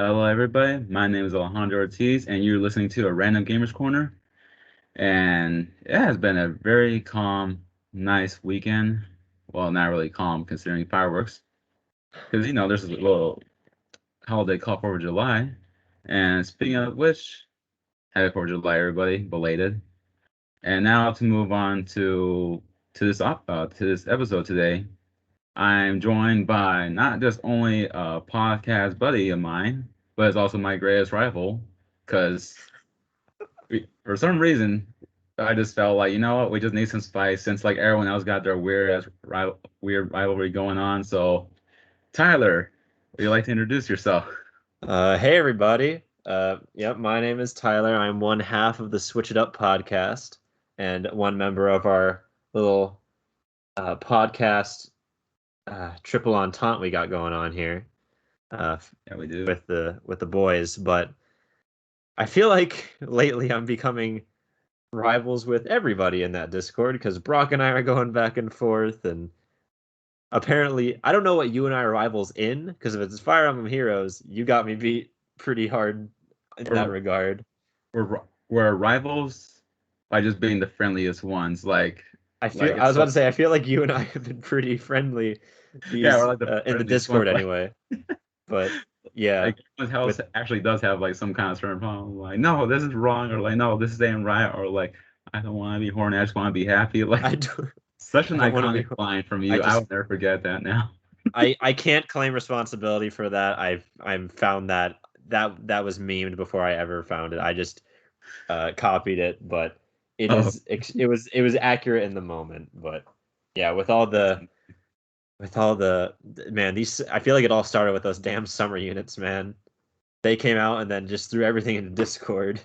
Hello, everybody. My name is Alejandro Ortiz, and you're listening to a Random Gamers Corner. And it has been a very calm, nice weekend. Well, not really calm considering fireworks, because there's a little holiday called 4th of July. And speaking of which, happy 4th of July, everybody, belated. And now to move on to this episode today, I'm joined by not just only a podcast buddy of mine, but it's also my greatest rival. Because for some reason, I just felt like, you know what, we just need some spice since like everyone else got their weird rivalry going on. So, Tyler, would you like to introduce yourself? Hey everybody. Yep, my name is Tyler. I'm one half of the Switch It Up podcast and one member of our little podcast triple entente we got going on here uh, Yeah, we do. with the boys. But I feel like lately I'm becoming rivals with everybody in that Discord because Brock and I are going back and forth, and apparently I don't know what you and I are rivals in, because if it's Fire Emblem Heroes, you got me beat pretty hard in that We're regard. we're rivals by just being the friendliest ones. Like I it's was about so to say I feel like you and I have been pretty friendly yeah, we're these like the in the friendliest ones. Discord anyway. But yeah, Like everyone else with actually does have like some kind of certain problem. Like, no, this is wrong, or like, no, this is ain't right, or like, I don't want to be horny, I just want to be happy. Like, I do such an I don't want to be iconic line from I you. I will just never forget that now. I can't claim responsibility for that. I've found that was memed before I ever found it. I just copied it, but Oh, it was accurate in the moment. But yeah, with all the man, these I feel like it all started with those damn summer units, man. They came out and then just threw everything into Discord.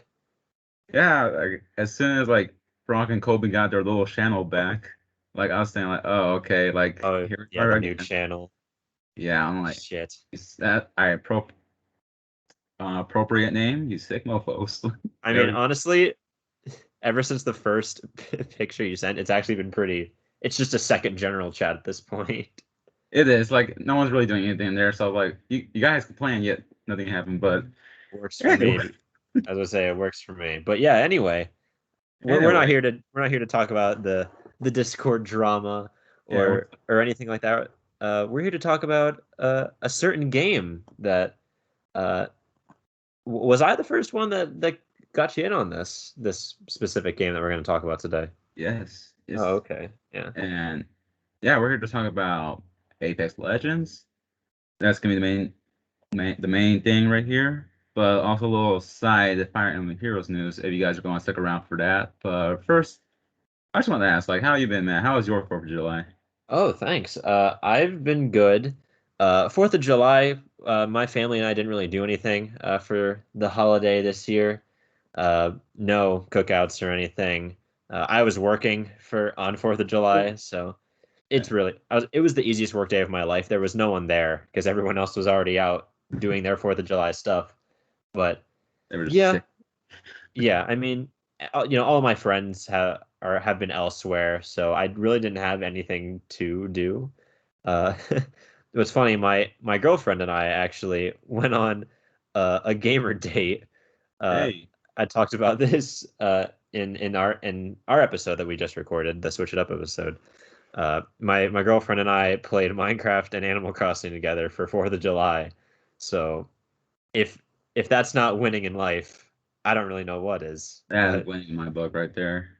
yeah. Like, as soon as like Brock and Kolby got their little channel back, like I was saying, like, oh, okay, like Oh here we yeah, are the new again. channel. Yeah, I'm like, Shit. is that appropriate name? You sick mofos. I There mean, we honestly, ever since the first picture you sent, it's actually been pretty. It's just a second general chat at this point. It is like no one's really doing anything there. So like you guys complain yet nothing happened. But Works for anyway, me. As I say, it works for me. But yeah, anyway, we're not anyway, here to talk about the Discord drama yeah. or anything like that. We're here to talk about a certain game that uh, was I the first one that got you in on this specific game that we're going to talk about today? Yes, Oh, yes, okay. Yeah. and yeah, we're here to talk about Apex Legends. That's gonna be the main thing right here. But also a little side Fire Emblem Heroes news if you guys are going to stick around for that. But first, I just want to ask, like, how you been, man? How was your 4th of July? Oh, thanks. I've been good. 4th of July, my family and I didn't really do anything for the holiday this year. No cookouts or anything. I was working for on 4th of July, so Yeah, it was the easiest work day of my life. There was no one there because everyone else was already out doing their 4th of July stuff. But they were just yeah, sick. yeah, I mean, all my friends have been elsewhere, so I really didn't have anything to do. It was funny. My girlfriend and I actually went on a gamer date. Uh, Hey, I talked about this in our episode that we just recorded, the Switch It Up episode. My girlfriend and I played Minecraft and Animal Crossing together for 4th of July. So if if that's not winning in life, I don't really know what is. that is winning in my book right there.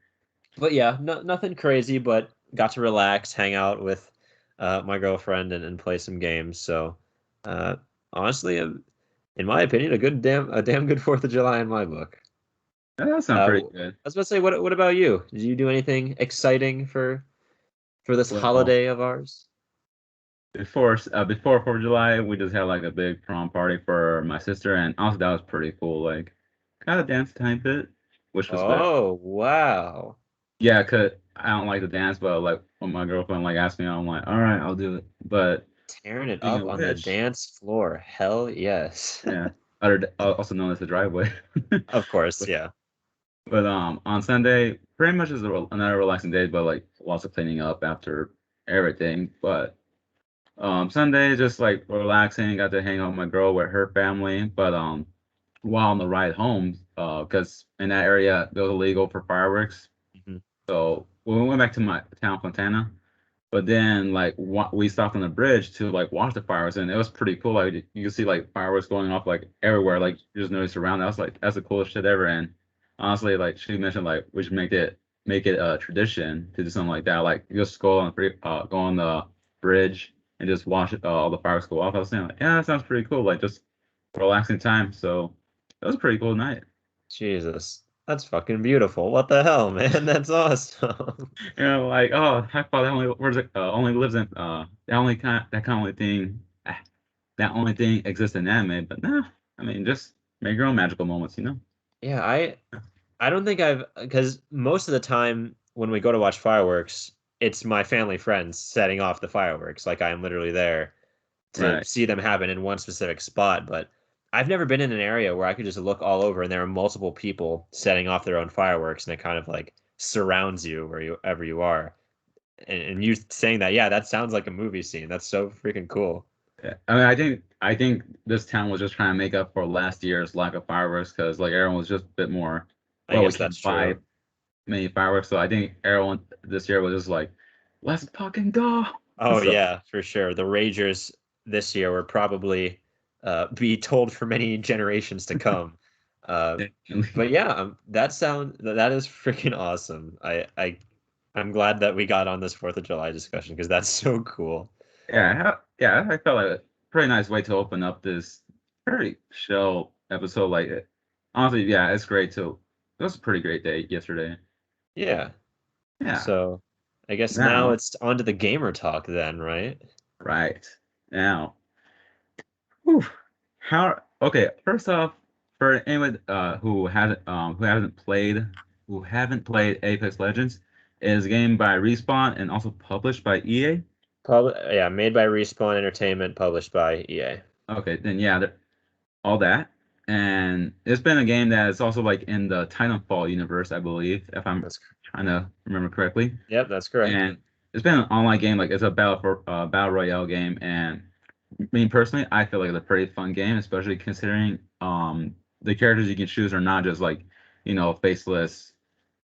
But yeah, nothing crazy, but got to relax, hang out with my girlfriend and play some games. So uh, honestly, in my opinion, a damn good 4th of July in my book. That does sound I pretty good. was about to say, what about you? Did you do anything exciting for this Well, holiday of ours? before 4th of July, we just had like a big prom party for my sister, and also that was pretty cool. Like, kind of dance time bit, which was fair. Oh, wow. Yeah, cause I don't like to dance, but like when my girlfriend like asked me, I'm like, all right, I'll do it. But Tearing it speaking up of on the which, dance floor. Hell yes. yeah, also known as the driveway. Of course, But, yeah. on Sunday, pretty much is another relaxing day, but like lots of cleaning up after everything. But Sunday just like relaxing. Got to hang out with my girl with her family, but while on the ride home, because in that area it was illegal for fireworks. Mhm. So when we went back to my town, Fontana, but then like we stopped on the bridge to like watch the fireworks, and it was pretty cool. Like you can see like fireworks going off like everywhere. Like you just noticed around. I was like, that's the coolest shit ever. And honestly, like she mentioned, like we should make it a tradition to do something like that. Like you just go on the bridge and just watch all the fireworks go off. I was saying like, yeah, that sounds pretty cool. Like just relaxing time. So it was a pretty cool night. Jesus, that's fucking beautiful. What the hell, man? That's awesome. Like, oh, Hack that only where's it only lives in that kind of only thing that only thing exists in anime, but nah, I mean just make your own magical moments, you know? Yeah, I don't think I've because most of the time when we go to watch fireworks, it's my family friends setting off the fireworks. Like I am literally there to Right. see them happen in one specific spot. But I've never been in an area where I could just look all over and there are multiple people setting off their own fireworks and it kind of like surrounds you wherever you are. And you saying that, yeah, that sounds like a movie scene. That's so freaking cool. Yeah. I mean, I think this town was just trying to make up for last year's lack of fireworks because like everyone was just a bit more I we guess that's can't buy true. many fireworks, so I think everyone this year was just like, let's fucking go. Oh So yeah, for sure. The Ragers this year will probably be told for many generations to come. Uh, but yeah, that is freaking awesome. I'm glad that we got on this Fourth of July discussion because that's so cool. yeah, I felt like a pretty nice way to open up this very chill episode. Like, honestly, yeah, it's great too. It was a pretty great day yesterday. Yeah. Yeah. So I guess now Now, it's on to the gamer talk then, right? right now, whew, how? Okay, first off, for anyone who haven't played Apex Legends, it is a game by Respawn and also published by EA. Yeah, made by Respawn Entertainment, published by EA. Okay, then yeah, all that. And it's been a game that is also like in the Titanfall universe, I believe, if I'm That's trying to remember correctly. Yep, that's correct. And it's been an online game, like it's a battle royale game. And me personally, I feel like it's a pretty fun game, especially considering the characters you can choose are not just like, faceless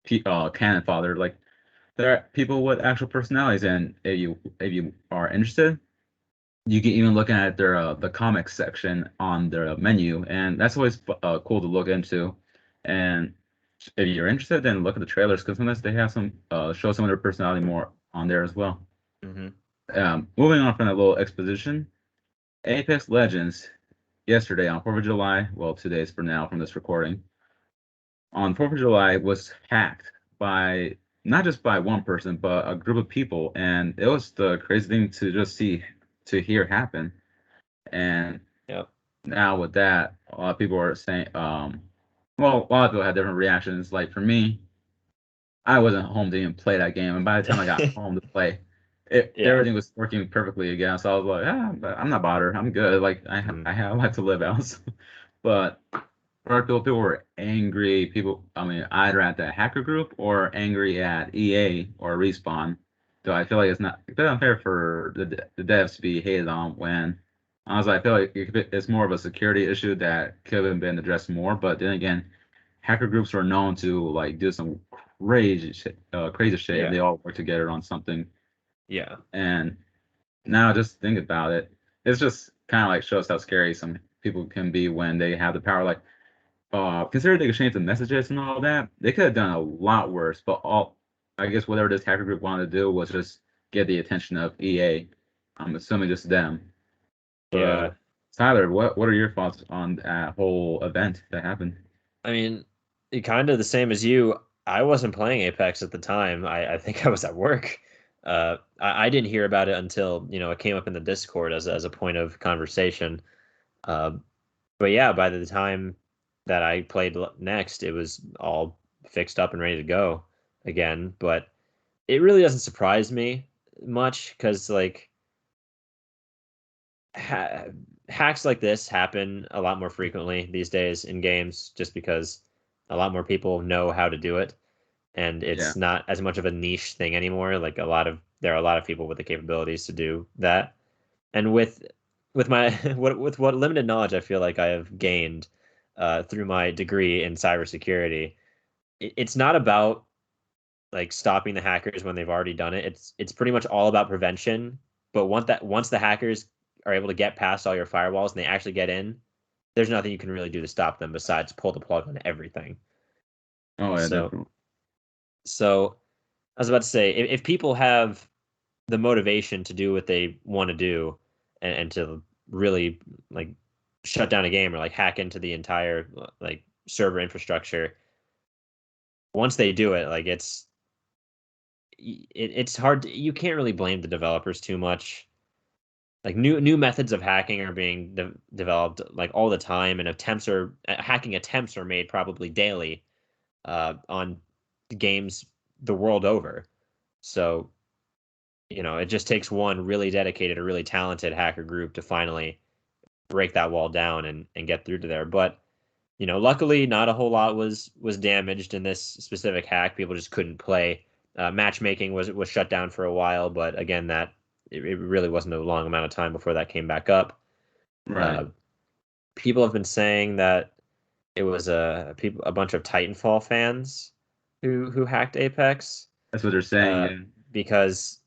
cannon fodder. Like there are people with actual personalities, and if you are interested, you can even look at their the comics section on their menu, and that's always cool to look into. And if you're interested, then look at the trailers because sometimes they have some show some of their personality more on there as well. Hmm. Moving on from that little exposition, Apex Legends yesterday on 4th of July, well, 2 days from now from this recording, on 4th of July was hacked by not just by one person, but a group of people, and it was the crazy thing to just hear happen. And Yep. now with that, a lot of people are saying, well, a lot of people had different reactions. Like for me, I wasn't home to even play that game, and by the time I got home to play, Yeah. everything was working perfectly again. So I was like, but I'm not bothered. I'm good. Like Mm. I have a life to live out. But for people were angry. People, I mean, either at the hacker group or angry at EA or Respawn. So I feel like it's bit unfair for the devs to be hated on when honestly I feel like it's more of a security issue that could have been addressed more. But then again, hacker groups are known to like do some crazy shit if Yeah. they all work together on something. Yeah. And now just think about it. It's just kind of like shows how scary some people can be when they have the power. Like considering they could change the messages and all that, they could have done a lot worse. But I guess whatever this hacker group wanted to do was just get the attention of EA. I'm assuming just them. Yeah. But Tyler, what are your thoughts on that whole event that happened? I mean, kind of the same as you. I wasn't playing Apex at the time. I think I was at work. I didn't hear about it until, it came up in the Discord as a point of conversation. Uh, but yeah, by the time that I played next, it was all fixed up and ready to go again. But it really doesn't surprise me much because, like, ha hacks like this happen a lot more frequently these days in games just because a lot more people know how to do it and Yeah, it's not as much of a niche thing anymore. Like there are a lot of people with the capabilities to do that. and with my with what limited knowledge I feel like I have gained through my degree in cybersecurity, it's not about like stopping the hackers when they've already done it. It's pretty much all about prevention. But once the hackers are able to get past all your firewalls and they actually get in, there's nothing you can really do to stop them besides pull the plug on everything. Oh yeah, So definitely. so I was about to say if people have the motivation to do what they want to do and to really like shut down a game or like hack into the entire like server infrastructure, once they do it, like it's hard you can't really blame the developers too much. Like new methods of hacking are being developed like all the time, and hacking attempts are made probably daily on games the world over. So it just takes one really dedicated or really talented hacker group to finally break that wall down and get through to there. But luckily, not a whole lot was damaged in this specific hack. People just couldn't play. Matchmaking was shut down for a while, but again, that it really wasn't a long amount of time before that came back up. Right. Uh, People have been saying that it was a bunch of Titanfall fans who hacked Apex That's what they're saying. uh, Yeah. because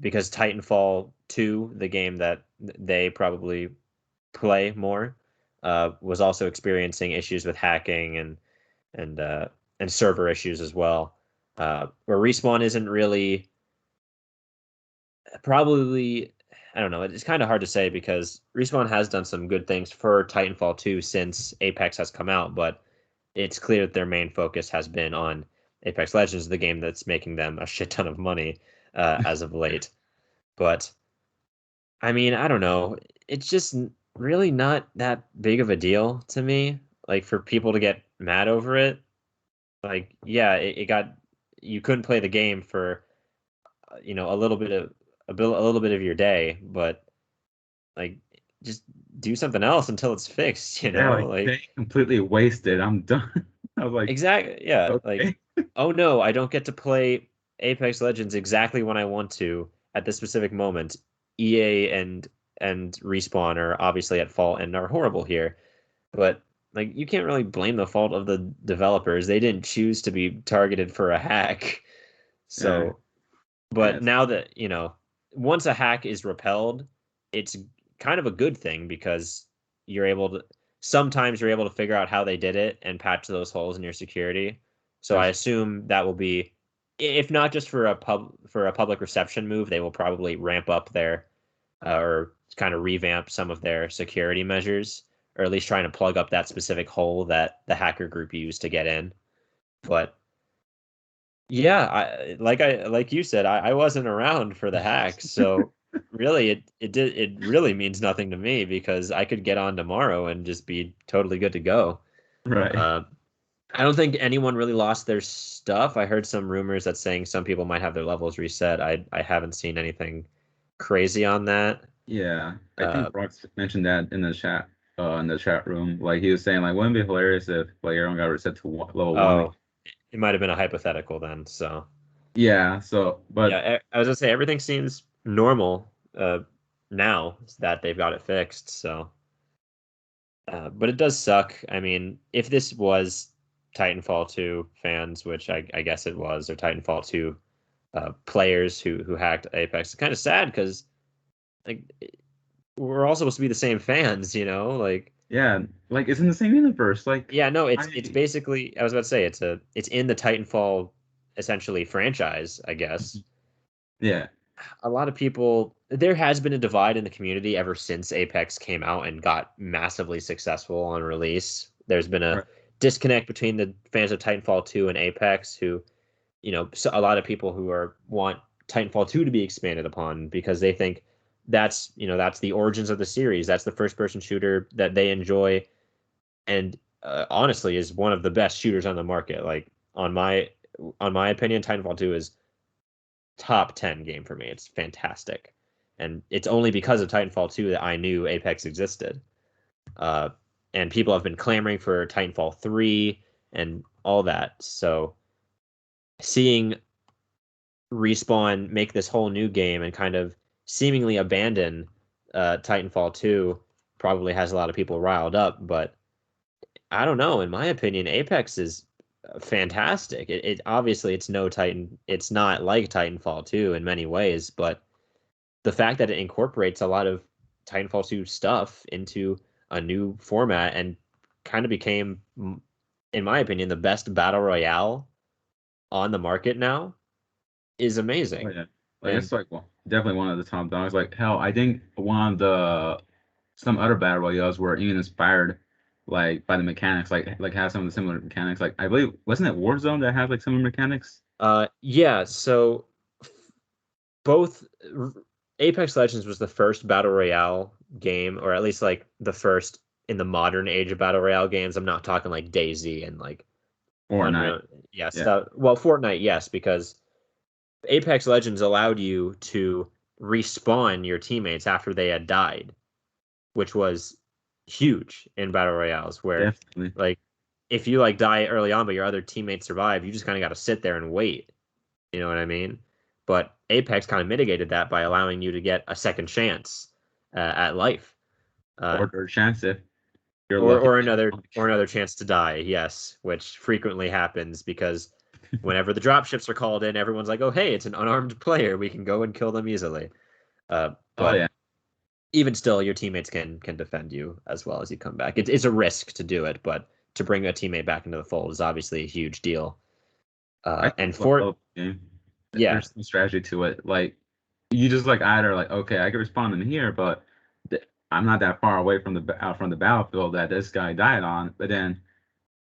Titanfall 2, the game that they probably play more, was also experiencing issues with hacking and uh, and server issues as well. Where Respawn isn't really probably I don't know. It's kind of hard to say because Respawn has done some good things for Titanfall 2 since Apex has come out, but it's clear that their main focus has been on Apex Legends, the game that's making them a shit ton of money as of late. But I mean, I don't know. It's just really not that big of a deal to me. Like for people to get mad over it. Like, yeah, it got you couldn't play the game for a little bit of a little bit of your day, but like just do something else until it's fixed. Yeah, like Like they completely wasted. I'm done. I was like, exactly, yeah. Like, okay. oh no, I don't get to play Apex Legends exactly when I want to at this specific moment. EA and Respawn are obviously at fault and are horrible here, but like you can't really blame the fault of the developers. They didn't choose to be targeted for a hack. Yeah. So, but Yes. now that, once a hack is repelled, it's kind of a good thing because you're able to sometimes you're able to figure out how they did it and patch those holes in your security. So I That's assume that will be, if not just for a public reception move, they will probably ramp up their or kind of revamp some of their security measures, or at least trying to plug up that specific hole that the hacker group used to get in. But yeah, like you said, I wasn't around for the hack, so really it really means nothing to me because I could get on tomorrow and just be totally good to go. right. Uh, I don't think anyone really lost their stuff. I heard some rumors that saying some people might have their levels reset. I haven't seen anything crazy on that. Yeah. I Uh, think Brock mentioned that in the chat room. Like he was saying, like, wouldn't it be hilarious if like everyone got reset to level one again? oh, it might have been a hypothetical then. So Yeah. So, but yeah, I was gonna say everything seems normal now that they've got it fixed. So. But it does suck. I mean, if this was Titanfall 2 fans, which I guess it was, or Titanfall 2 players who hacked Apex, it's kind of sad because like we're all supposed to be the same fans, Like, yeah, like it's in the same universe. Like yeah, no, it's I basically I was about to say it's in the Titanfall essentially franchise, I guess. yeah. A lot of people there has been a divide in the community ever since Apex came out and got massively successful on release. There's been a Right. disconnect between the fans of Titanfall 2 and Apex who, so a lot of people who want Titanfall 2 to be expanded upon because they think that's the origins of the series. That's the first person shooter that they enjoy and honestly is one of the best shooters on the market. Like on my opinion, Titanfall 2 is top 10 game for me. It's fantastic. And it's only because of Titanfall 2 that I knew Apex existed. Uh, and people have been clamoring for Titanfall 3 and all that. So seeing Respawn make this whole new game and kind of seemingly abandon Titanfall 2 probably has a lot of people riled up, but I don't know. In my opinion, Apex is fantastic. It obviously it's no Titan. It's not like Titanfall 2 in many ways, but the fact that it incorporates a lot of Titanfall 2 stuff into a new format and kind of became, in my opinion, the best battle royale on the market now is Oh amazing. yeah, like And it's like well, definitely one of the top dogs. Like hell, I think one of the some other battle royales were even inspired like by the mechanics, like has some of the similar mechanics. Like I believe wasn't it Warzone that has like similar mechanics? yeah, so both Apex Legends was the first battle royale game, or at least like the first in the modern age of battle royale games. I'm not talking like DayZ and like Fortnite. Unreal. Yes, Yeah. well, Fortnite, yes, because Apex Legends allowed you to respawn your teammates after they had died, which was huge in battle royales. Where Definitely. like if you like die early on, but your other teammates survive, you just kind of got to sit there and wait. You know what I mean? But Apex kind of mitigated that by allowing you to get a second chance at life, uh, Or third chance if you're or lucky. or another chance to die. Yes, which frequently happens because whenever the dropships are called in, everyone's like, "Oh, hey, it's an unarmed player. We can go and kill them easily." Oh But yeah. even still, your teammates can defend you as well as you come back. It's a risk to do it, but to bring a teammate back into the fold is obviously a huge deal. I think And it's what I for love the game. yeah, There's some strategy to it. Like you just like either like okay, I can respond in here, but I'm not that far away from the battlefield that this guy died on. But then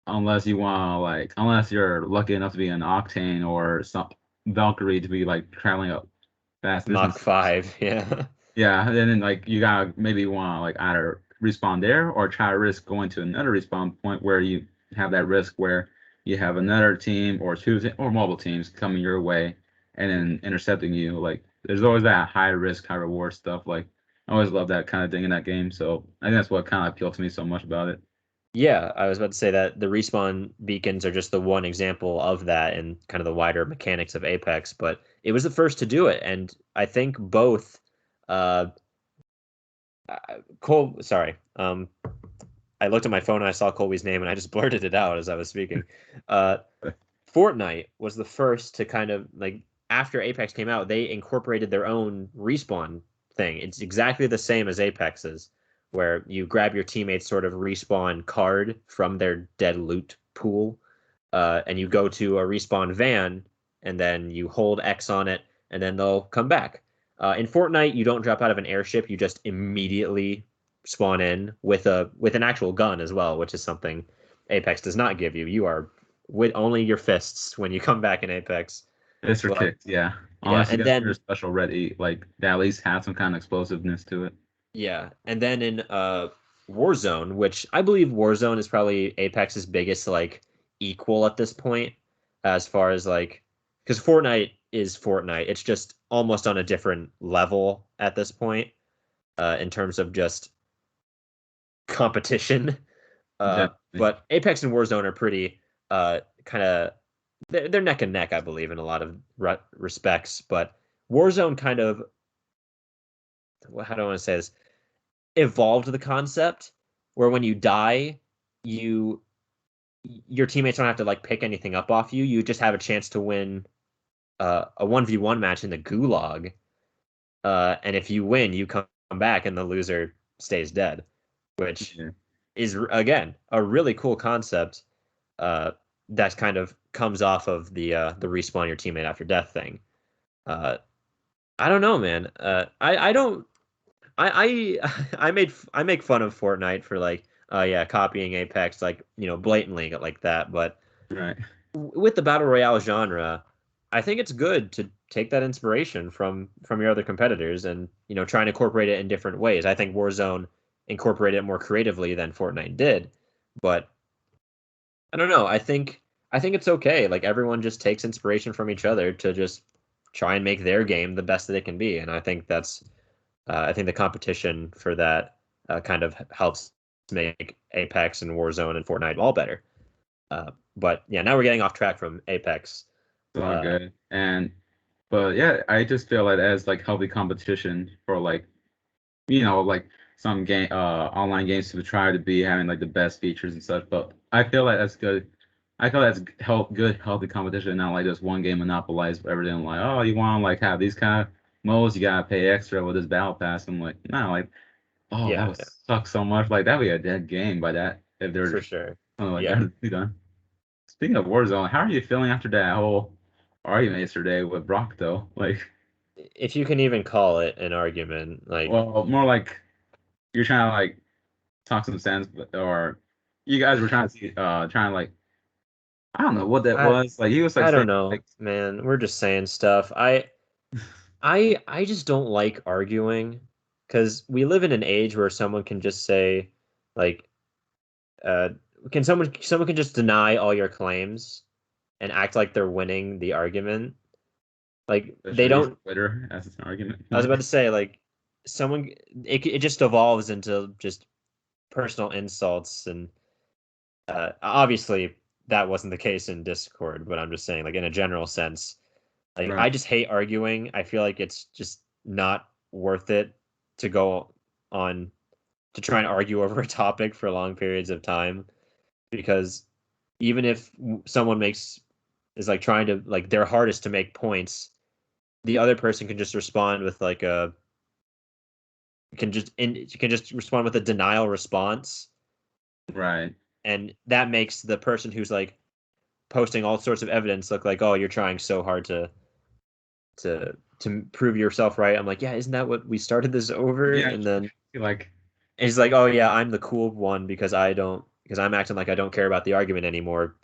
unless you want to like unless you're lucky enough to be an Octane or some Valkyrie to be like traveling up fast Mach distances. 5, yeah. Yeah, and then like you gotta maybe want to like either respawn there or try to risk going to another respawn point where you have that risk where you have another team or or mobile teams coming your way and then intercepting you. Like there's always that high risk, high reward stuff. Like I always love that kind of thing in that game. So I think that's what kind of appealed to me so much about it. Yeah, I was about to say that the respawn beacons are just the one example of that and kind of the wider mechanics of Apex, but it was the first to do it. And I think both uh sorry. I looked at my phone and I saw Colby's name and I just blurted it out as I was speaking. Uh Fortnite was the first to kind of like after Apex came out, they incorporated their own respawn thing. It's exactly the same as Apex's, where you grab your teammate's sort of respawn card from their dead loot pool, and you go to a respawn van, and then you hold X on it, and then they'll come back. In Fortnite, you don't drop out of an airship; you just immediately spawn in with an actual gun as well, which is something Apex does not give you. You are with only your fists when you come back in Apex. It's for But kicks, yeah. yeah, Unless you and got your then special ready, like that at least has some kind of explosiveness to it. yeah, and then in Warzone, which I believe Warzone is probably Apex's biggest like equal at this point, as far as like because Fortnite is Fortnite. It's just almost on a different level at this point, in terms of just competition. Definitely. But Apex and Warzone are pretty kind of they're neck and neck, I believe, in a lot of respects. But Warzone kind of how do I want to say this? Evolved the concept where when you die, you your teammates don't have to like pick anything up off you. You just have a chance to win a 1v1 match in the gulag. And if you win, you come back and the loser stays dead, which Yeah. is again a really cool concept uh, that kind of comes off of the respawn your teammate after death thing. Uh, I don't know, man. I don't I make fun of Fortnite for like yeah copying Apex like blatantly like that, but Right. with the battle royale genre, I think it's good to take that inspiration from your other competitors and try and incorporate it in different ways. I think Warzone incorporated it more creatively than Fortnite did, but I don't know. I think it's okay. Like everyone just takes inspiration from each other to just try and make their game the best that it can be, and I think the competition for that kind of helps make Apex and Warzone and Fortnite all better. But yeah, now we're getting off track from Apex. It's all Uh, good. But yeah, I just feel like as like healthy competition for like like some game online games to try to be having like the best features and such. But I feel like that's good. I feel that's good, healthy competition, not like just one game monopolize everything. Like, oh, you want to like have these kind of modes, you gotta pay extra with this battle pass. I'm like, no, like, oh, that Yeah, would yeah, suck so much. Like that'd be a dead game by that if for there's sure. something like that Yeah. to be done. Speaking of Warzone, how are you feeling after that whole argument yesterday with Brock though? Like, If you can even call it an argument, like well, more like you're trying to like talk some sense, or you guys were trying to see, trying to like, I don't know what that I was. Like he was like I saying don't know, like, man. We're just saying stuff. I just don't like arguing because we live in an age where someone can just say like uh can someone can just deny all your claims and act like they're winning the argument. Like they especially using don't Twitter as an argument. I was about Like, to say like someone it just evolves into just personal insults and obviously that wasn't the case in Discord, but I'm just saying like in a general sense, like right, I just hate arguing. I feel like it's just not worth it to go on to try and argue over a topic for long periods of time because even if someone makes is like trying to like their hardest to make points, the other person can just respond with like a can just respond with a denial response, right. and that makes the person who's like posting all sorts of evidence look like, oh, you're trying so hard to prove yourself right. I'm like, yeah, isn't that what we started this over? Yeah, And then like, he's like, oh yeah, I'm the cool one because I'm acting like I don't care about the argument anymore,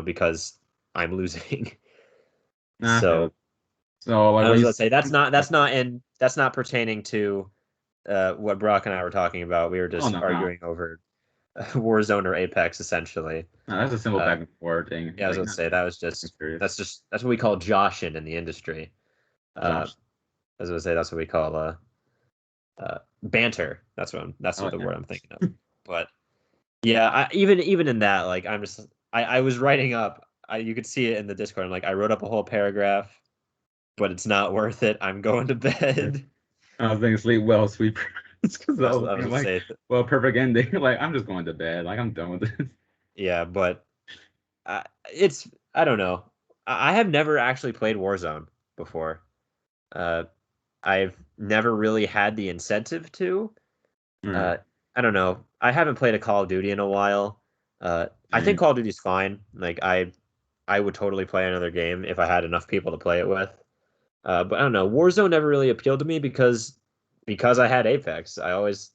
because I'm losing. nah, I feel So it. So like I when was you, gonna say that's not pertaining to what Brock and I were talking about. We were oh just no, no, arguing over Warzone or Apex essentially. no, that's a simple Uh, back and forth thing. yeah, I was Like, gonna not say nothing serious. that's what we call joshing in the industry. Uh, Josh, I was gonna say that's what we call banter. That's I what like the that. word I'm thinking of. But yeah, even in that, like I was writing up. You could see it in the Discord. I'm like, I wrote up a whole paragraph, but it's not worth it. I'm going to bed. I was thinking sleep well, sweet. It's because I was I was thinking gonna like, say, well, perfect ending. Like I'm just going to bed. Like I'm done with this. yeah, but it's I don't know. I have never actually played Warzone before. Uh, I've never really had the incentive to. All right, Uh, I don't know. I haven't played a Call of Duty in a while. I think same. Call of Duty's fine. Like I would totally play another game if I had enough people to play it with. But I don't know. Warzone never really appealed to me because I had Apex. I always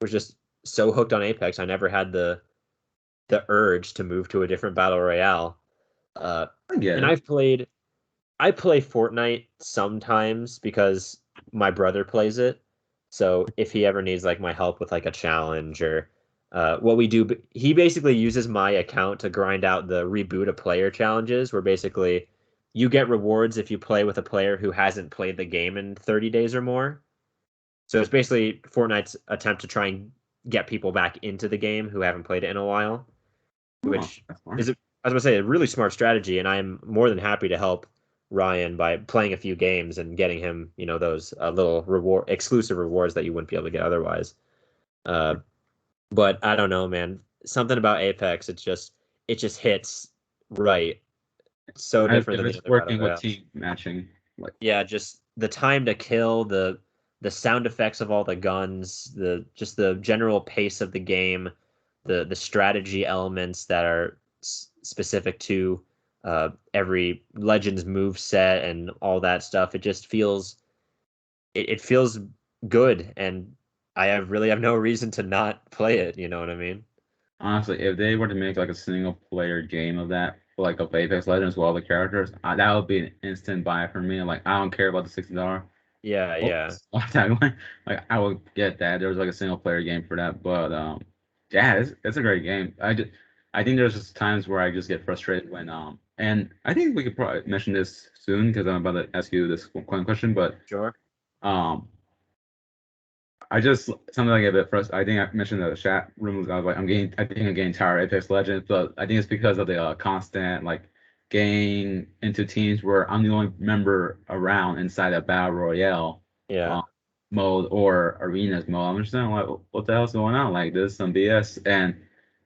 was just so hooked on Apex. I never had the urge to move to a different battle royale. Uh, I get and it. I play Fortnite sometimes because my brother plays it. So if he ever needs like my help with like a challenge or what we do, he basically uses my account to grind out the reboot a player challenges, where basically you get rewards if you play with a player who hasn't played the game in 30 days or more. So it's basically Fortnite's attempt to try and get people back into the game who haven't played it in a while, Oh, which that's smart. is, I was going to say, a really smart strategy. And I'm more than happy to help Ryan by playing a few games and getting him, those little exclusive rewards that you wouldn't be able to get otherwise. Uh, but I don't know, man. Something about Apex, it just hits right. It's so different If than the it's other battle working with royales. team matching, like Yeah, just the time to kill, the sound effects of all the guns, the general pace of the game, the strategy elements that are specific to every Legends move set and all that stuff. It just it feels good, and really have no reason to not play it. You know what I mean? honestly, if they were to make like a single player game of that, like of Apex Legends with all the characters, that would be an instant buy for me. Like I don't care about the $60. Yeah, yeah, Tagline. Like I would get that. There was like a single player game for that, but yeah, it's a great game. I think there's just times where I just get frustrated when and I think we could probably mention this soon because I'm about to ask you this one question, but sure. um I just something like a bit frustrated. I think I mentioned in the chat room. I was like, I think I'm getting tired of Apex Legends, but I think it's because of the constant like getting into teams where I'm the only member around inside a battle royale. Yeah, mode or arenas mode. I'm just saying, like, what the hell's going on? Like, this is some BS. And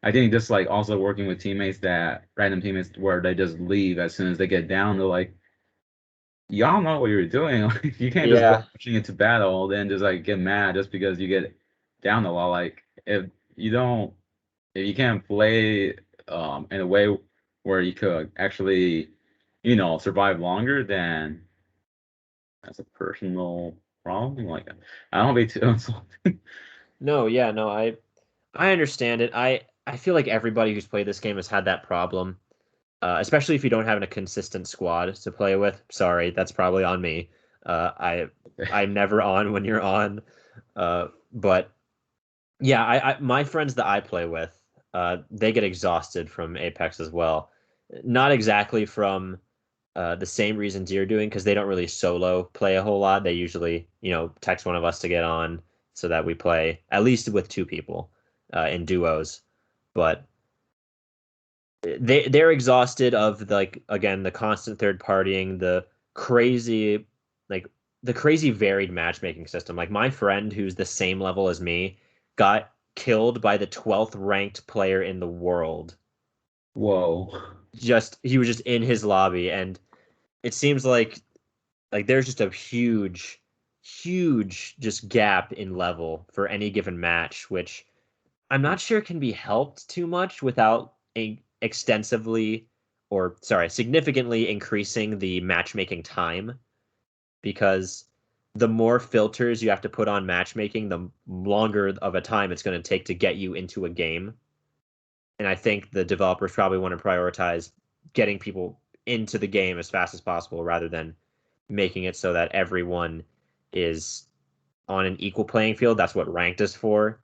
I think just like also working with teammates that random teammates where they just leave as soon as they get down. They're like, y'all know what you're doing. Like, you can't just go Yeah, pushing into battle, then just like get mad just because you get down a lot. Like, you don't, if you can't play in a way where you could actually, survive longer, then that's a personal problem. Like, I don't be too insulted. no, yeah, no, I understand it. I feel like everybody who's played this game has had that problem, especially if you don't have a consistent squad to play with. Sorry, that's probably on me. I'm never on when you're on, but yeah, my friends that I play with, they get exhausted from Apex as well. Not exactly from the same reasons you're doing, because they don't really solo play a whole lot. They usually, text one of us to get on so that we play at least with two people in duos. But they're exhausted of like again the constant third partying, crazy like the crazy varied matchmaking system. Like my friend who's the same level as me got killed by the 12th ranked player in the world. Whoa. Just he was just in his lobby, and it seems like there's just a huge just gap in level for any given match, which I'm not sure can be helped too much without extensively or sorry, significantly increasing the matchmaking time, because the more filters you have to put on matchmaking, the longer of a time it's going to take to get you into a game. And I think the developers probably want to prioritize getting people into the game as fast as possible rather than making it so that everyone is on an equal playing field. That's what ranked is for.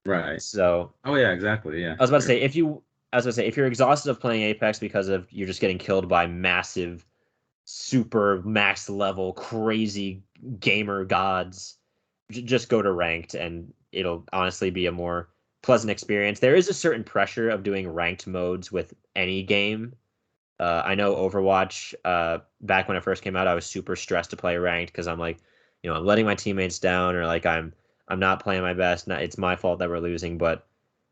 Right. So Oh yeah, exactly. Yeah. I was about to say if you're exhausted of playing Apex because of you're just getting killed by massive, super max level, crazy gamer gods, just go to ranked and it'll honestly be a more pleasant experience. There is a certain pressure of doing ranked modes with any game. I know Overwatch, back when it first came out, I was super stressed to play ranked because I'm like, I'm letting my teammates down, or like I'm not playing my best. It's my fault that we're losing. But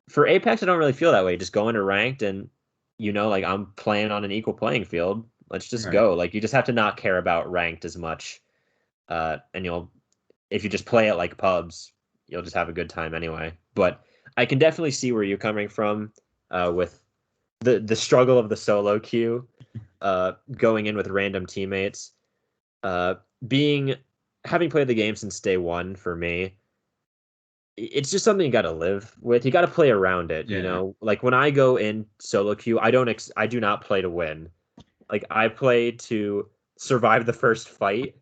for Apex, I don't really feel that way. Just go into ranked and like I'm playing on an equal playing field. Let's just Right. go. Like you just have to not care about ranked as much. And if you just play it like pubs, you'll just have a good time anyway. But I can definitely see where you're coming from with the struggle of the solo queue, going in with random teammates. Uh, being Having played the game since day one for me, it's just something you got to live with. You got to play around it, Yeah. Like when I go in solo queue, I do not play to win. Like I play to survive the first fight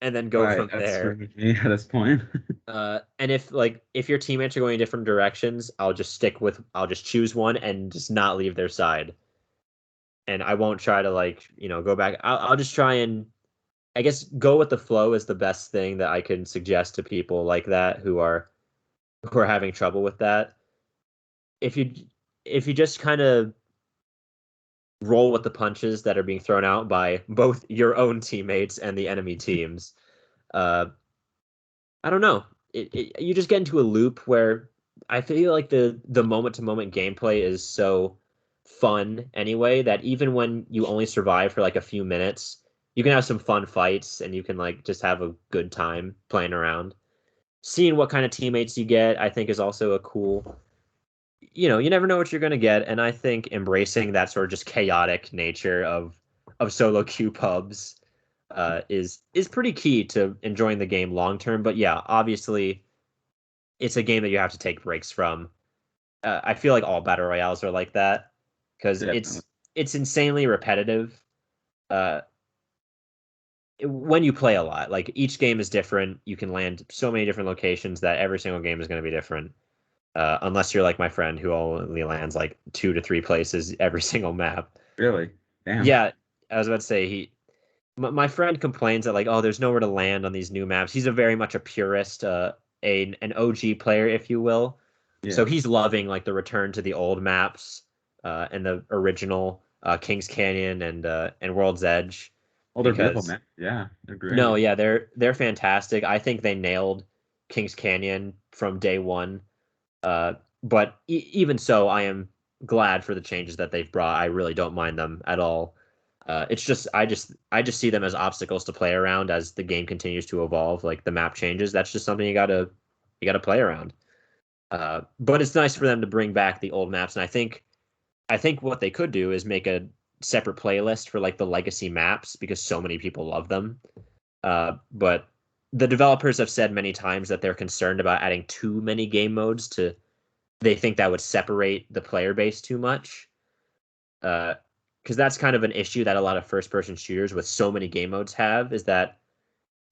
and then go Right. from That's for there. me at this point. And if your teammates are going in different directions, I'll just choose one and just not leave their side. And I won't try to go back. I'll just try and I guess go with the flow is the best thing that I can suggest to people like that who are having trouble with that. If you if you just kind of roll with the punches that are being thrown out by both your own teammates and the enemy teams, uh, I don't know. You just get into a loop where I feel like the moment to moment gameplay is so fun anyway that even when you only survive for like a few minutes, you can have some fun fights and you can like just have a good time playing around. Seeing what kind of teammates you get, I think, is also a cool. You never know what you're gonna get, and I think embracing that sort of just chaotic nature of solo queue pubs is pretty key to enjoying the game long term. But yeah, obviously, it's a game that you have to take breaks from. I feel like all battle royales are like that because Definitely. it's insanely repetitive. Uh, when you play a lot, like each game is different. You can land so many different locations that every single game is going to be different. Unless you're like my friend who only lands like 2 to 3 places every single map. Really. Damn. Yeah, I was about to say my friend complains that like, oh, there's nowhere to land on these new maps. He's a very much a purist, an OG player, if you will. So Yeah. he's loving like the return to the old maps, and the original Kings Canyon and World's Edge, Oh, they're beautiful, because man. Yeah, they're no, great. yeah, they're fantastic. I think they nailed Kings Canyon from day one. But even so, I am glad for the changes that they've brought. I really don't mind them at all. It's just I just see them as obstacles to play around as the game continues to evolve. Like the map changes, that's just something you gotta play around. But it's nice for them to bring back the old maps, and I think what they could do is make a separate playlist for like the legacy maps because so many people love them. But the developers have said many times that they're concerned about adding too many game modes to they think that would separate the player base too much. Because that's kind of an issue that a lot of first person shooters with so many game modes have is that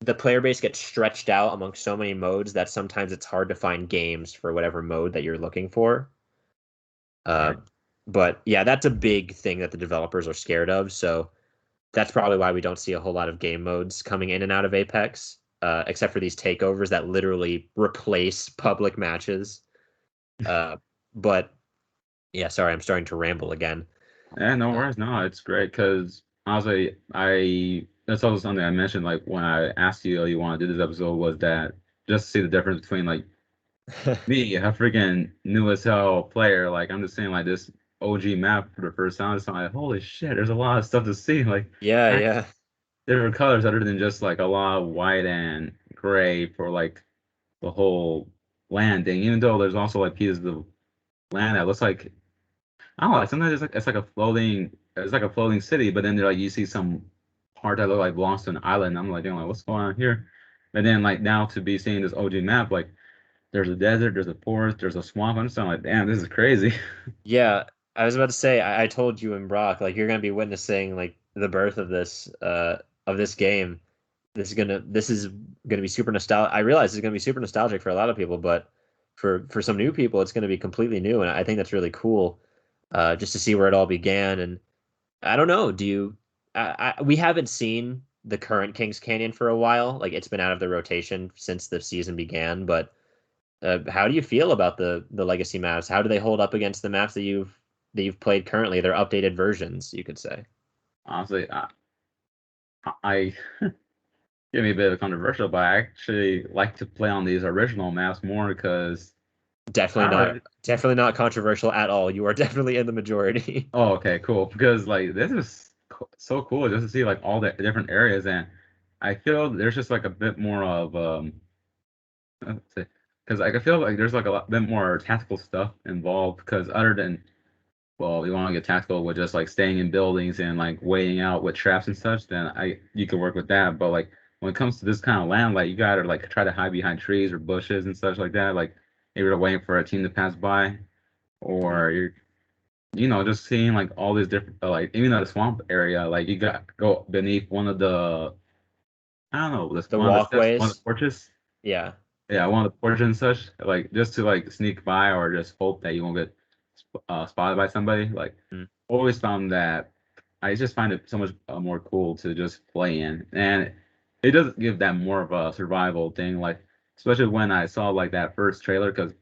the player base gets stretched out among so many modes that sometimes it's hard to find games for whatever mode that you're looking for. Uh, Right. but yeah, that's a big thing that the developers are scared of. So that's probably why we don't see a whole lot of game modes coming in and out of Apex, except for these takeovers that literally replace public matches. Uh, but yeah, sorry, I'm starting to ramble again. Yeah, no Uh, worries. No, it's great because honestly, that's also something I mentioned. Like when I asked you, you want to do this episode, was that just to see the difference between like me, a freaking new as hell player. Like I'm just saying, like this OG map for the first time. It's like holy shit, there's a lot of stuff to see. Like yeah, I, yeah, different colors other than just like a lot of white and gray for like the whole land thing. Even though there's also like pieces of land that looks like I don't know. Like sometimes it's like a floating city, but then there like you see some part that look like belongs to an island. I'm like, what's going on here? And then like now to be seeing this OG map, like there's a desert, there's a forest, there's a swamp. I'm just like, damn, this is crazy. yeah. I was about to say, I told you and Brock, like you're gonna be witnessing like the birth of this game. This is gonna be super nostalgic. I realize it's gonna be super nostalgic for a lot of people, but for some new people, it's gonna be completely new, and I think that's really cool. Just to see where it all began, and I don't know. Do you? We haven't seen the current Kings Canyon for a while. Like it's been out of the rotation since the season began. But how do you feel about the legacy maps? How do they hold up against the maps that you've played currently? They're updated versions, you could say. Honestly, I give me a bit of controversial, but I actually like to play on these original maps more because Definitely I don't know. definitely not controversial at all. You are definitely in the majority. Oh, okay, cool. Because like this is so cool just to see like all the different areas, and I feel there's just like a bit more of because like I feel like there's like a lot bit more tactical stuff involved. Because other than well, you want to get tactical with just like staying in buildings and like waiting out with traps and such, then I you can work with that. But like when it comes to this kind of land, like you gotta like try to hide behind trees or bushes and such like that. Like maybe you're waiting for a team to pass by, Mhm. or you're just seeing like all these different like even at the swamp area, like you got go beneath one of the I don't know, this The one of the steps, one of the walkways, porches. yeah. Yeah, one of the porches and such, like just to like sneak by or just hope that you won't get spotted by somebody. Like Mm. always found that I just find it so much more cool to just play in, and it does give that more of a survival thing. Like especially when I saw like that first trailer because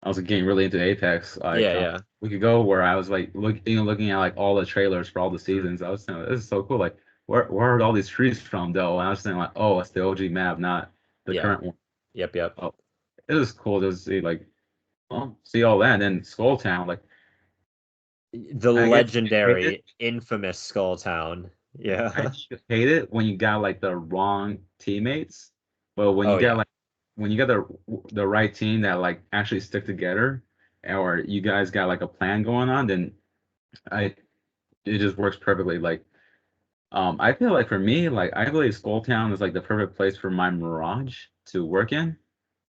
I was getting really into Apex like Yeah, yeah. we could go where I was like looking at like all the trailers for all the Mm. seasons. I was saying this is so cool. Like where are all these trees from though? And I was saying like oh it's the OG map, not the Yeah. current one. Yep, yep. Oh, it was cool to see like see all that. And then Skull Town, like The I guess you hate it. legendary, infamous Skull Town. I Yeah. guess you hate it when you got like the wrong teammates, but when Oh you got yeah. like when you got the right team that like actually stick together, or you guys got like a plan going on, then I it just works perfectly. Like I feel like for me, like I believe Skull Town is like the perfect place for my Mirage to work in.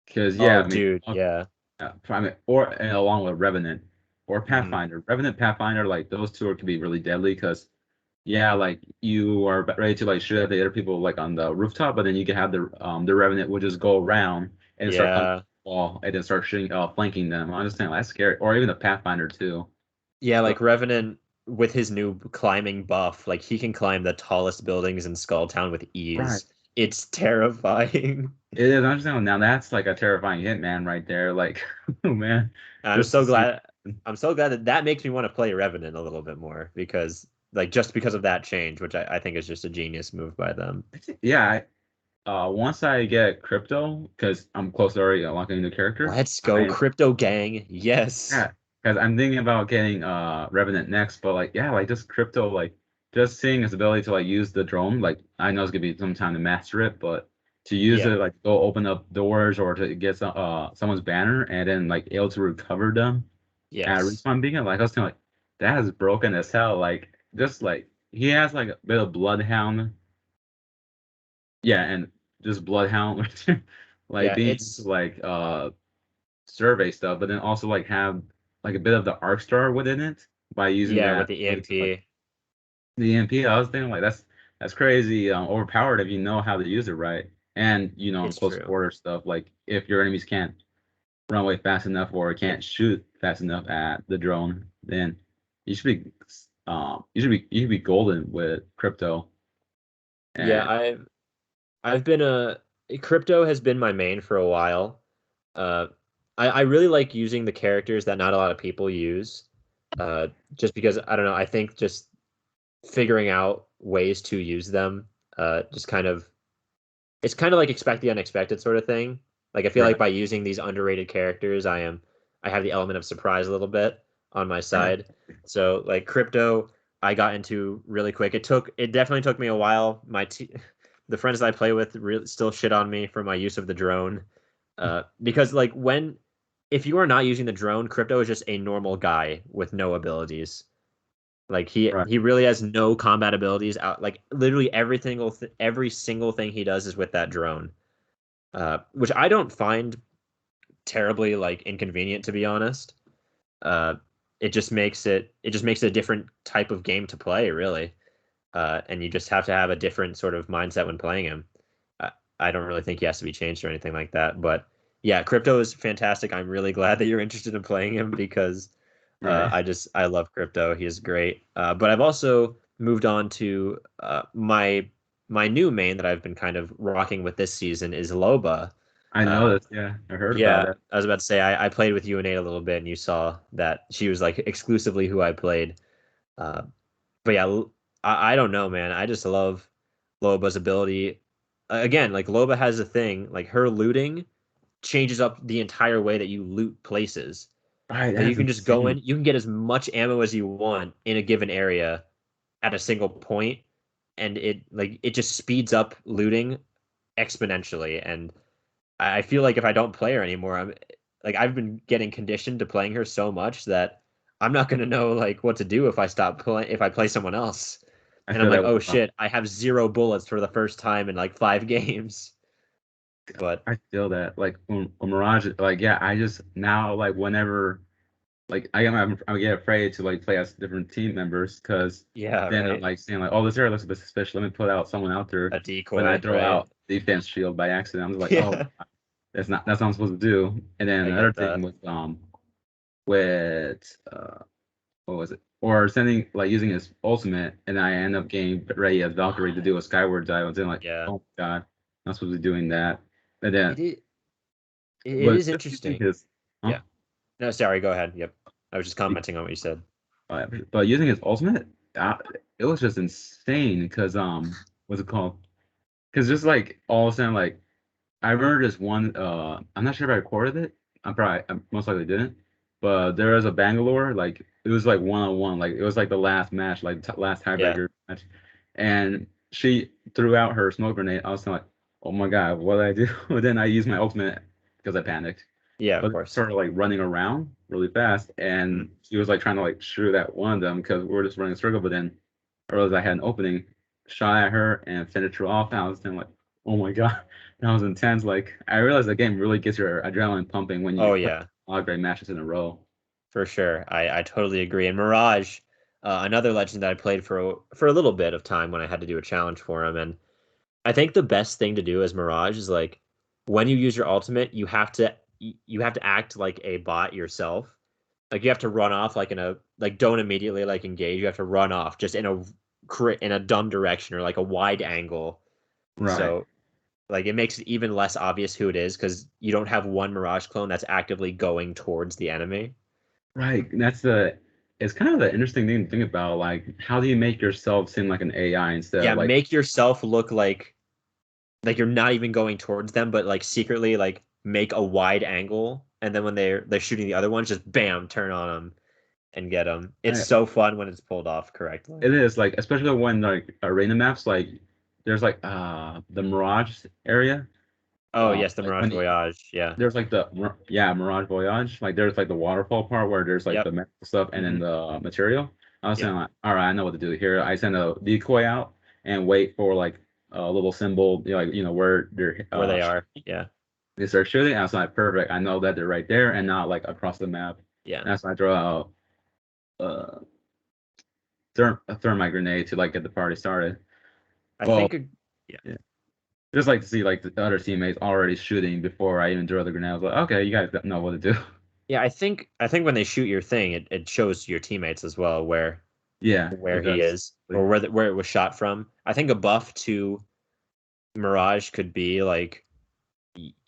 Because yeah, Oh I mean, dude, yeah. I mean, or and along with Revenant or Mhm. Pathfinder, Revenant, Pathfinder, like those two can be really deadly because yeah, like you are ready to like shoot at the other people like on the rooftop, but then you can have the Revenant will just go around and start coming Yeah. wall and then start shooting flanking them. I understand that's scary, or even the Pathfinder too. Yeah, So like Revenant with his new climbing buff, like he can climb the tallest buildings in Skull Town with right, ease. It's terrifying. it is. I understand now. That's like a terrifying hitman right there. Like, oh man, I'm just to so see. glad I'm so glad that that makes me want to play Revenant a little bit more because like just because of that change, which I think is just a genius move by them. Yeah, once I get crypto, because I'm close to already unlocking the character, Let's go, Crypto Gang. Yes. yeah, because I'm thinking about getting Revenant next, but like yeah, like just crypto, like just seeing his ability to like use the drone, like I know it's gonna be some time to master it, but to use Yeah. it like go open up doors or to get someone's banner and then like able to recover them at Yes. respawn beacon, like I was kind of like that is broken as hell. Like just like he has like a bit of bloodhound, yeah, and just bloodhound like Yeah, being it's like survey stuff, but then also like have like a bit of the arc star within it by using yeah, with that the ability to, like EMP. the EMP. I was thinking like that's crazy overpowered if you know how to use it right, and you know in It's close true. quarter stuff like if your enemies can't run away fast enough or can't shoot fast enough at the drone, then you should be you should be golden with crypto. Yeah, And I've been a crypto has been my main for a while. Uh, I really like using the characters that not a lot of people use. Uh, just because I don't know, I think just figuring out ways to use them, just kind of it's kind of like expect the unexpected sort of thing. Like I feel like right, by using these underrated characters, I have the element of surprise a little bit on my right. side. So like crypto, I got into really quick. It definitely took me a while. The friends that I play with really still shit on me for my use of the drone. Because like when if you are not using the drone, crypto is just a normal guy with no abilities. Like Right. he really has no combat abilities out. Like literally every single thing he does is with that drone, which I don't find terribly like inconvenient to be honest. Uh, it just makes it a different type of game to play, really. And you just have to have a different sort of mindset when playing him. I, I don't really think he has to be changed or anything like that. But yeah, Crypto is fantastic. I'm really glad that you're interested in playing him because Right. I love Crypto. He is great. But I've also moved on to my new main that I've been kind of rocking with this season is Loba. I Uh, noticed. Yeah, I heard about yeah, it. I was about to say I played with you and Nate a little bit, and you saw that she was like exclusively who I played. Uh, but yeah, I don't know, man. I just love Loba's ability. Again, like Loba has a thing, like her looting changes up the entire way that you loot places. Right, Like you that's can just go insane. in, you can get as much ammo as you want in a given area at a single point, and it just speeds up looting exponentially. And I feel like if I don't play her anymore, I've been getting conditioned to playing her so much that I'm not gonna know like what to do if I stop playing if I play someone else. I And I'm feel like, that oh with shit, I have 0 bullets for the first time in like 5 games. But I feel that like when Mirage, like yeah, I just now like whenever like I get afraid to like play as different team members because yeah, then I'm right. like saying like oh this area looks a bit suspicious. Let me put out someone out there. A When I decoy, throw right? out defense shield by accident, I'm just like oh Yeah, that's not what I'm supposed to do. And then I another get thing that. with what was it? Or sending like using his ultimate, and I end up getting ready as Valkyrie to do a skyward dive. And then like, Yeah. oh my god, I'm not supposed to be doing that. And then, It is it but is just using interesting. his, huh? Yeah. No, sorry, go ahead. Yep. I was just commenting on what you said. But using his ultimate, it was just insane. Because what's it called? Because just like all of a sudden, like I remember this one. I'm not sure if I recorded it. I most likely didn't. But there was a Bangalore, like it was like 1-on-1, like it was like the last match, like last Yeah. tiebreaker match, and she threw out her smoke grenade. I was kinda like, oh my god, what did I do? But then I used my ultimate because I panicked. Yeah, of But I course. started like running around really fast, Mm. and she was like trying to like shoot at one of them because we were just running a circle. But then I realized I had an opening, shot at her, and finished her off. And I was then like, oh my god, that was intense. Like I realized the game really gets your adrenaline pumping when you Oh play yeah. a lot of great matches in a row. For sure. I totally agree. And Mirage, another legend that I played for a little bit of time when I had to do a challenge for him. And I think the best thing to do as Mirage is like when you use your ultimate, you have to act like a bot yourself. Like you have to run off like in a like don't immediately like engage. You have to run off just in a dumb direction or like a wide angle. Right. So like it makes it even less obvious who it is because you don't have one Mirage clone that's actively going towards the enemy. Right. That's the it's kind of the interesting thing to think about. Like, how do you make yourself seem like an AI instead Yeah, of like make yourself look like you're not even going towards them, but like secretly like make a wide angle, and then when they're shooting the other ones, just bam, turn on them and get them. It's I, so fun when it's pulled off correctly. it is like, especially when like arena maps, like there's like the Mirage area. Oh yes, the Like Mirage when Voyage. Yeah. there's like yeah, Mirage Voyage. Like there's like the waterfall part where there's like Yep. the medical stuff and then Hmm. the material. I was saying Yep. like, all right, I know what to do here. I send a decoy out and wait for like a little symbol, like where they're Where they are. Yeah. they start shooting. I was like, perfect. I know that they're right there and not like across the map. Yeah. And that's when I throw out uh thermite grenade to like get the party started. I Well, think. Yeah. yeah. Just like to see like the other teammates already shooting before I even throw the grenade. I was like, okay, you guys know what to do. Yeah. I think when they shoot your thing, it shows your teammates as well Yeah, where it he does. is or where it was shot from. I think a buff to Mirage could be like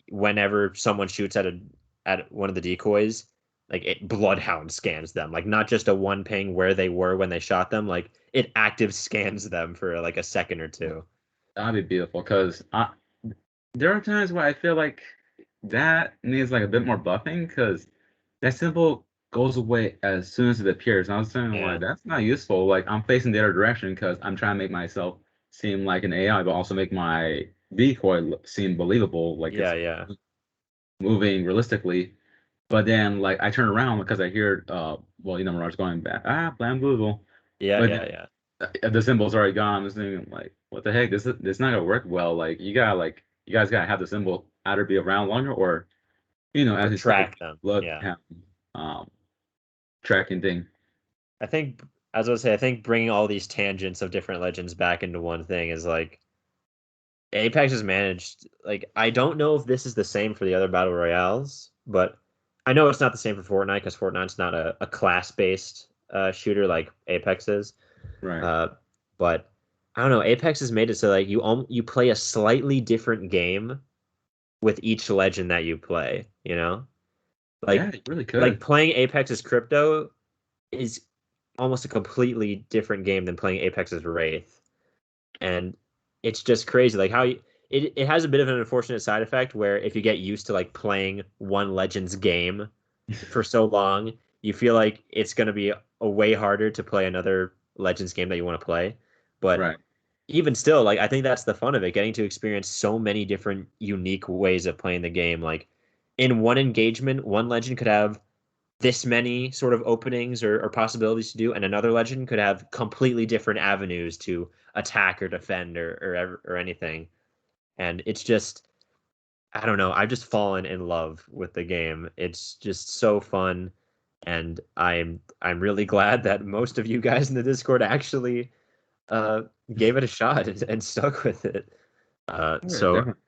whenever someone shoots at one of the decoys, like it bloodhound scans them, like not just a one ping where they were when they shot them, like it active scans them for like a second or two. That'd be beautiful because there are times where I feel like that needs like a bit more buffing because that symbol goes away as soon as it appears. And I was saying like Yeah, that's not useful. Like I'm facing the other direction because I'm trying to make myself seem like an AI, but also make my decoy seem believable, like yeah, it's yeah, moving realistically. But then like I turn around because I hear well Mirage going back blam boozle, yeah, but yeah, then yeah, the symbol's already gone. I'm just thinking like what the heck, this not gonna work well. Like you guys gotta have the symbol either be around longer or as or you said, track them. blood Yeah, um tracking thing. I think as I was say, I think bringing all these tangents of different legends back into one thing is like Apex has managed. Like I don't know if this is the same for the other battle royales, but I know it's not the same for Fortnite because Fortnite's not a class based shooter like Apex is. Right. Uh, but I don't know. Apex has made it so like you play a slightly different game with each legend that you play. You know, Yeah, like you really like could. playing Apex as Crypto is almost a completely different game than playing Apex as Wraith, and it's just crazy. Like how it has a bit of an unfortunate side effect where if you get used to like playing one Legends game for so long, you feel like it's going to be a way harder to play another Legends game that you want to play. But Right. even still, like I think that's the fun of it, getting to experience so many different unique ways of playing the game. Like in one engagement, one legend could have this many sort of openings or possibilities to do, and another legend could have completely different avenues to attack or defend or anything. And it's just I don't know. I've just fallen in love with the game. It's just so fun, and I'm really glad that most of you guys in the Discord actually uh gave it a shot and stuck with it. Yeah, So definitely.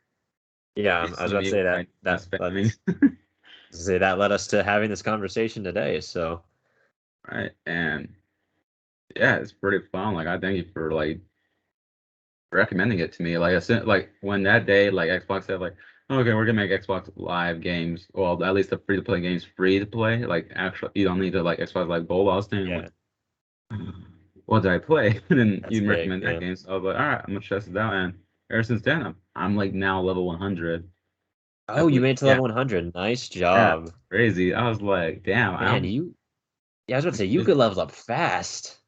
yeah, You I was see about to me say with that my spamming. that led us to having this conversation today. So Right. And yeah, it's pretty fun. Like I thank you for like recommending it to me. Like I said, like when that day, like Xbox said, like, okay, we're gonna make Xbox Live games. Well, at least the free to play games free to play. Like actually, you don't need to like Xbox Live Gold. I was thinking yeah, like, what did I play? And then that's you big. recommend that Yeah. game. So I was like, all right, I'm gonna test it out. And ever since then, I'm like now level 100. I Oh, you believe. made it to Yeah, level 100. Nice yeah, job. crazy. I was like, damn, Man, yeah, I was about to say you could level up fast.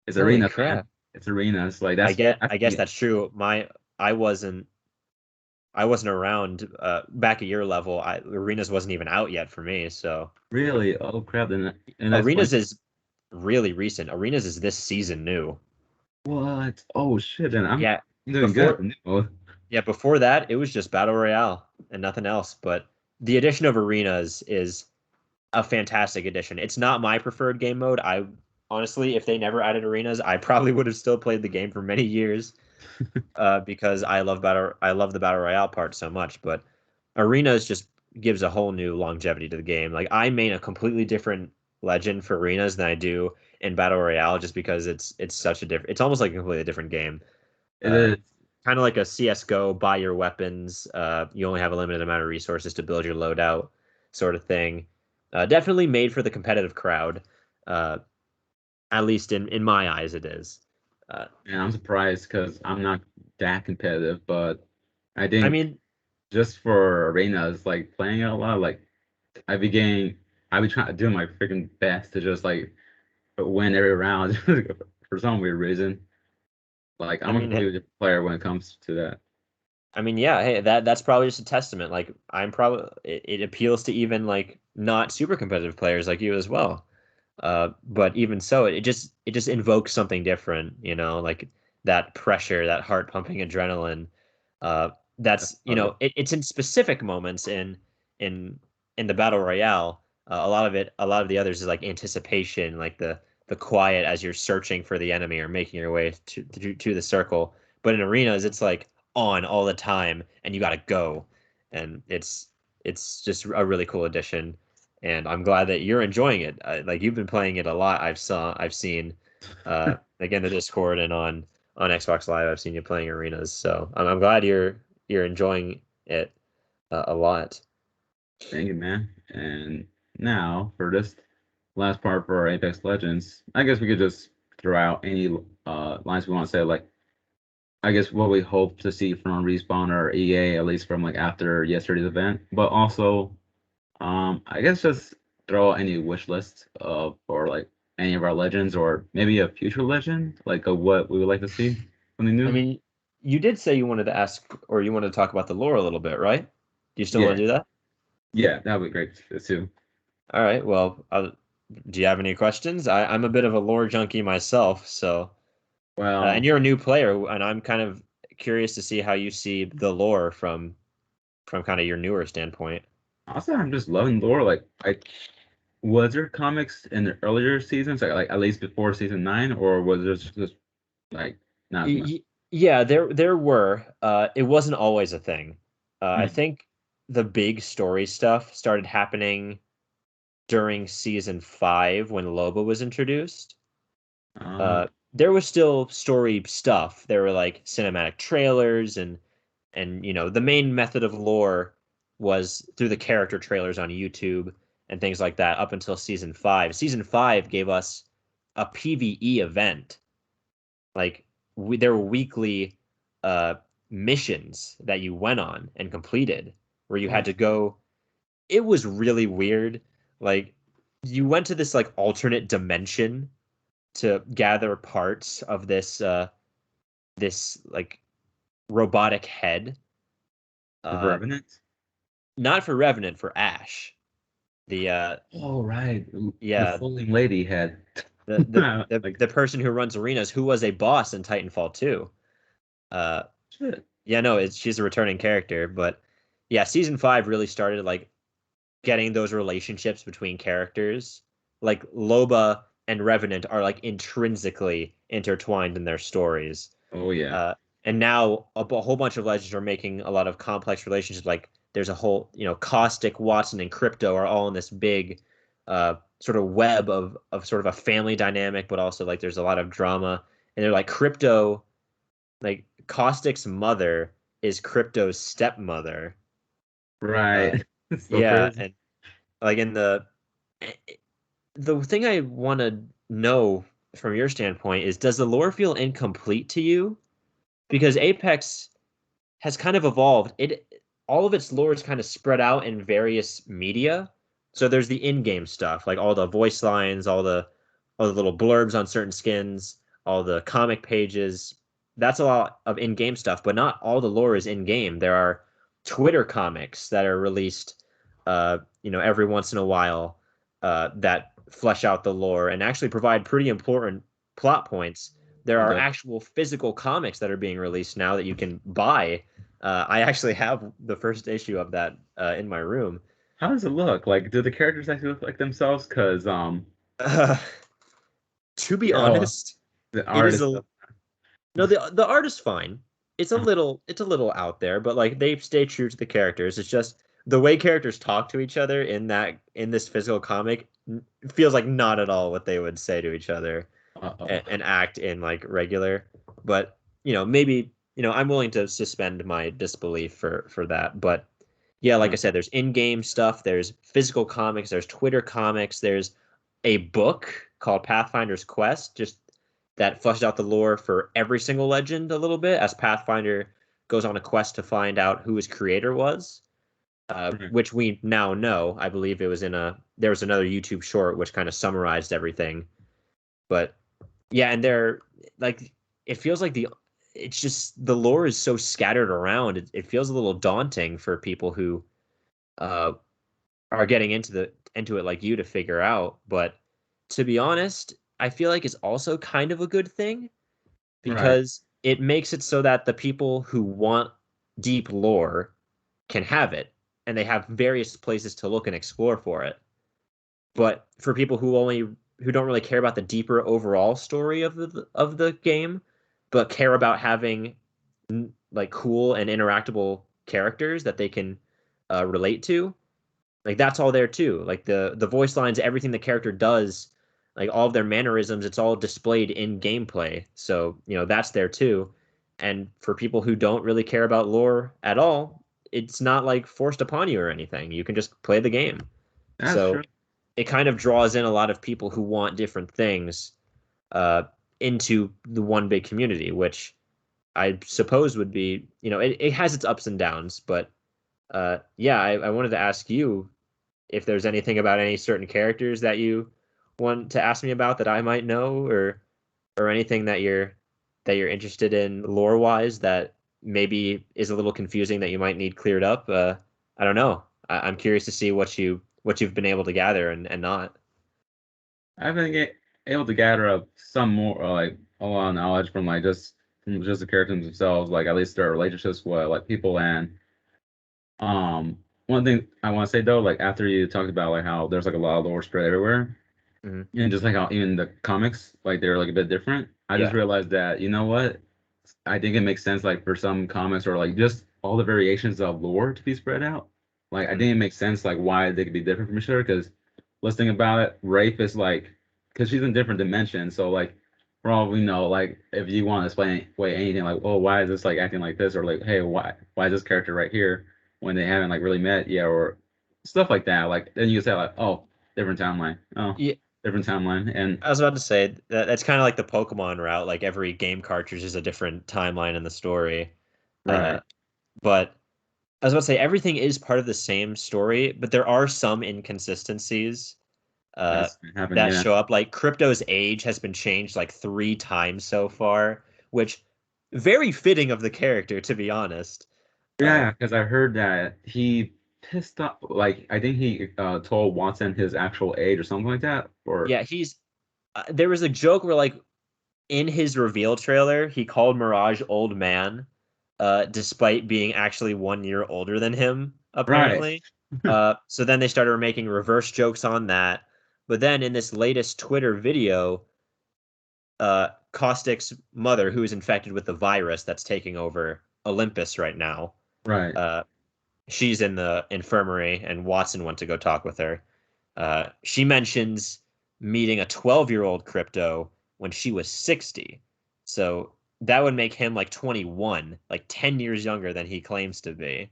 it's Holy arena, man. crap. It's arenas. Like that's I guess that's true. I wasn't I wasn't around back at your level. Arenas wasn't even out yet for me, so really, oh crap. And that's when Arenas is really recent. Arenas is this season new. what? Oh shit, then I'm Yeah, doing good. before No. yeah, before that it was just Battle Royale and nothing else, but the addition of Arenas is a fantastic addition. It's not my preferred game mode. I honestly, if they never added arenas, I probably would have still played the game for many years because I love the battle royale part so much. But arenas just gives a whole new longevity to the game. Like I main a completely different legend for arenas than I do in battle royale, just because it's such a different. It's almost like a completely different game. It Uh, is. Kind of like a CS:GO, buy your weapons. You only have a limited amount of resources to build your loadout, sort of thing. Definitely made for the competitive crowd. Uh, at least in my eyes, it is. Uh, And I'm surprised because I'm not that competitive, but I I think mean, just for arenas, like playing it a lot, like I be getting, I be trying to do my freaking best to just like win every round for some weird reason. Like I I'm a mean, completely different player when it comes to that. yeah, hey, that's probably just a testament. Like I'm probably it appeals to even like not super competitive players like you as well. But even so, it just invokes something different, like that pressure, that heart pumping adrenaline. Uh, that's Uh, it's in specific moments in in the battle royale. A lot of the others is like anticipation, like the quiet as you're searching for the enemy or making your way to the circle. But in arenas, it's like on all the time, and you got to go, and it's just a really cool addition, and I'm glad that you're enjoying it. Like you've been playing it a lot. I've seen, like in the Discord and on Xbox Live. I've seen you playing arenas, so I'm glad you're enjoying it a lot. Thank you, man. And now for this last part for our Apex Legends, I guess we could just throw out any lines we want to say, like I guess what we hope to see from Respawn or EA, at least from like after yesterday's event, but also I guess just throw out any wish list for like any of our legends or maybe a future legend, like of what we would like to see something I new. mean, you did say you wanted to ask or you wanted to talk about the lore a little bit, right? Do you still want Yeah, to do that? yeah, that would be great too. All right. Well, do you have any questions? I'm a bit of a lore junkie myself, so and Well, you're a new player, and I'm kind of curious to see how you see the lore from kind of your newer standpoint. also I'm just loving lore. Like, was there comics in the earlier seasons, like at least before season 9, or was there just like not as much? Yeah, there were. It wasn't always a thing. I Mm. think the big story stuff started happening during season 5 when Loba was introduced. Uh, There was still story stuff. There were like cinematic trailers and the main method of lore was through the character trailers on YouTube and things like that up until season 5. Season 5 gave us a PvE event. Like there were weekly uh missions that you went on and completed where you had oh, to go. It was really weird. Like you went to this like alternate dimension to gather parts of this like robotic head. the Uh Revenant. Not for Revenant, for Ash. The Oh, right, the yeah, floating lady had. the the the, Like the person who runs arenas who was a boss in Titanfall 2. Uh shit. yeah, no, she's a returning character, but yeah, season 5 really started like getting those relationships between characters. Like Loba and Revenant are like intrinsically intertwined in their stories. Oh yeah. Uh, and now a whole bunch of legends are making a lot of complex relationships. Like there's a whole, Caustic, Watson, and Crypto are all in this big sort of web of sort of a family dynamic, but also like there's a lot of drama. And they're like Crypto, like Caustic's mother is Crypto's stepmother. Uh, Right. It's so yeah, crazy. and like in the thing I want to know from your standpoint is, does the lore feel incomplete to you? Because Apex has kind of evolved. All of its lore is kind of spread out in various media. So there's the in-game stuff, like all the voice lines, all the little blurbs on certain skins, all the comic pages. That's a lot of in-game stuff, but not all the lore is in-game. There are Twitter comics that are released, every once in a while, that flesh out the lore and actually provide pretty important plot points. There It are does. actual physical comics that are being released now that you can buy. I actually have the first issue of that in my room. How does it look? Like, do the characters actually look like themselves? Cause Uh, to be oh, honest, the it is artist. a no. The art is fine. It's a little out there, but like they stay true to the characters. It's just the way characters talk to each other in this physical comic feels like not at all what they would say to each other Uh-oh. and act in like regular. But maybe I'm willing to suspend my disbelief for that. But yeah, like I said, there's in-game stuff, there's physical comics, there's Twitter comics, there's a book called Pathfinder's Quest, just that fleshed out the lore for every single legend a little bit, as Pathfinder goes on a quest to find out who his creator was, Right. which we now know. I believe it was there was another YouTube short which kind of summarized everything. But yeah, and they're like, it feels like it's just the lore is so scattered around. It feels a little daunting for people who uh, are getting into it like you to figure out. But to be honest, I feel like it's also kind of a good thing Right. because it makes it so that the people who want deep lore can have it, and they have various places to look and explore for it. But for people who don't really care about the deeper overall story of the game, but care about having like cool and interactable characters that they can relate to, like that's all there too. Like the voice lines, everything the character does, like all of their mannerisms, it's all displayed in gameplay. So, that's there too. And for people who don't really care about lore at all, it's not like forced upon you or anything. You can just play the game. That's So true. it kind of draws in a lot of people who want different things uh, into the one big community, which I suppose would be, it has its ups and downs, but yeah, I wanted to ask you if there's anything about any certain characters that you want to ask me about that I might know, or anything that you're interested in lore wise that maybe is a little confusing that you might need cleared up. I don't know. I'm curious to see what you've been able to gather and not. I've been able to gather up some more, like a lot of knowledge from like just the characters themselves, like at least their relationships with like people. And um, one thing I want to say though, like after you talked about like how there's like a lot of lore spread everywhere, Hmm. and just like how even the comics, like they're like a bit different. I just Yeah. realized that, you know what? I think it makes sense like for some comics or like just all the variations of lore to be spread out. Like I Hmm. think it makes sense like why they could be different from each other. Because let's think about it, Rafe is like because she's in different dimensions. So like for all we know, like if you want to explain anything like, oh, why is this like acting like this, or like, hey, why is this character right here when they haven't like really met yet, or stuff like that. Like then you say like, oh, different timeline. Oh, Yeah, different timeline. And I was about to say that's kind of like the Pokemon route. Like every game cartridge is a different timeline in the story. Uh, right, but I was about to say everything is part of the same story, but there are some inconsistencies uh, that's happened. that Yeah. show up. Like Crypto's age has been changed like 3 times so far, which very fitting of the character, to be honest. Uh, Yeah, because I heard that he pissed off, like, I think he told Watson his actual age or something like that. Or, yeah, there was a joke where like in his reveal trailer, he called Mirage old man, despite being actually 1 year older than him, right, apparently. So then they started making reverse jokes on that. But then in this latest Twitter video, Caustic's mother, who is infected with the virus that's taking over Olympus right now, right. uh, she's in the infirmary, and Watson went to go talk with her. She mentions meeting a 12-year-old Crypto when she was 60. So that would make him like 21, like 10 years younger than he claims to be.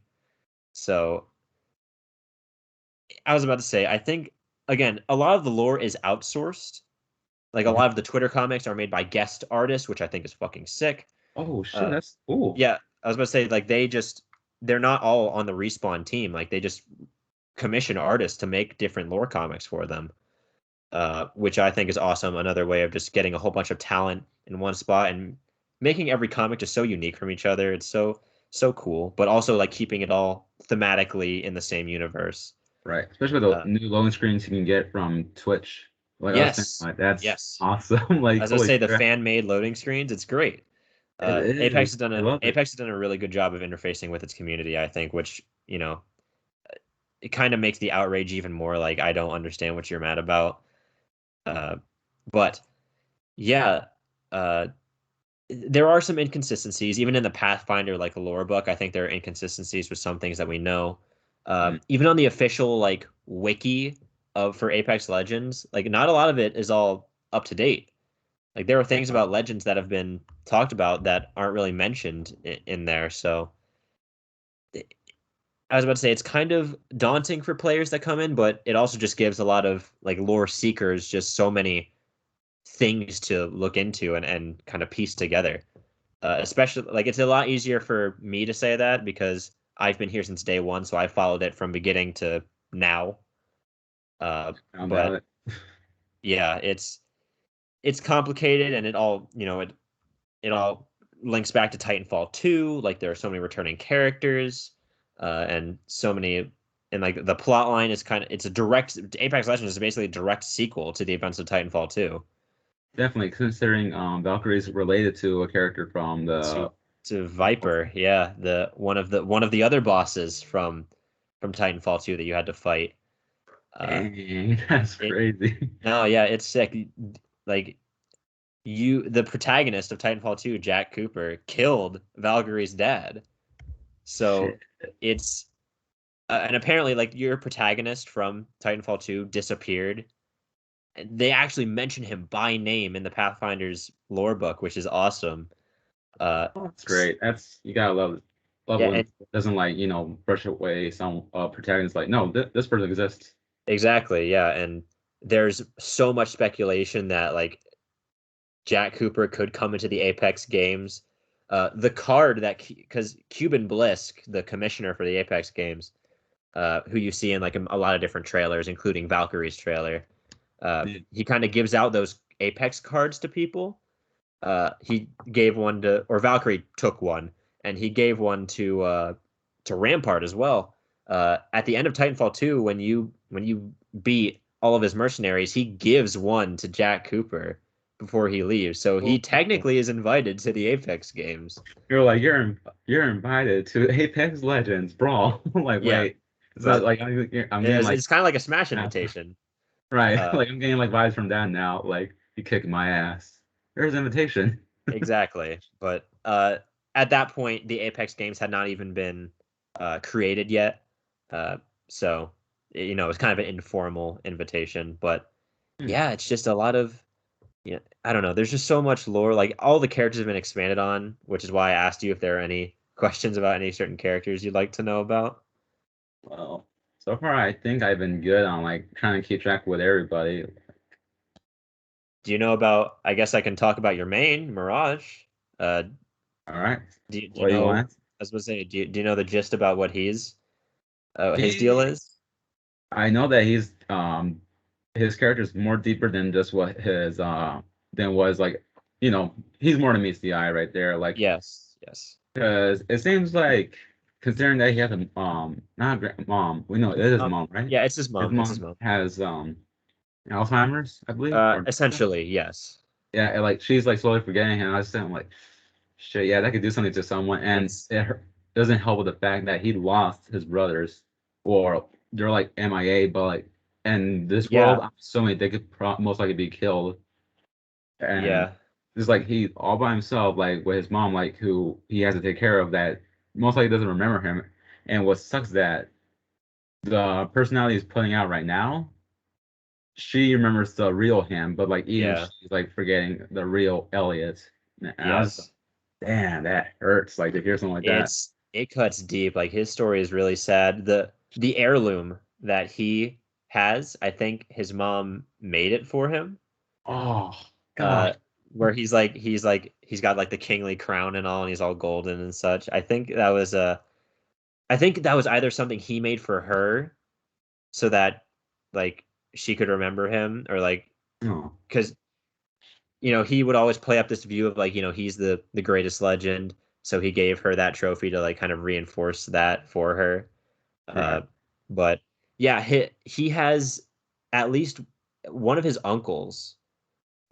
So I was about to say, I think, again, a lot of the lore is outsourced. Like a Mhm. lot of the Twitter comics are made by guest artists, which I think is fucking sick. Oh, shit, Uh, that's cool. yeah, I was about to say, like, they're not all on the Respawn team. Like, they just commission artists to make different lore comics for them, which I think is awesome. Another way of just getting a whole bunch of talent in one spot and making every comic just so unique from each other. It's so cool, but also like keeping it all thematically in the same universe. Right. Especially the Uh, new loading screens you can get from Twitch. Like, I was thinking, yes, like, that's yes. awesome. Like, As I holy say, the crap. fan-made loading screens, it's great. It is. I love it. Apex has done a really good job of interfacing with its community, I think, which, it kind of makes the outrage even more like I don't understand what you're mad about. Uh, but yeah, uh, there are some inconsistencies even in the Pathfinder like lore book. I think there are inconsistencies with some things that we know. Mm. Even on the official like wiki of for Apex Legends, like not a lot of it is all up to date. Like there are things about Legends that have been talked about that aren't really mentioned in there. So I was about to say it's kind of daunting for players that come in, but it also just gives a lot of like lore seekers just so many things to look into and kind of piece together. Especially like it's a lot easier for me to say that because I've been here since day one, so I followed it from beginning to now. I doubt But it. yeah, it's complicated and it all it all links back to Titanfall 2. Like there are so many returning characters, and so many, and like the plot line is kind of it's a direct Apex Legends is basically a direct sequel to the events of Titanfall 2. Definitely considering Valkyrie's related to a character from To the. to Viper, yeah, the one of the other bosses from Titanfall 2 that you had to fight. Uh, Dang, that's it crazy. no, yeah, it's sick. Like the protagonist of Titanfall 2, Jack Cooper, killed Valkyrie's dad. So Shit. it's and apparently like your protagonist from Titanfall 2 disappeared. They actually mention him by name in the Pathfinder's lore book, which is awesome. Uh Oh, that's great. That's you gotta love yeah, when and it doesn't like brush away some protagonist like no this person exists. exactly, yeah, and there's so much speculation that like Jack Cooper could come into the Apex games. The card that because Cuban Blisk, the commissioner for the Apex games, who you see in like a lot of different trailers, including Valkyrie's trailer. Yeah. He kind of gives out those Apex cards to people. He gave one to, or Valkyrie took one, and he gave one to Rampart as well. At the end of Titanfall 2, when you beat all of his mercenaries, he gives one to Jack Cooper before he leaves. So he Well, technically is invited to the Apex games. you're like you're invited to Apex Legends Brawl. I'm like Yeah, wait, it's not but like I'm getting like it's kind of like a Smash ah, invitation. right Uh, like I'm getting like vibes from that now. Like you kicked my ass. There's an invitation. Exactly. But at that point, the Apex games had not even been created yet. Uh, so, it was kind of an informal invitation. But Hmm. yeah, it's just a lot of, I don't know. There's just so much lore. Like all the characters have been expanded on, which is why I asked you if there are any questions about any certain characters you'd like to know about. Well, so far I think I've been good on like trying to keep track with everybody. Do you know about, I guess I can talk about your main, Mirage. Uh, All right, do you what do you know, want? I was going to say, do you know the gist about what his deal He is? I know that his character is more deeper than just what his than was like he's more than meets the eye right there like Yes, yes. because it seems like considering that he has a not a mom we know it is his mom right Yeah, it's his his mom. It's his mom mom. has Alzheimer's I believe or Essentially, yes. yeah and, like she's like slowly forgetting him I was saying like shit yeah that could do something to someone and It's doesn't help with the fact that he lost his brothers or they're like MIA but like in this world yeah, I'm assuming they could most likely be killed and yeah, it's like he all by himself like with his mom like who he has to take care of that most likely doesn't remember him and what sucks that the personality he's putting out right now she remembers the real him but like even yeah. she's like forgetting the real Elliot and I was Yes. damn that hurts like to hear something like that. It cuts deep. Like his story is really sad. The heirloom that he has, I think his mom made it for him. Oh Uh gosh. where he's got like the kingly crown and all and he's all golden and such. I think that was either something he made for her so that like she could remember him or like Oh, because he would always play up this view of like, he's the greatest legend. So he gave her that trophy to like kind of reinforce that for her. right. But yeah, he has at least one of his uncles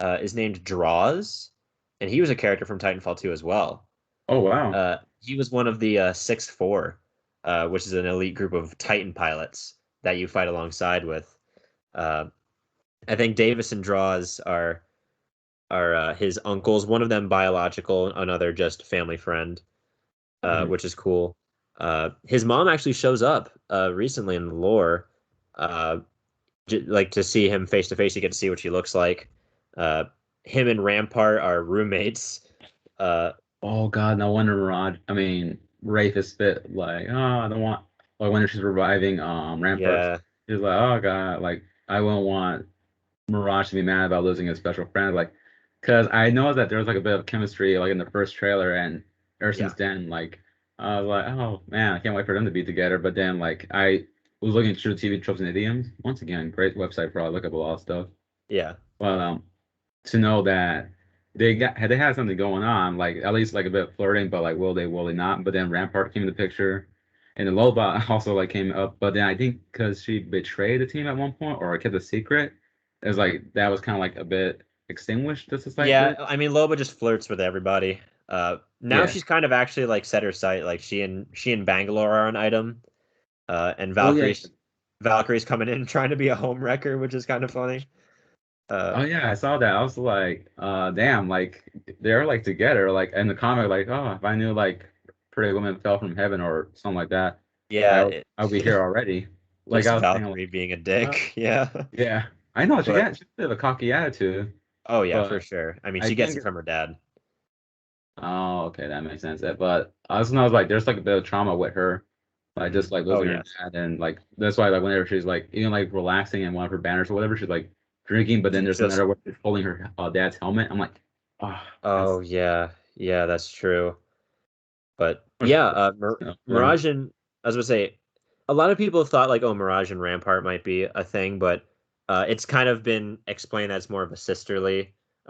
is named Draws, and he was a character from Titanfall 2 as well. Oh wow. He was one of the 6-4, which is an elite group of Titan pilots that you fight alongside with. Uh, I think Davis and Draws are his uncles. One of them biological, another just family friend, Mhm. which is cool. His mom actually shows up recently in the lore, uh, like to see him face to face. You get to see what she looks like. Uh, him and Rampart are roommates. Uh, Oh God, no wonder Rod. I mean, Rafe is fit like, oh, I don't want like when she's reviving Rampart, yeah, she's like, oh God, like I wouldn't want Mirage to be mad about losing a special friend. Like because I know that there was like a bit of chemistry like in the first trailer, and ever since Yeah, then, like I was like, oh man, I can't wait for them to be together. But then like I was looking through TV tropes and idioms. Once again, great website for all look up a lot of stuff. yeah, But to know that they had something going on, like at least like a bit of flirting, but like will they not? But then Rampart came in the picture, and the Lobot also like came up. But then I think because she betrayed the team at one point or kept a secret, it was like that was kind of like a bit extinguished just a slight yeah. bit. I mean, Loba just flirts with everybody. Now Yeah. she's kind of actually like set her sight. Like she and Bangalore are an item. And Oh yeah. Valkyrie's coming in trying to be a home wrecker, which is kind of funny. Uh, Oh yeah, I saw that. I was like, damn, like they're like together, like in the comic, like, oh, if I knew like Pretty Woman fell from heaven or something like that, yeah, I would be here already. Like just I was thinking, like, Valkyrie being a uh, dick. Yeah, yeah, I know but she had a cocky attitude, oh yeah, for but sure. I mean, I she gets think, it from her dad. oh, okay, that makes sense. But I also know like there's like a bit of trauma with her, like just like Oh losing her yes, dad, and like that's why like whenever she's like even like relaxing in one of her banners or whatever, she's like drinking, but then there's just another where she's holding her dad's helmet. I'm like, oh, that's oh yeah, yeah, that's true. But you yeah, know, funny. Mirage and I was gonna say, a lot of people thought like, oh, Mirage and Rampart might be a thing, but it's kind of been explained as more of a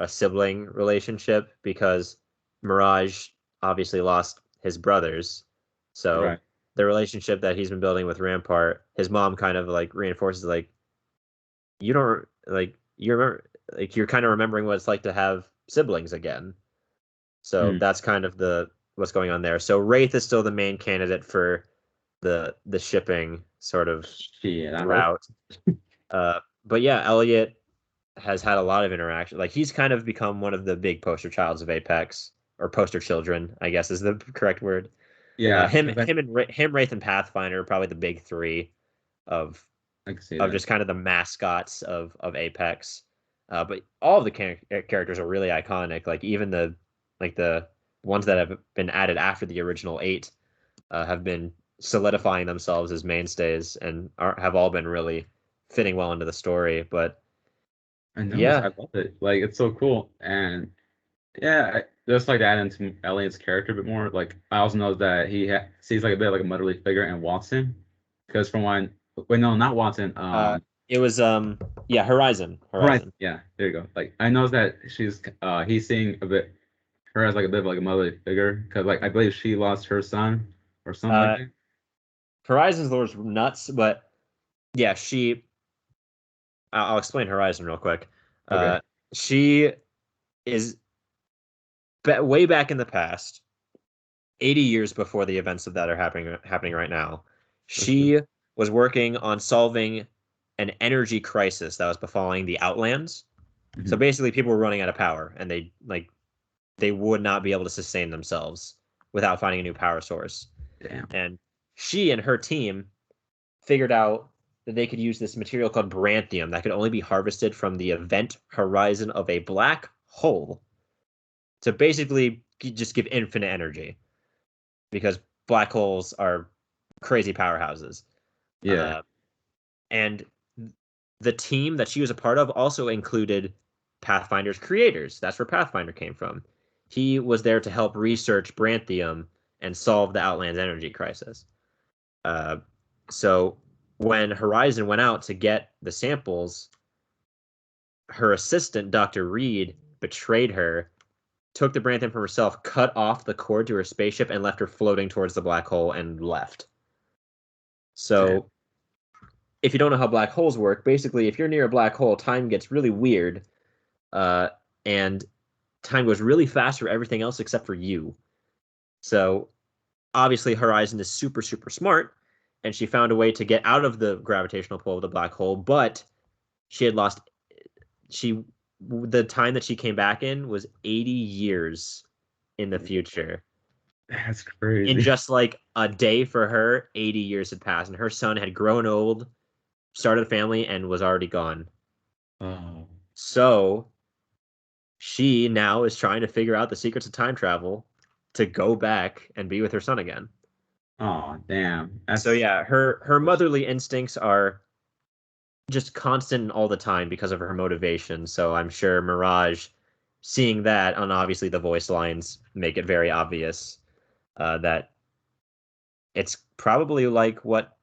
sibling relationship because Mirage obviously lost his brothers, so Right. the relationship that he's been building with Rampart, his mom kind of like reinforces like you don't like you remember like you're kind of remembering what it's like to have siblings again. So Hmm. that's kind of the what's going on there. So Wraith is still the main candidate for the shipping sort of Shit, I hope. route. But yeah, Elliot has had a lot of interaction. Like he's kind of become one of the big poster childs of Apex or poster children, I guess is the correct word. Yeah, because Him, Wraith, and Pathfinder are probably the big three of I can see of that. just kind of the mascots of Apex. But all of the characters are really iconic. Like even the ones that have been added after the original eight have been solidifying themselves as mainstays and have all been really fitting well into the story. But I know, yeah, I love it. Like it's so cool, and yeah, just like to add into Elliot's character a bit more. Like I also know that sees like a bit like a motherly figure in Watson, because from when wait no not Watson uh, it was yeah, Right. Horizon. Yeah, there you go. Like I know that he's seeing a bit her as like a bit of like a motherly figure because like I believe she lost her son or something like Uh, that. Horizon's Lore's nuts, but yeah, she. I'll explain Horizon real quick. Okay. She is way back in the past, 80 years before the events of that are happening right now. Okay. She was working on solving an energy crisis that was befalling the Outlands. So Hmm. basically people were running out of power and they would not be able to sustain themselves without finding a new power source. Damn. And she and her team figured out that they could use this material called branthium that could only be harvested from the event horizon of a black hole to basically just give infinite energy because black holes are crazy powerhouses. Yeah. Uh, and the team that she was a part of also included Pathfinder's creators. That's where Pathfinder came from. He was there to help research branthium and solve the Outlands energy crisis. Uh, so when Horizon went out to get the samples, her assistant, Dr. Reed, betrayed her, took the branthium from herself, cut off the cord to her spaceship, and left her floating towards the black hole and left. Damn. So if you don't know how black holes work, basically, if you're near a black hole, time gets really weird, uh, and time goes really fast for everything else except for you. So obviously, Horizon is super, super smart, and she found a way to get out of the gravitational pull of the black hole, but she had lost she the time that she came back in was 80 years in the future. That's In crazy. just like a day for her, 80 years had passed, and her son had grown old, started a family, and was already gone. Oh. So she now is trying to figure out the secrets of time travel to go back and be with her son again. Oh, damn. So That's yeah, her motherly instincts are just constant all the time because of her motivation. So I'm sure Mirage seeing that, and obviously the voice lines make it very obvious that it's probably like what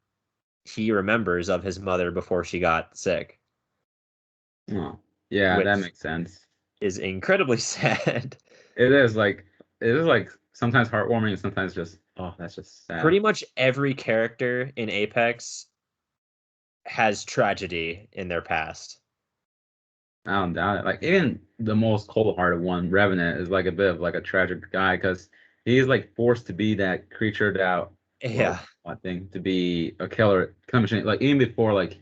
he remembers of his mother before she got sick, Oh, yeah, that which makes sense. is incredibly sad. It is like sometimes heartwarming and sometimes just that's just sad. Pretty much every character in Apex has tragedy in their past. I don't doubt it. Like even the most cold-hearted one, Revenant, is like a bit of like a tragic guy because he's like forced to be that creature that, Yeah, well, I think to be a killer machine. Like even before, like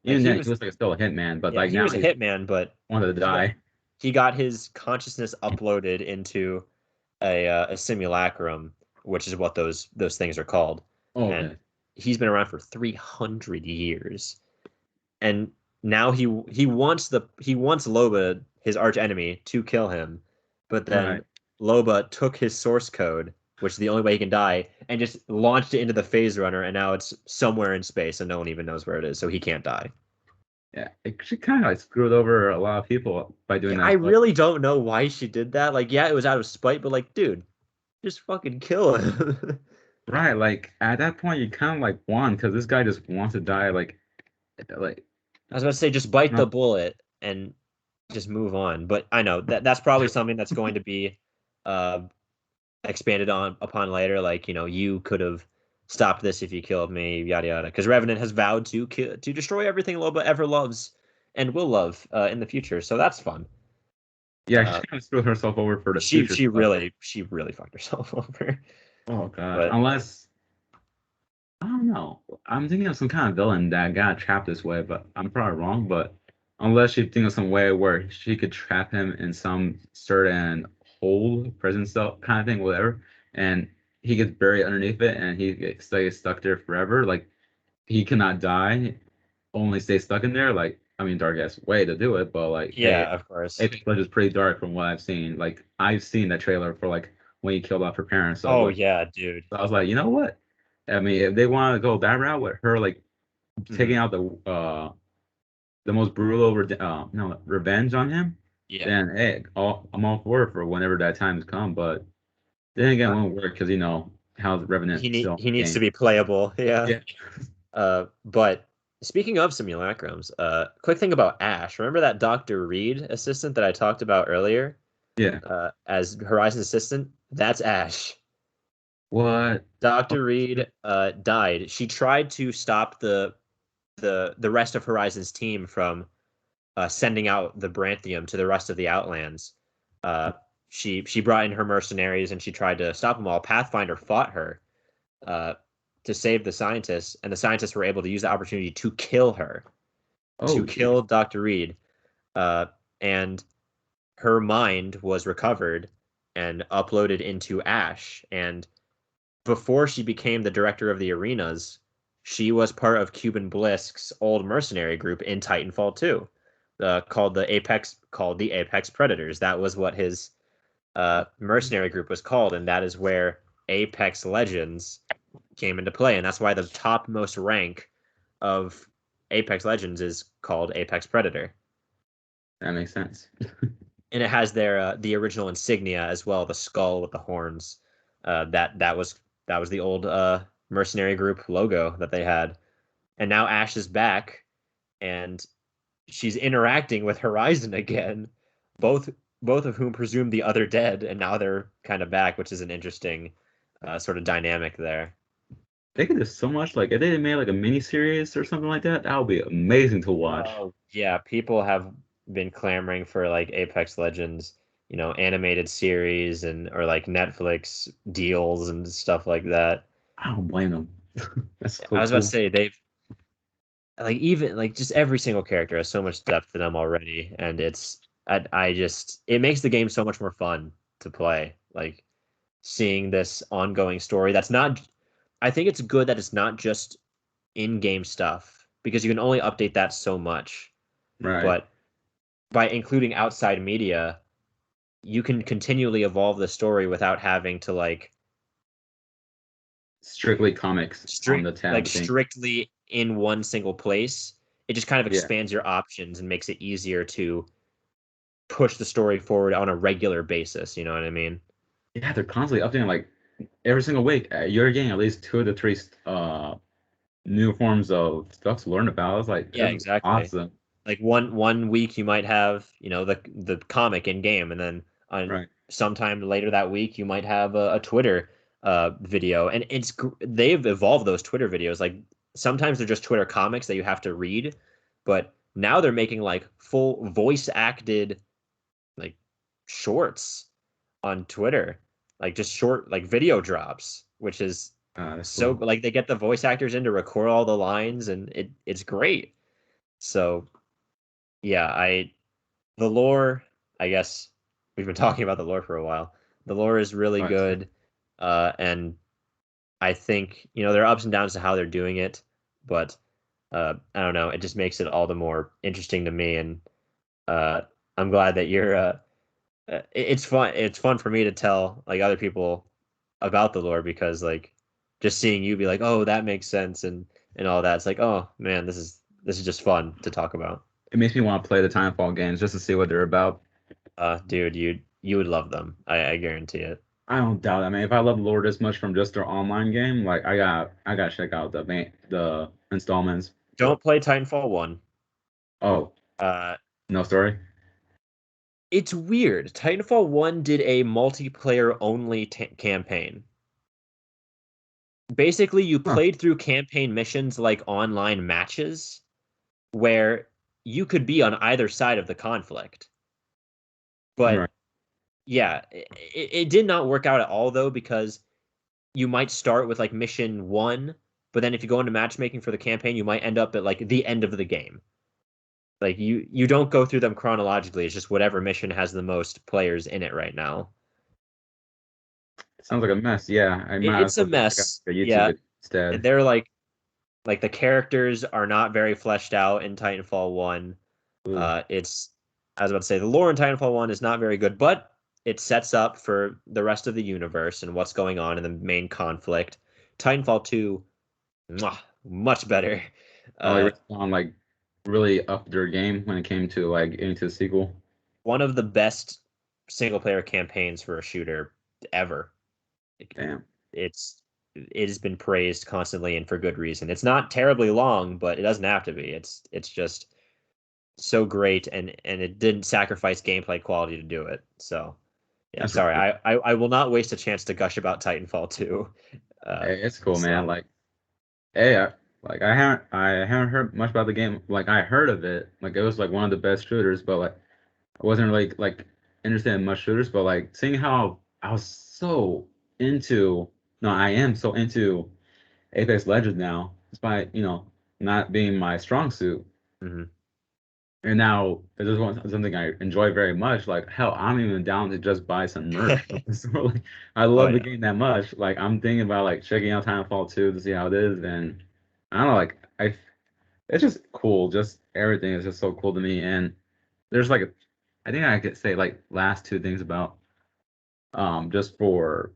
like even then, he was like still a hitman, but yeah, like he now was a he's hitman, but wanted to he got die. he got his consciousness uploaded into a simulacrum, which is what those things are called. Oh, And okay. he's been around for 300 years. And now he wants Loba, his arch enemy, to kill him. But then Right. Loba took his source code, which is the only way he can die, and just launched it into the phase runner, and now it's somewhere in space and no one even knows where it is, so he can't die. Yeah, she kind of like screwed over a lot of people by doing Yeah, I that. But really don't know why she did that. Like, yeah, it was out of spite, but like, dude, just fucking kill him. right, like at that point, you kind of like won because this guy just wants to die. Like I was about to say just bite the no, bullet and just move on. But I know that's probably something that's going to be uh, expanded on upon later. Like, you could have stopped this if you killed me, yada yada. Because Revenant has vowed to destroy everything Loba ever loves and will love in the future. So that's fun. yeah, she Uh, kind of screwed herself over for the she future she stuff. really she really fucked herself over. Oh gosh, But unless I don't know. I'm thinking of some kind of villain that got trapped this way, but I'm probably wrong. But unless you think of some way where she could trap him in some certain hole, prison cell kind of thing, whatever, and he gets buried underneath it and he gets stays stuck there forever, like he cannot die, only stay stuck in there. Like, I mean, dark ass way to do it, but like, hey, yeah, of course. Apex Legends is pretty dark from what I've seen. Like, I've seen that trailer for like when he killed off her parents. So I was Oh like, yeah, dude. I was like, you know what? I mean, if they want to go that route with her, like taking Hmm. out the most brutal no revenge on him, Yeah. then hey, I'm all for it for whenever that time has come. But then again, it Uh, won't work because you know how he Revenant need still he needs to game. be playable. Yeah. Yeah, But speaking of simulacrums, quick thing about Ash. Remember that Dr. Reed assistant that I talked about earlier, yeah. as Horizon's assistant? That's Ash. What? Oh, Dr. Reed died. She tried to stop the rest of Horizon's team from sending out the Branthium to the rest of the Outlands. Uh, she brought in her mercenaries and she tried to stop them all. Pathfinder fought her uh, to save the scientists, and the scientists were able to use the opportunity to kill her, to oh, geez. kill Dr. Reed, uh, and her mind was recovered and uploaded into Ash. And before she became the director of the arenas, she was part of Cuban Blisk's old mercenary group in Titanfall 2, called the Apex Predators. That was what his mercenary group was called, and that is where Apex Legends came into play, and that's why the topmost rank of Apex Legends is called Apex Predator, That makes sense. and it has the original insignia as well, the skull with the horns. That was the old mercenary group logo that they had, and now Ash is back, and she's interacting with Horizon again, both both of whom presume the other dead, and now they're kind of back, which is an interesting sort of dynamic there. They could do so much. Like if they made like a mini series or something like that, that would be amazing to watch. Oh, yeah, people have been clamoring for like Apex Legends, animated series and or like Netflix deals and stuff like that. I don't blame them. That's I so was about to cool. say they've like even like just every single character has so much depth to them already, and I just it makes the game so much more fun to play. Like seeing this ongoing story that's not I think it's good that it's not just in-game stuff because you can only update that so much. Right. But by including outside media, you can continually evolve the story without having to like Strictly comics on the tab thing. strictly in one single place. It just kind of Yeah. expands your options and makes it easier to push the story forward on a regular basis. You know what I mean? Yeah, they're constantly updating like every single week. You're getting at least 2 to 3 new forms of stuff to learn about. It's like Yeah, this is exactly. awesome. Like one week you might have, you know, the comic in game, and then on Right. sometime later that week you might have a Twitter video, and they've evolved those Twitter videos. Like sometimes they're just Twitter comics that you have to read, but now they're making like full voice acted like shorts on Twitter, like just short like video drops, which is That's so cool. like they get the voice actors in to record all the lines, and it's great. So yeah, I the lore, I guess we've been talking about the lore for a while. The lore is really Right. good, and I think you know there are ups and downs to how they're doing it, but I don't know. It just makes it all the more interesting to me, and uh, I'm glad that you're. It's fun. It's fun for me to tell like other people about the lore because like just seeing you be like, oh, that makes sense, and all that. It's like, oh man, this is just fun to talk about. It makes me want to play the Timefall games just to see what they're about. Dude, you would love them. I guarantee it. I don't doubt it. I mean, if I love Lore this much from just their online game, like I got to check out the installments. Don't play Titanfall 1. Oh, Uh, no story. it's weird. Titanfall 1 did a multiplayer only campaign. Basically, you Huh. played through campaign missions like online matches where you could be on either side of the conflict. But Right. yeah, it did not work out at all though because you might start with like mission 1, but then if you go into matchmaking for the campaign, you might end up at like the end of the game. Like you don't go through them chronologically. It's just whatever mission has the most players in it right now. Sounds like a mess. Yeah, I might as It's a well just check out mess. the YouTube Yeah, video instead. they're like the characters are not very fleshed out in Titanfall 1. Ooh. It's I was about to say the lore in Titanfall 1 is not very good, but it sets up for the rest of the universe and what's going on in the main conflict. Titanfall 2, mwah, much better. Oh, Uh, on like really up their game when it came to like into the sequel. one of the best single player campaigns for a shooter ever. Damn. It's it has been praised constantly and for good reason. It's not terribly long, but it doesn't have to be. It's just so great, and it didn't sacrifice gameplay quality to do it. So yeah, That's sorry, really I will not waste a chance to gush about Titanfall 2. hey, it's cool, man. So Like hey, I haven't heard much about the game. Like I heard of it. Like it was like one of the best shooters, but like I wasn't really like interested in much shooters, but like seeing how I was so into no, I am so into Apex Legends now, despite, not being my strong suit. mhm. And now it is something I enjoy very much. Like hell, I'm even down to just buy some merch. So like I Oh love the yeah, game that much. Like I'm thinking about like checking out Titanfall 2 to see how it is. And I don't know, like it's just cool. Just everything is just so cool to me. And there's like I think I could say like last two things about just for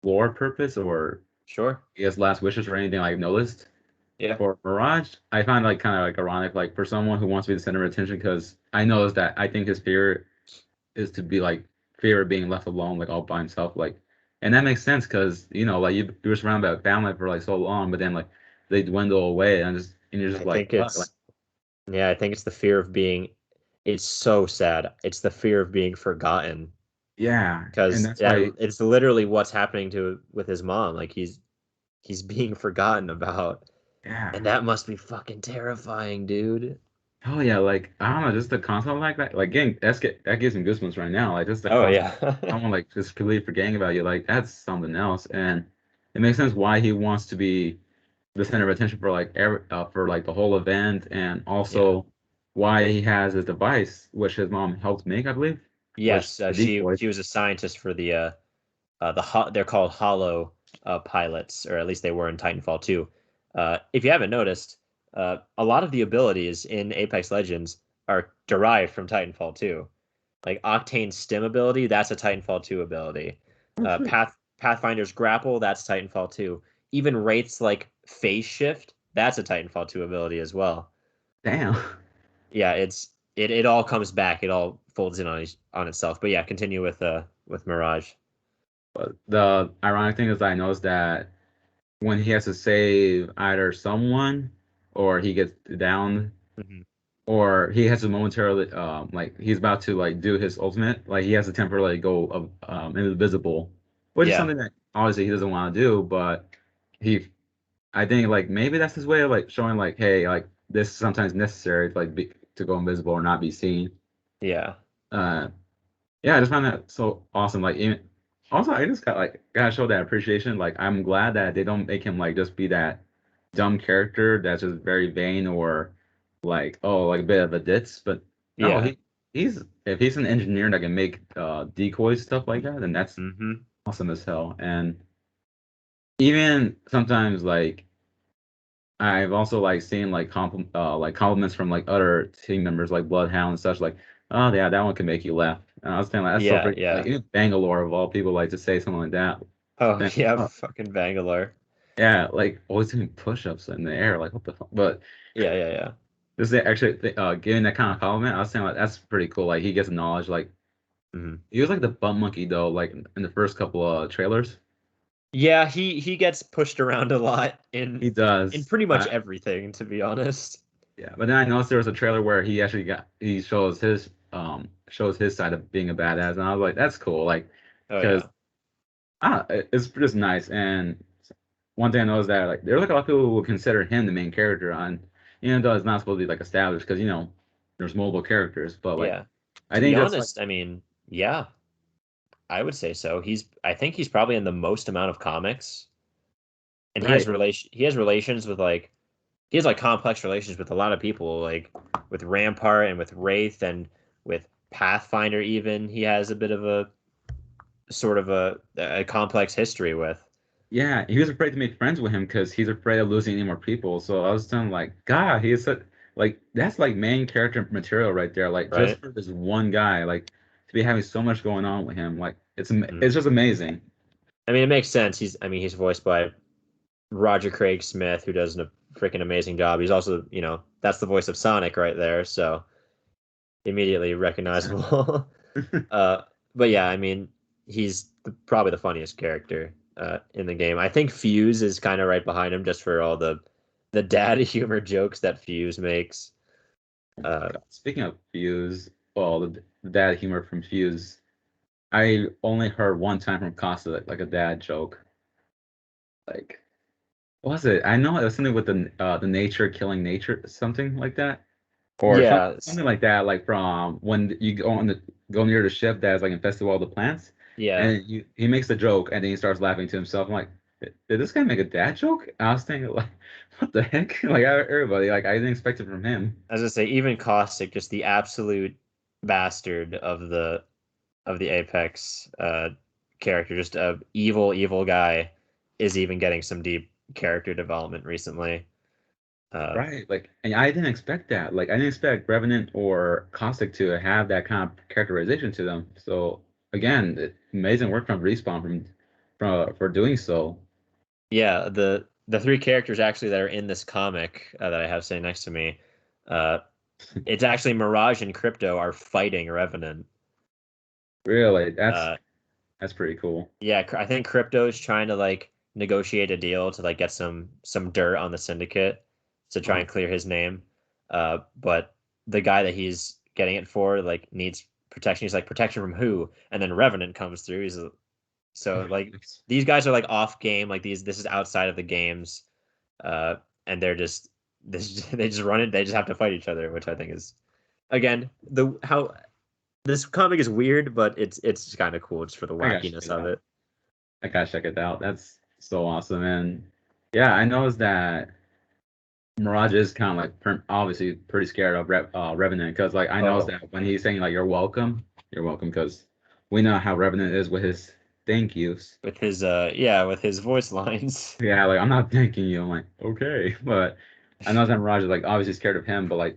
lore purpose or sure, I guess last wishes or anything I've noticed. yeah, For Mirage, I find like kind of like ironic, like for someone who wants to be the center of attention, because I noticed that I think his fear is to be like fear of being left alone, like all by himself, like, and that makes sense because like you were surrounded by family for like so long, but then like they dwindle away, and you're just I like, think fuck, like, I think it's the fear of being. It's so sad. It's the fear of being forgotten yeah, and because that's why, it's literally what's happening to with his mom. Like he's being forgotten about. yeah, And that must be fucking terrifying, dude. oh yeah, like I don't know, just the concept like that, like that gives me goosebumps right now, like just the Oh concept, yeah. someone like just completely forgetting about you, like that's something else, and it makes sense why he wants to be the center of attention for like for like the whole event, and Yeah. also why he has his device, which his mom helped make, I believe, which Yes, the she decoys. was a scientist for they're called Hollow pilots, or at least they were in Titanfall 2. If you haven't noticed, a lot of the abilities in Apex Legends are derived from Titanfall 2. Like Octane's stim ability, that's a Titanfall 2 ability. Oh sweet, Pathfinder's grapple, that's Titanfall 2. Even Wraith's like phase shift, that's a Titanfall 2 ability as well. damn. Yeah, it all comes back. It all folds in on itself. But yeah, continue with Mirage. But the ironic thing is I noticed that when he has to save either someone or he gets down Hmm. or he has to momentarily like he's about to like do his ultimate, like he has to temporarily go invisible, which is Yeah. something that obviously he doesn't want to do, but he I think like maybe that's his way of like showing like, hey, like this is sometimes necessary to like to go invisible or not be seen. Yeah. Uh, yeah, I just found that so awesome. Like even also I just got like gotta show that appreciation. Like I'm glad that they don't make him like just be that dumb character that's just very vain or like oh like a bit of a ditz. But no, Yeah. he's if he's an engineer that can make decoys stuff like that, then that's Hmm. awesome as hell. And even sometimes like I've also like seen like compliments from like other team members like Bloodhound and such like, oh yeah, that one can make you laugh. And I was thinking like, that's so Yeah. freaking like Yeah. even Bangalore of all people like to say something like that. Oh Then, yeah, oh, fucking Bangalore. yeah, like always doing push-ups in the air, like what the fuck? But Yeah, yeah, yeah. this is actually giving that kind of compliment. I was saying like that's pretty cool. Like he gets knowledge. Like Hmm. he was like the bum monkey though, like in the first couple trailers. Yeah, he gets pushed around a lot He in does. pretty much everything, to be honest. Yeah, but then I noticed there was a trailer where he actually he shows his side of being a badass, and I was like, that's cool, like, Oh because yeah. it's just nice. And one thing I know is that like there's like a lot of people who would consider him the main character on, even though it's not supposed to be like established, because there's multiple characters, but like Yeah. I To be think just like honest, I mean, yeah, I would say so. I think he's probably in the most amount of comics, and right, he has relations with like he has like complex relations with a lot of people, like with Rampart and with Wraith and with Pathfinder even. He has a bit of a sort of a complex history with, yeah, he was afraid to make friends with him because he's afraid of losing any more people. So I was telling like, God, he is such like that's like main character material right there. Like just right? for this one guy, like to be having so much going on with him, like Mhm. it's just amazing. I mean, it makes sense. He's voiced by Roger Craig Smith, who does a freaking amazing job. He's also, that's the voice of Sonic right there, so immediately recognizable. uh, but yeah, I mean, he's probably the funniest character in the game. I think Fuse is kind of right behind him, just for all the dad humor jokes that Fuse makes. Uh, God, speaking of Fuse, well, the dad humor from Fuse, I only heard one time from Costa like a dad joke. Like, what was it? I know it was something with the nature killing nature, something like that. Or yeah, something like that, like from when you go near the ship that's like infested with all the plants, yeah. and he makes a joke and then he starts laughing to himself. I'm like, did this guy make a dad joke? I was thinking like, what the heck? Like everybody, like I didn't expect it from him. As I say, even Caustic, just the absolute bastard of the Apex character, just a evil, evil guy, is even getting some deep character development recently. Uh, Right. Like, and I didn't expect that. Like, I didn't expect Revenant or Caustic to have that kind of characterization to them. So again, amazing work from Respawn from for doing so. yeah, the three characters actually that are in this comic that I have sitting next to me, uh, it's actually Mirage and Crypto are fighting Revenant. Really, Uh, that's pretty cool. yeah, I think Crypto is trying to like negotiate a deal to like get some dirt on the syndicate to try and clear his name. But the guy that he's getting it for like needs protection. He's like, protection from who? And then Revenant comes through. So like these guys are like off game. Like this is outside of the games, uh, and they're just they just run it. They just have to fight each other, which I think is again the how this comic is weird, but it's just kind of cool just for the I gotta check wackiness it of out. it. I gotta check it out. That's so awesome. And yeah, I noticed that Mirage is kind of like obviously pretty scared of Revenant because like I noticed Oh, that when he's saying like you're welcome because we know how Revenant is with his thank yous. with his yeah, with his voice lines. Yeah, like I'm not thanking you. I'm like okay, but I know that Mirage is like obviously scared of him, but like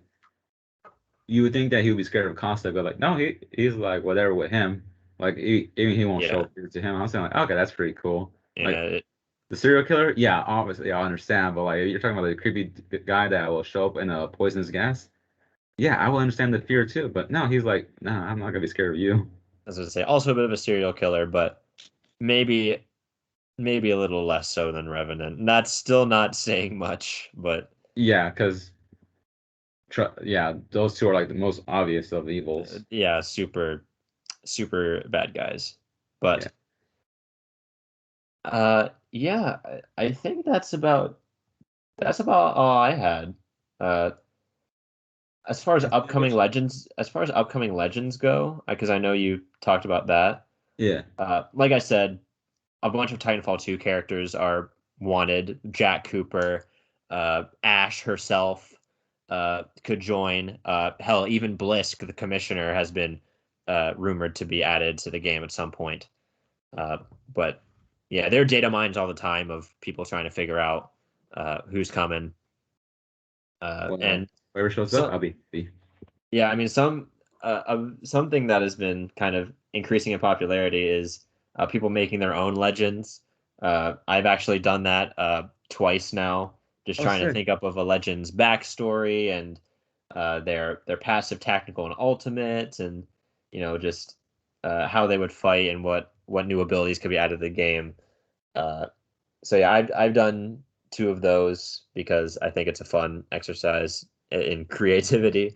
you would think that he would be scared of Costa, but like no, he's like whatever with him. Like even he won't show Yeah, fear to him. I was saying like okay, that's pretty cool. yeah, Like the serial killer, yeah, obviously I understand, but like you're talking about the creepy guy that will show up in a poisonous gas. Yeah, I will understand the fear too, but no, he's like, no, I'm not gonna be scared of you. As I say, also a bit of a serial killer, but maybe maybe a little less so than Revenant. And that's still not saying much, but Yeah, because yeah, those two are like the most obvious of evils. yeah, super bad guys. But Yeah. yeah, I think that's about all I had. Uh, FEH? as far as upcoming legends go, because I know you talked about that. Yeah. Like I said, a bunch of Titanfall 2 characters are wanted. Jack Cooper, Ash herself could join. Hell, even Blisk, the commissioner, has been rumored to be added to the game at some point. Uh, but yeah, there are data mines all the time of people trying to figure out who's coming. Well, And whoever shows up, so I'll be. yeah, I mean, something that has been kind of increasing in popularity is people making their own legends. I've actually done that twice now, just Oh, trying to sick. think up of a legend's backstory and their passive, tactical, and ultimate, and just how they would fight and what new abilities could be added to the game. Uh, so yeah, I've done two of those because I think it's a fun exercise in creativity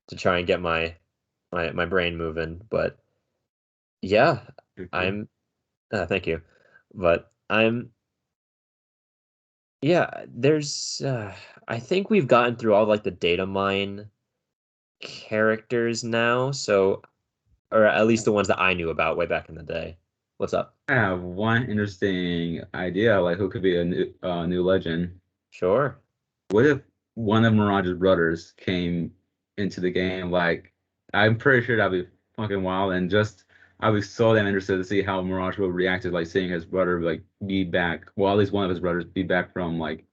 to try and get my brain moving. But yeah, Pretty cool. I'm thank you. But I'm yeah, there's I think we've gotten through all like the data mine characters now, so or at least the ones that I knew about way back in the day. What's up? I have one interesting idea, like who could be a new legend. Sure. What if one of Mirage's brothers came into the game? Like, I'm pretty sure that'd be fucking wild, and just I'd be so damn interested to see how Mirage would react to like seeing his brother like be back. Well, at least one of his brothers be back from like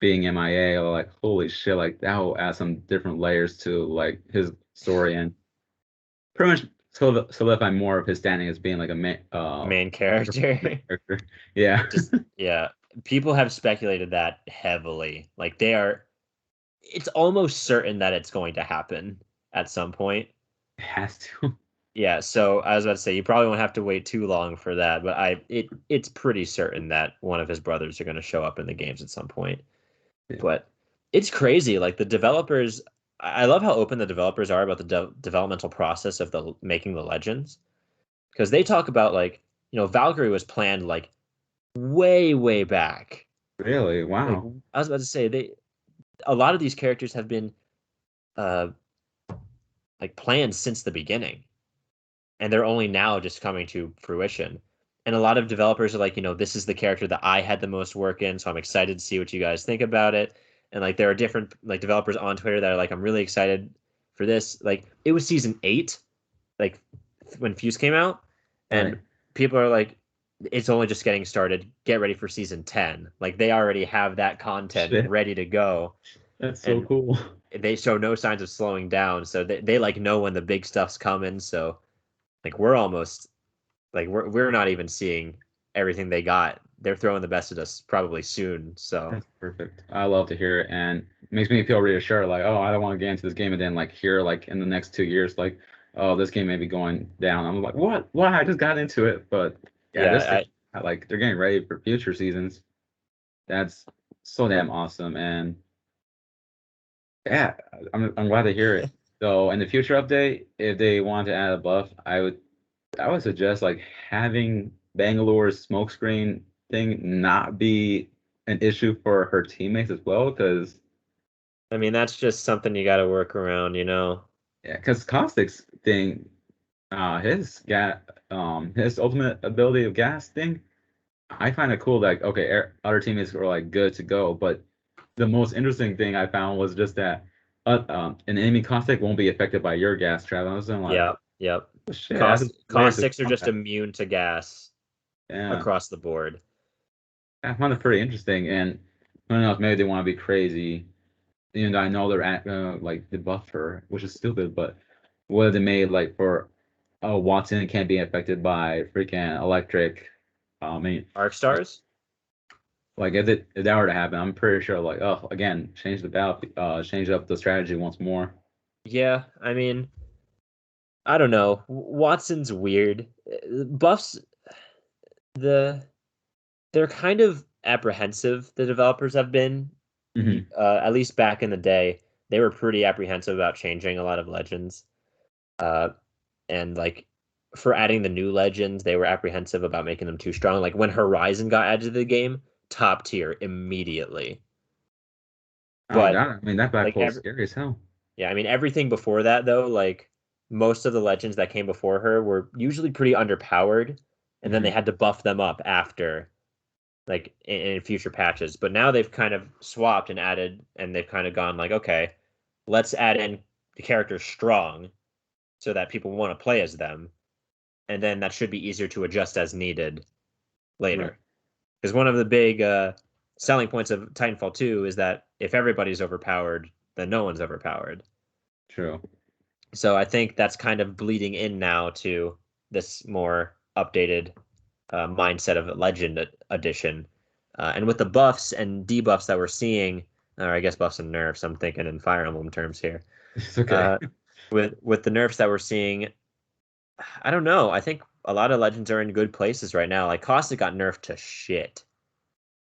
being MIA. Or like, holy shit, like that will add some different layers to like his story and pretty much solidify more of his standing as being like a Main character. character. Yeah, Just yeah, people have speculated that heavily. Like it's almost certain that it's going to happen at some point. it has to. Yeah, so I was about to say you probably won't have to wait too long for that, but it's pretty certain that one of his brothers are going to show up in the games at some point. Yeah. But it's crazy. Like the developers, I love how open the developers are about the developmental process of the making the legends because they talk about like Valkyrie was planned like way back. Really? Like Wow. I was about to say a lot of these characters have been uh like planned since the beginning and they're only now just coming to fruition. And a lot of developers are like, this is the character that I had the most work in, so I'm excited to see what you guys think about it. And like there are different like developers on Twitter that are like, I'm really excited for this. Like it was season 8, like when Fuse came out, and Right. people are like, it's only just getting started. Get ready for season 10. Like they already have that content Shit. ready to go. That's so And cool. they show no signs of slowing down. So they like know when the big stuff's coming. So like we're almost like we're not even seeing everything they got. They're throwing the best at us probably soon. So That's perfect. I love to hear it, and it makes me feel reassured. Like, oh, I don't want to get into this game, and then like hear like in the next 2 years, like, oh, this game may be going down. I'm like, what? Why? I just got into it, but yeah, this yeah, like they're getting ready for future seasons. That's so damn awesome, and yeah, I'm glad to hear it. So in the future update, if they want to add a buff, I would suggest like having Bangalore's smokescreen thing not be an issue for her teammates as well, because I mean that's just something you got to work around. yeah, because Caustic's thing, his ultimate ability of gas thing, I find it cool. That okay, other teammates were like good to go, but the most interesting thing I found was just that an enemy Caustic won't be affected by your gas trap. I was like, Yep. oh shit, that's a way to Caustics are just combat. immune to gas Yeah. across the board. I found it pretty interesting, and I don't know if maybe they want to be crazy. Even though I know they're like the buffer, which is stupid, but what if they made like for Watson can't be affected by freaking electric? I mean, Arc stars? like if that were to happen, I'm pretty sure like oh again change the battle, change up the strategy once more. Yeah, I mean, I don't know. Watson's weird. Buffs the they're kind of apprehensive. The developers have been, Hmm. at least back in the day, they were pretty apprehensive about changing a lot of legends. Uh, and like for adding the new legends, they were apprehensive about making them too strong. Like when Horizon got added to the game, top tier immediately. Oh, But that I mean that black like hole is scary as hell. yeah, I mean everything before that though, like most of the legends that came before her were usually pretty underpowered, and then they Hmm. had to buff them up after, like in future patches. But now they've kind of swapped and added, and they've kind of gone like, okay, let's add in the characters strong so that people want to play as them, and then that should be easier to adjust as needed Right. later. Because one of the big selling points of Titanfall 2 is that if everybody's overpowered, then no one's overpowered. True. So I think that's kind of bleeding in now to this more updated mindset of Legend Edition. And with the buffs and debuffs that we're seeing, or I guess buffs and nerfs, I'm thinking in Fire Emblem terms here. It's okay. Uh, with the nerfs that we're seeing, I don't know. I think a lot of legends are in good places right now. Like Caustic got nerfed to shit.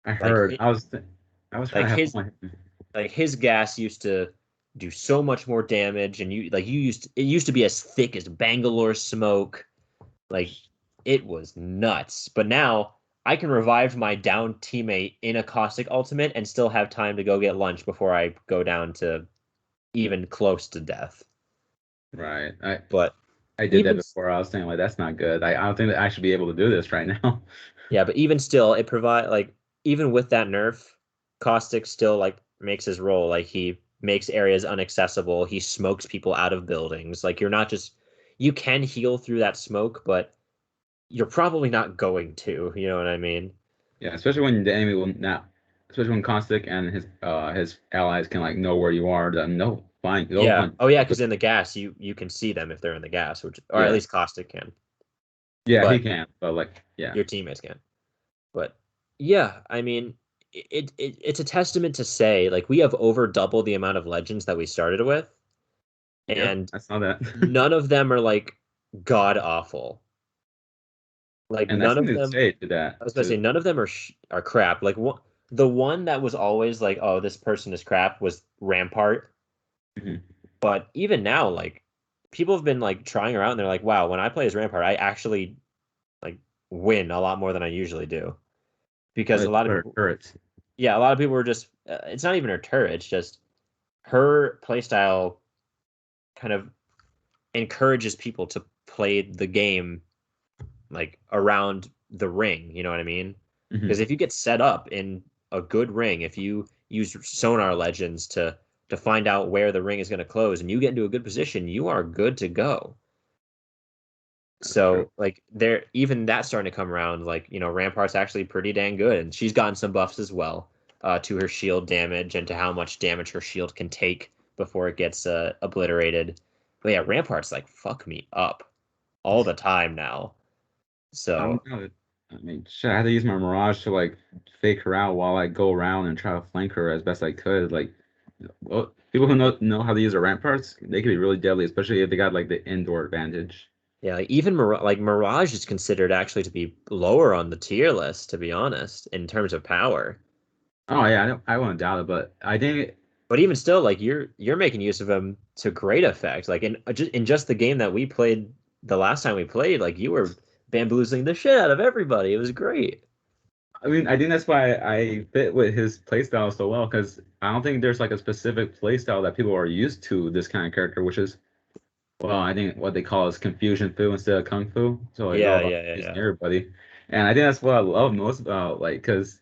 I Like heard. hi- I was trying like to have his fun. like his gas used to do so much more damage, and you used it used to be as thick as Bangalore smoke. Like it was nuts. But now I can revive my down teammate in a caustic ultimate and still have time to go get lunch before I go down to even close to death. Right. But I did that even before. I was saying like that's not good. I don't think that I should be able to do this right now. yeah, but even still, it provide like even with that nerf, Caustic still like makes his role. Like he makes areas inaccessible. He smokes people out of buildings. Like you're not just you can heal through that smoke, but you're probably not going to. You know what I mean? Yeah, especially when the enemy will not, especially when Caustic and his allies can like know where you are. Then no, fine, go Yeah. hunt. Oh yeah, because in the gas you can see them if they're in the gas, which or at Yeah, least Caustic can, yeah, he but can. But like, yeah, your teammates can. But yeah, I mean, it's a testament to say like we have over double the amount of legends that we started with, yep, and I saw that. none of them are like god awful. Like And I none seem of to them. say to that I was gonna say too. none of them are crap. Like the one that was always like, oh, this person is crap was Rampart. Mhm. But even now, like people have been like trying her out, and they're like, wow, when I play as Rampart, I actually like win a lot more than I usually do because a But lot of for people, turrets, yeah, a lot of people were just. It's not even her turret; it's just her playstyle kind of encourages people to play the game like around the ring. You know what I mean? Because hmm if you get set up in a good ring, if you use sonar legends to find out where the ring is going to close, and you get into a good position, you are good to go. that's true. So like there even that's starting to come around. Like, Rampart's actually pretty dang good, and she's gotten some buffs as well, to her shield damage and to how much damage her shield can take before it gets obliterated. But yeah, Rampart's like fuck me up all the time now. I'm So not. I mean, shit, I had to use my Mirage to like fake her out while I go around and try to flank her as best I could. Like, well, people who know how to use the ramparts, they can be really deadly, especially if they got like the indoor advantage. yeah, like even Mirage is considered actually to be lower on the tier list, to be honest, in terms of power. Oh yeah, I won't doubt it, but I think But even still, like you're making use of him to great effect. Like in just the game that we played the last time we played, like you were bamboozling the shit out of everybody. It was great. I think that's why I fit with his playstyle so well because I don't think there's like a specific playstyle that people are used to this kind of character, which is well, I think what they call is confusion fu instead of kung fu. So it's all Yeah, about yeah, yeah, using yeah. everybody, and I think that's what I love most about like because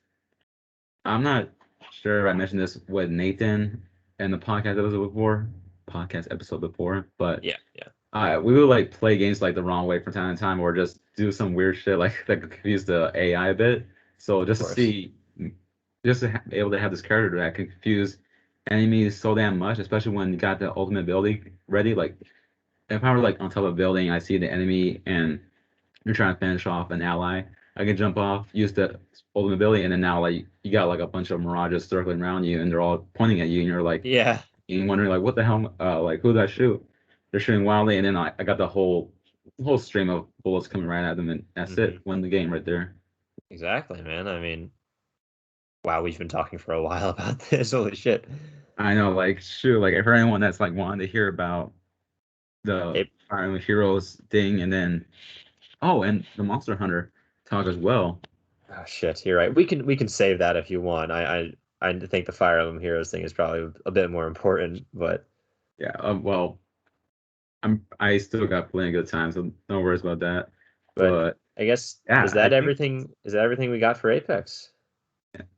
I'm not sure if I mentioned this with Nathan in the podcast episode before, but Yeah, yeah, we would like play games like the wrong way from time to time, or just do some weird shit like that could confuse the AI a bit. So of just to course. see, just to be able to have this character that can confuse enemies so damn much, especially when you got the ultimate ability ready. Like if I were like on top of a building, I see the enemy and you're trying to finish off an ally. I can jump off, use the ultimate ability, and then now like you got like a bunch of mirages circling around you, and they're all pointing at you, and you're like, Yeah. and wondering like what the hell, like who did I shoot? They're shooting wildly, and then I got the whole stream of bullets coming right at them, and that's Hmm. it. Win the game right there. Exactly, man. I mean, wow, we've been talking for a while about this. Holy shit. I know, like shoot, like for anyone that's like wanting to hear about the It, Fire Emblem Heroes thing, and then and the Monster Hunter talk as well. oh shit, you're right. We can save that if you want. I think the Fire Emblem Heroes thing is probably a bit more important, but Yeah, well, I still got plenty of good time, so no worries about that. but But I guess yeah, is I that think everything? Is that everything we got for Apex?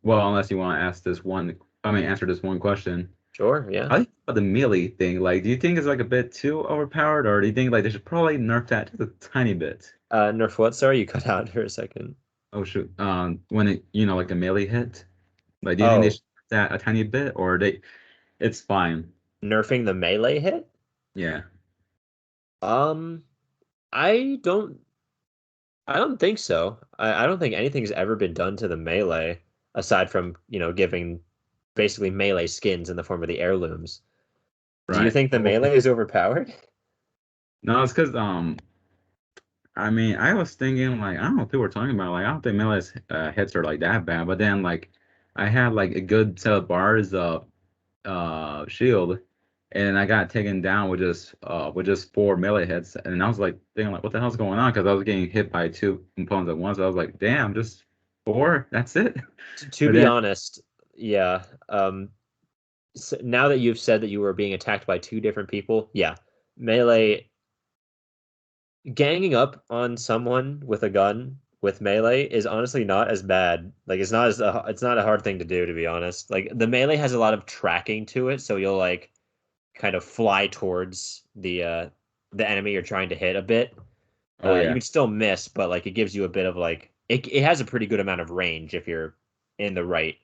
well, unless you want to ask this one, I mean, answer this one question. Sure, yeah. I think about the melee thing. Like, do you think it's like a bit too overpowered, or do you think like they should probably nerf that just a tiny bit? Nerf what? Sorry, you cut out for a second. Oh shoot, when it like a melee hit, like do you think they Oh, should nerf that a tiny bit, or it's fine? nerfing the melee hit? Yeah, Um, I don't I don't think so. I don't think anything's ever been done to the melee aside from, giving basically melee skins in the form of the heirlooms. Do you right. think the Well, melee is overpowered? no, it's because I mean, I was thinking like I don't know what people were talking about. Like I don't think Melee's hits are like that bad. But then like I had like a good set of bars of shield, and I got taken down with just four melee hits. And I was like thinking like what the hell's going on? Because I was getting hit by two components at once. I was like, damn, just four? That's it? To But be then honest, yeah. Now that you've said that you were being attacked by two different people, yeah, melee ganging up on someone with a gun with melee is honestly not as bad. Like it's not a hard thing to do, to be honest. Like the melee has a lot of tracking to it, so you'll like kind of fly towards the enemy you're trying to hit a bit. oh You yeah, can still miss, but like it gives you a bit of like it has a pretty good amount of range if you're in the right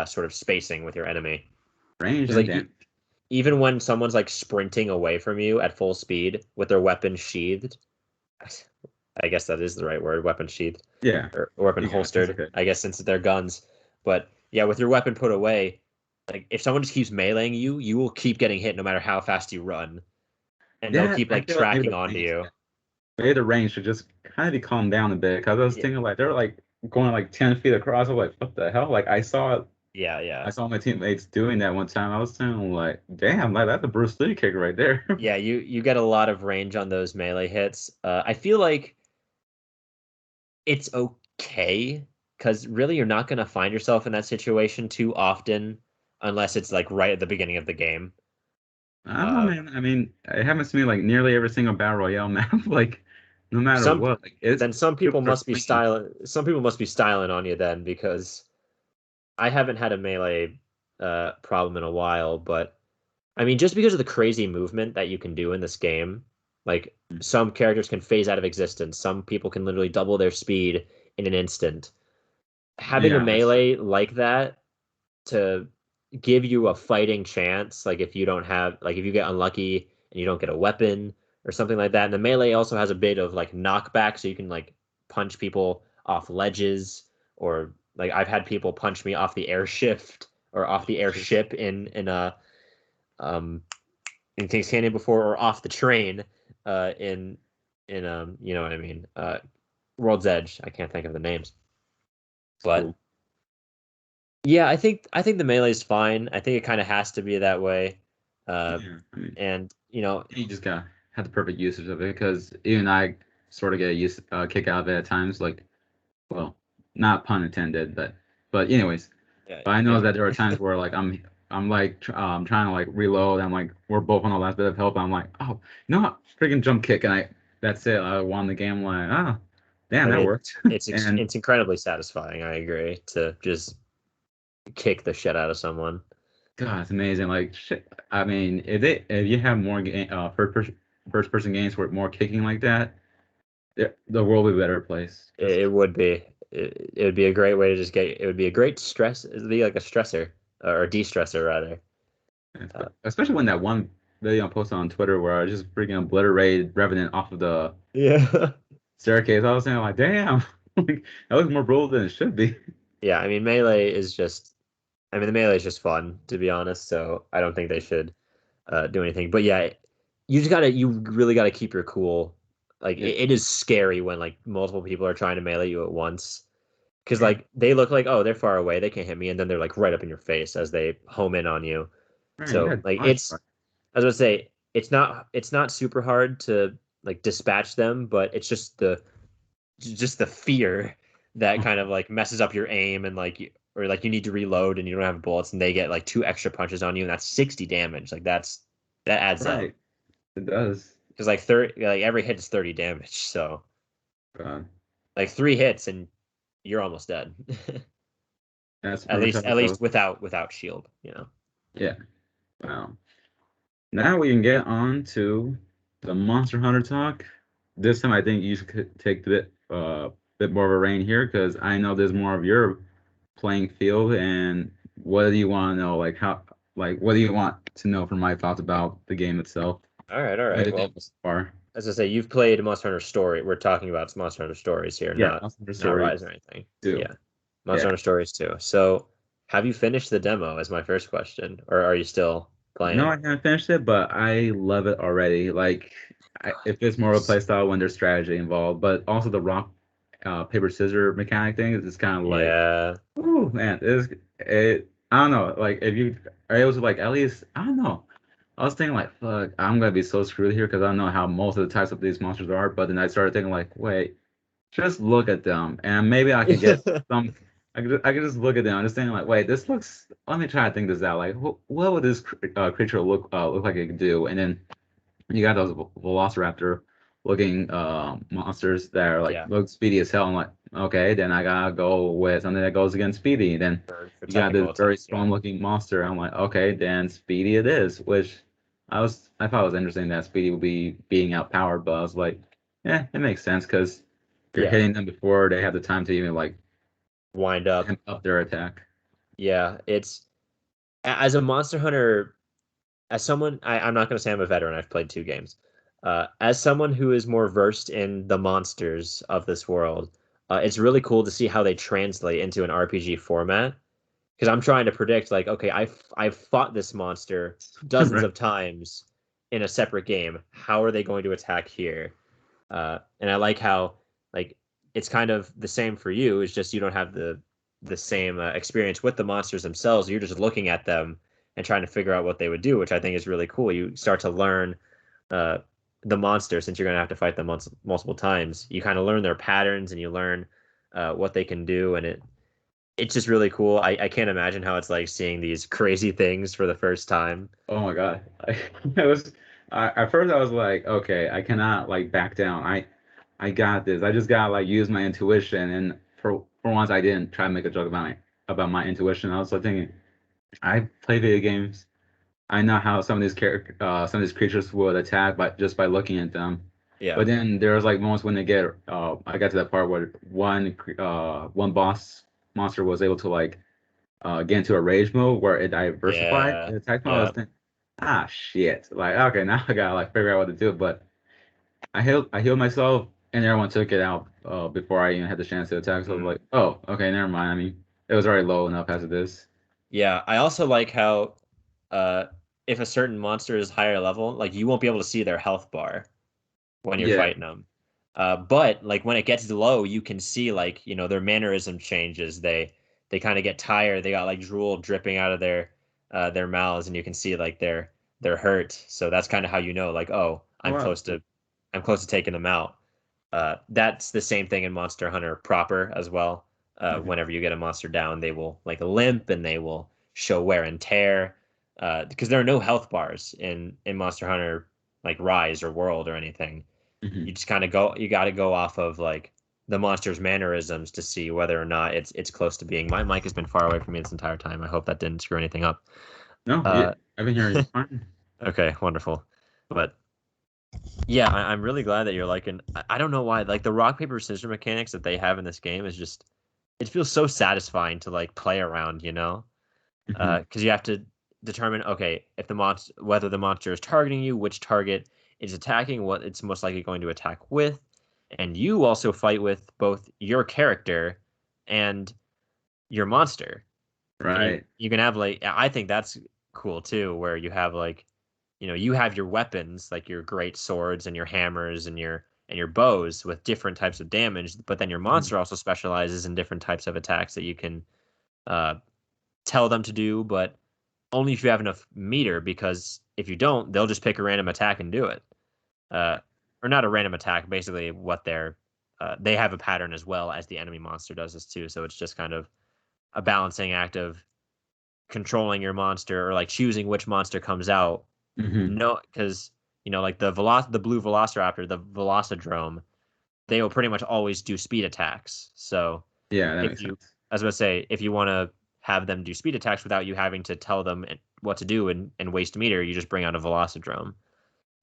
sort of spacing with your enemy. range Because and like damage. even when someone's like sprinting away from you at full speed with their weapon sheathed, I guess that is the right word, weapon sheathed Yeah, or weapon yeah, it's holstered, okay. I guess since they're guns. But yeah, with your weapon put away, like if someone just keeps meleeing you, you will keep getting hit no matter how fast you run, and they'll Yeah, keep I like feel like maybe tracking the onto range. you. Maybe the range should just kind of be calmed down a bit because I was Yeah, thinking like they're like going like 10 feet across. I was like, what the hell? Like yeah, I yeah. saw my teammates doing that one time. I was thinking like, damn, like that's a Bruce Lee kick right there. Yeah, you get a lot of range on those melee hits. I feel like it's okay because really you're not going to find yourself in that situation too often unless it's like right at the beginning of the game. I don't know, Uh, man. I mean, it happens to me like nearly every single battle royale map. Like, no matter some what, like it's then some people people are must be swinging. styling on you then because I haven't had a melee problem in a while, but I mean just because of the crazy movement that you can do in this game, like some characters can phase out of existence, some people can literally double their speed in an instant. Having a Yeah, that's true. melee like that to give you a fighting chance, like if you don't have like if you get unlucky and you don't get a weapon or something like that. And the melee also has a bit of like knockback, so you can like punch people off ledges, or like I've had people punch me off the airshift or off the Shit. airship um in King's Canyon before, or off the train in you know what I mean, World's Edge. I can't think of the names, It's but cool. yeah, I think the melee is fine. I think it kind of has to be that way. Uh, Yeah, I mean, and you just gotta have the perfect usage of it because even I sort of get a kick out of it at times. Like, well, not pun intended, but anyways. yeah, But I know yeah, that there are times where like I'm like trying to like reload. I'm like we're both on the last bit of help. I'm like, oh, you know what? Freaking jump kick, and that's it. I won the game. Like, oh, damn, and that worked. And it's incredibly satisfying. I agree to just kick the shit out of someone. God, it's amazing. Like, shit. I mean, if you have more first person games with more kicking like that, the world would be a better place. It would be it would be a great way to just get. It would be a great stress. It would be like a stressor or a de-stressor rather. Uh, Especially when that one video I posted on Twitter where I just freaking obliterated Revenant off of the yeah. staircase. I was saying like, damn, like that was more brutal than it should be. Yeah, I mean melee is just. I mean, the melee is just fun, to be honest. So I don't think they should do anything. But yeah, you really gotta keep your cool. Like Yeah, it is scary when like multiple people are trying to melee you at once. Because right, like they look like, oh, they're far away, they can't hit me, and then they're like right up in your face as they home in on you. right. You So got like dodge, right. I was gonna say it's not super hard to like dispatch them, but it's just the fear that kind of like messes up your aim and or like you need to reload and you don't have bullets and they get like two extra punches on you and that's 60 damage. Like that adds up Right, it does. because like 30 like every hit is 30 damage. So God, like three hits and you're almost dead. that's at pretty much how least it at goes. least without shield, Yeah. Wow. Now we can get on to the Monster Hunter talk. This time, I think you should take the bit more of a reign here because I know there's more of your playing field. And what do you want to know? Like what do you want to know from my thoughts about the game itself? All right, all What right. did you Well, think so far? as I say, you've played Monster Hunter Story. We're talking about Monster Hunter Stories here, Yeah, not Monster Hunter not Story Rise or anything. 2. Yeah, Monster Yeah. Hunter Stories too. So, have you finished the demo? Is my first question, or are you still No, I playing? haven't finished it, but I love it already. Like, if it's more of a play style when there's strategy involved, but also the rock, paper, scissor mechanic thing is kind of like, Yeah, oh man, it. I don't know. Like, if you are able to like at least, I don't know. I was thinking like, fuck, I'm gonna be so screwed here because I don't know how most of the types of these monsters are. But then I started thinking like, wait, just look at them, and maybe I can get some. I could just look at them, just thinking like, wait, this looks. Let me try to think this out. Like, what would this creature look like it could do? And then you got those Velociraptor looking monsters that are like yeah. look speedy as hell. I'm like, okay, then I gotta go with something that goes against speedy. Then For you got this technical very attacks, yeah, strong looking monster. I'm like, okay, then speedy it is. Which I thought it was interesting that speedy would be being outpowered, but I was like, yeah, it makes sense because you're yeah. hitting them before they have the time to even like Wind up, amp up their attack. yeah. As a Monster Hunter, as someone, I'm not going to say I'm a veteran. I've played two games. As someone who is more versed in the monsters of this world, it's really cool to see how they translate into an RPG format. Because I'm trying to predict, like, okay, I've fought this monster dozens Right. of times in a separate game. How are they going to attack here? And I like how like it's kind of the same for you. It's just you don't have the same experience with the monsters themselves. You're just looking at them and trying to figure out what they would do, which I think is really cool. You start to learn uh, the monster since you're going to have to fight them multiple times. You kind of learn their patterns and you learn what they can do, and it's just really cool. I can't imagine how it's like seeing these crazy things for the first time. Oh my God. I was at first I was like, okay, I cannot like back down. I got this. I just gotta like use my intuition. And for once I didn't try to make a joke about my intuition. I was like thinking, I play video games. I know how some of these creatures would attack by looking at them. Yeah, But then there was like moments when I got to that part where one boss monster was able to like get into a rage mode where it diversified yeah, the attack mode. I was yeah. thinking, shit. Like, okay, now I gotta like figure out what to do. But I healed myself and everyone took it out before I even had the chance to attack. So I was Mm. like, oh, okay, never mind. I mean, it was already low enough as it is. Yeah, I also like how uh if a certain monster is higher level, like you won't be able to see their health bar when you're Yeah. fighting them. But like when it gets low, you can see like, their mannerism changes. They kind of get tired. They got like drool dripping out of their mouths and you can see like they're hurt. So that's kind of how you know like, oh, Oh, wow. I'm close to taking them out. That's the same thing in Monster Hunter proper as well. Mhm. Whenever you get a monster down, they will like limp and they will show wear and tear. Because there are no health bars in Monster Hunter like Rise or World or anything. You Mhm. just kind of you got to go off of like the monster's mannerisms to see whether or not it's close to being. My mic has been far away from me this entire time. I hope that didn't screw anything up. No, yeah, Uh, I've been hearing you fine. okay, wonderful. But yeah, I'm really glad that you're liking. I don't know why, like the rock paper scissors mechanics that they have in this game is just it feels so satisfying to like play around, Mhm. because you have to determine okay if the monster whether the monster is targeting you, which target is attacking, what it's most likely going to attack with, and you also fight with both your character and your monster. And Right. you can have like I think that's cool too, where you have like, you have your weapons, like your great swords and your hammers and your bows with different types of damage, but then your Mhm. monster also specializes in different types of attacks that you can uh tell them to do, but only if you have enough meter, because if you don't, they'll just pick a random attack and do it. Uh, or not a random attack, basically what they have a pattern as well as the enemy monster does this too. So it's just kind of a balancing act of controlling your monster or like choosing which monster comes out. Mhm. No, because like the blue Velociraptor, the Velocidrome, they will pretty much always do speed attacks. So Yeah, that if makes you, sense. as I was say, if you want to have them do speed attacks without you having to tell them what to do and waste meter, you just bring out a Velocidrome.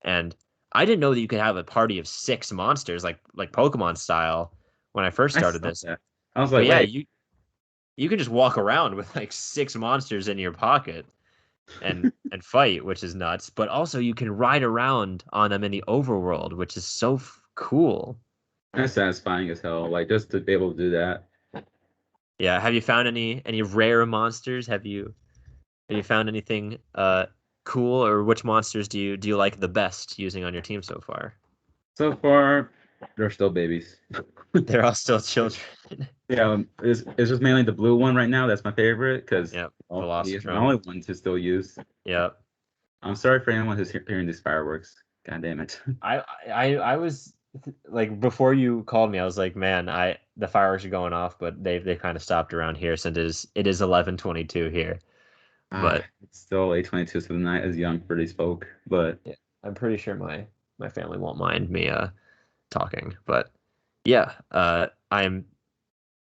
And I didn't know that you could have a party of six monsters like Pokemon style when I first I started saw this. that. I was But like, yeah, wait. you can just walk around with like six monsters in your pocket and fight, which is nuts. But also you can ride around on them in the overworld, which is so cool. That's satisfying as hell. Like just to be able to do that. Yeah, have you found any rare monsters? Have you found anything cool, or which monsters do you like the best using on your team so far? So far, they're still babies. They're all still children. Yeah, it's just mainly the blue one right now. That's my favorite because Yep, well, he is my Velocidrome. only one to still use. Yep. I'm sorry for anyone who's hearing these fireworks. God damn it. I was like, before you called me, I was like, man, the fireworks are going off, but they kind of stopped around here since it is 11:22 here. But It's still 8:22, so the night is young for these folk. But yeah, I'm pretty sure my family won't mind me talking. But yeah, I'm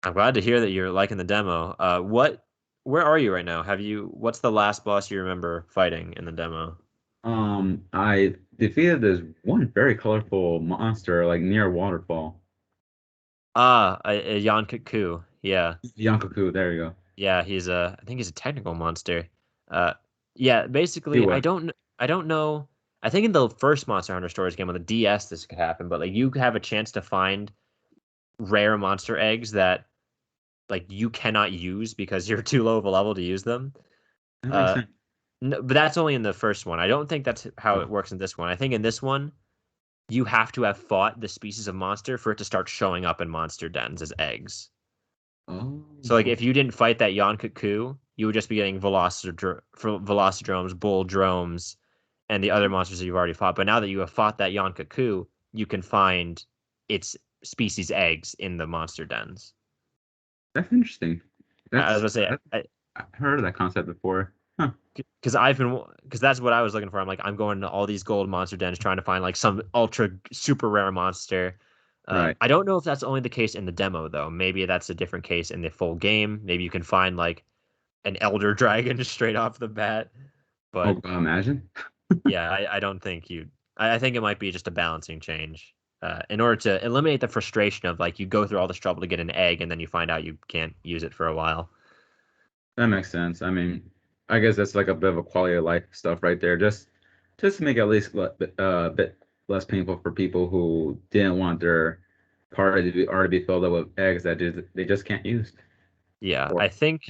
glad to hear that you're liking the demo. Where are you right now? What's the last boss you remember fighting in the demo? I defeated this one very colorful monster like near a waterfall. A Yankoku. Yeah. Yankoku, there you go. Yeah, I think he's a technical monster. Uh, yeah, He basically, was. I don't know. I think in the first Monster Hunter Stories game on the DS, this could happen, but like you have a chance to find rare monster eggs that like you cannot use because you're too low of a level to use them. That makes Uh, sense. no, but that's only in the first one. I don't think that's how it Oh. works in this one. I think in this one, you have to have fought the species of monster for it to start showing up in monster dens as eggs. Oh. So like if you didn't fight that Yonkaku, you would just be getting Velocidromes, Bull Dromes, and the other monsters that you've already fought. But now that you have fought that Yonkaku, you can find its species eggs in the monster dens. That's interesting. I was That's gonna say, I've heard of that concept before. Huh. because that's what I was looking for. I'm going to all these gold monster dens trying to find like some ultra super rare monster. Right. I don't know if that's only the case in the demo though. Maybe that's a different case in the full game. Maybe you can find like an elder dragon straight off the bat. Oh, But God, imagine. yeah, I don't think I think it might be just a balancing change. In order to eliminate the frustration of like you go through all this trouble to get an egg and then you find out you can't use it for a while. That makes sense. I mean, I guess that's like a bit of a quality of life stuff right there. Just to make it at least a bit less painful for people who didn't want their party to be already be filled up with eggs that they just can't use. Yeah, Or I think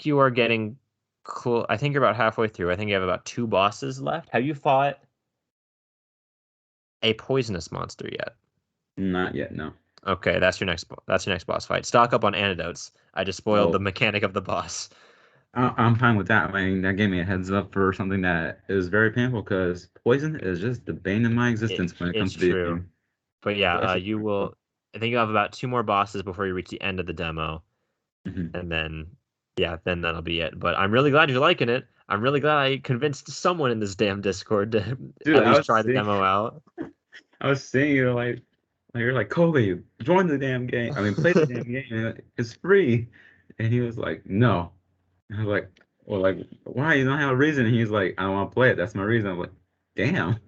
you are getting cool. I think you're about halfway through. I think you have about two bosses left. Have you fought a poisonous monster yet? not yet, no. Okay, that's your next boss fight. Stock up on antidotes. I just spoiled the Oh, mechanic of the boss. I'm fine with that. I mean, that gave me a heads up for something that is very painful because poison is just the bane of my existence when it It's comes to video true. games. But yeah, Especially you hardcore. will. I think you have about two more bosses before you reach the end of the demo, Mhm. and then yeah, then that'll be it. But I'm really glad you're liking it. I'm really glad I convinced someone in this damn Discord to Dude, at least try the demo out. I was seeing you like you're like Kolby, join the damn game. I mean, play the damn game. It's free. And he was like, no. I was like, well, like, why? You don't have a reason. And he's like, I don't want to play it. That's my reason. I'm like, damn.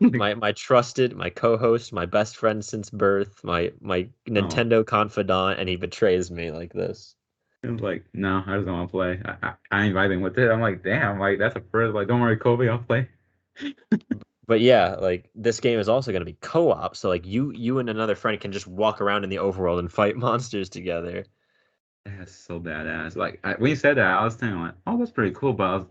Like, My trusted, my co-host, my best friend since birth, my oh, Nintendo confidant, and he betrays me like this. he was like, no, I just don't want to play. I ain't vibing with it. I'm like, damn, like that's a first. Like, don't worry, Kobe, I'll play. But yeah, like this game is also going to be co-op, so like you and another friend can just walk around in the overworld and fight monsters together. That's so badass. Like when you said that, I was thinking like, oh, that's pretty cool. But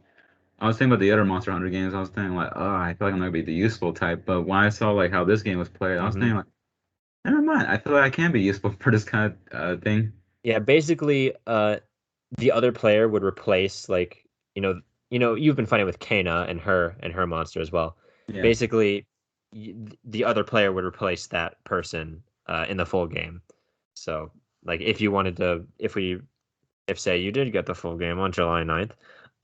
I was thinking about the other Monster Hunter games. I was thinking like, oh, I feel like I'm gonna be the useful type. But when I saw like how this game was played, I was Hmm. thinking like, never mind. I feel like I can be useful for this kind of thing. Yeah, basically, the other player would replace like you've been fighting with Kana and her monster as well. Yeah. Basically, the other player would replace that person in the full game. So like if you wanted to, if say you did get the full game on July 9th,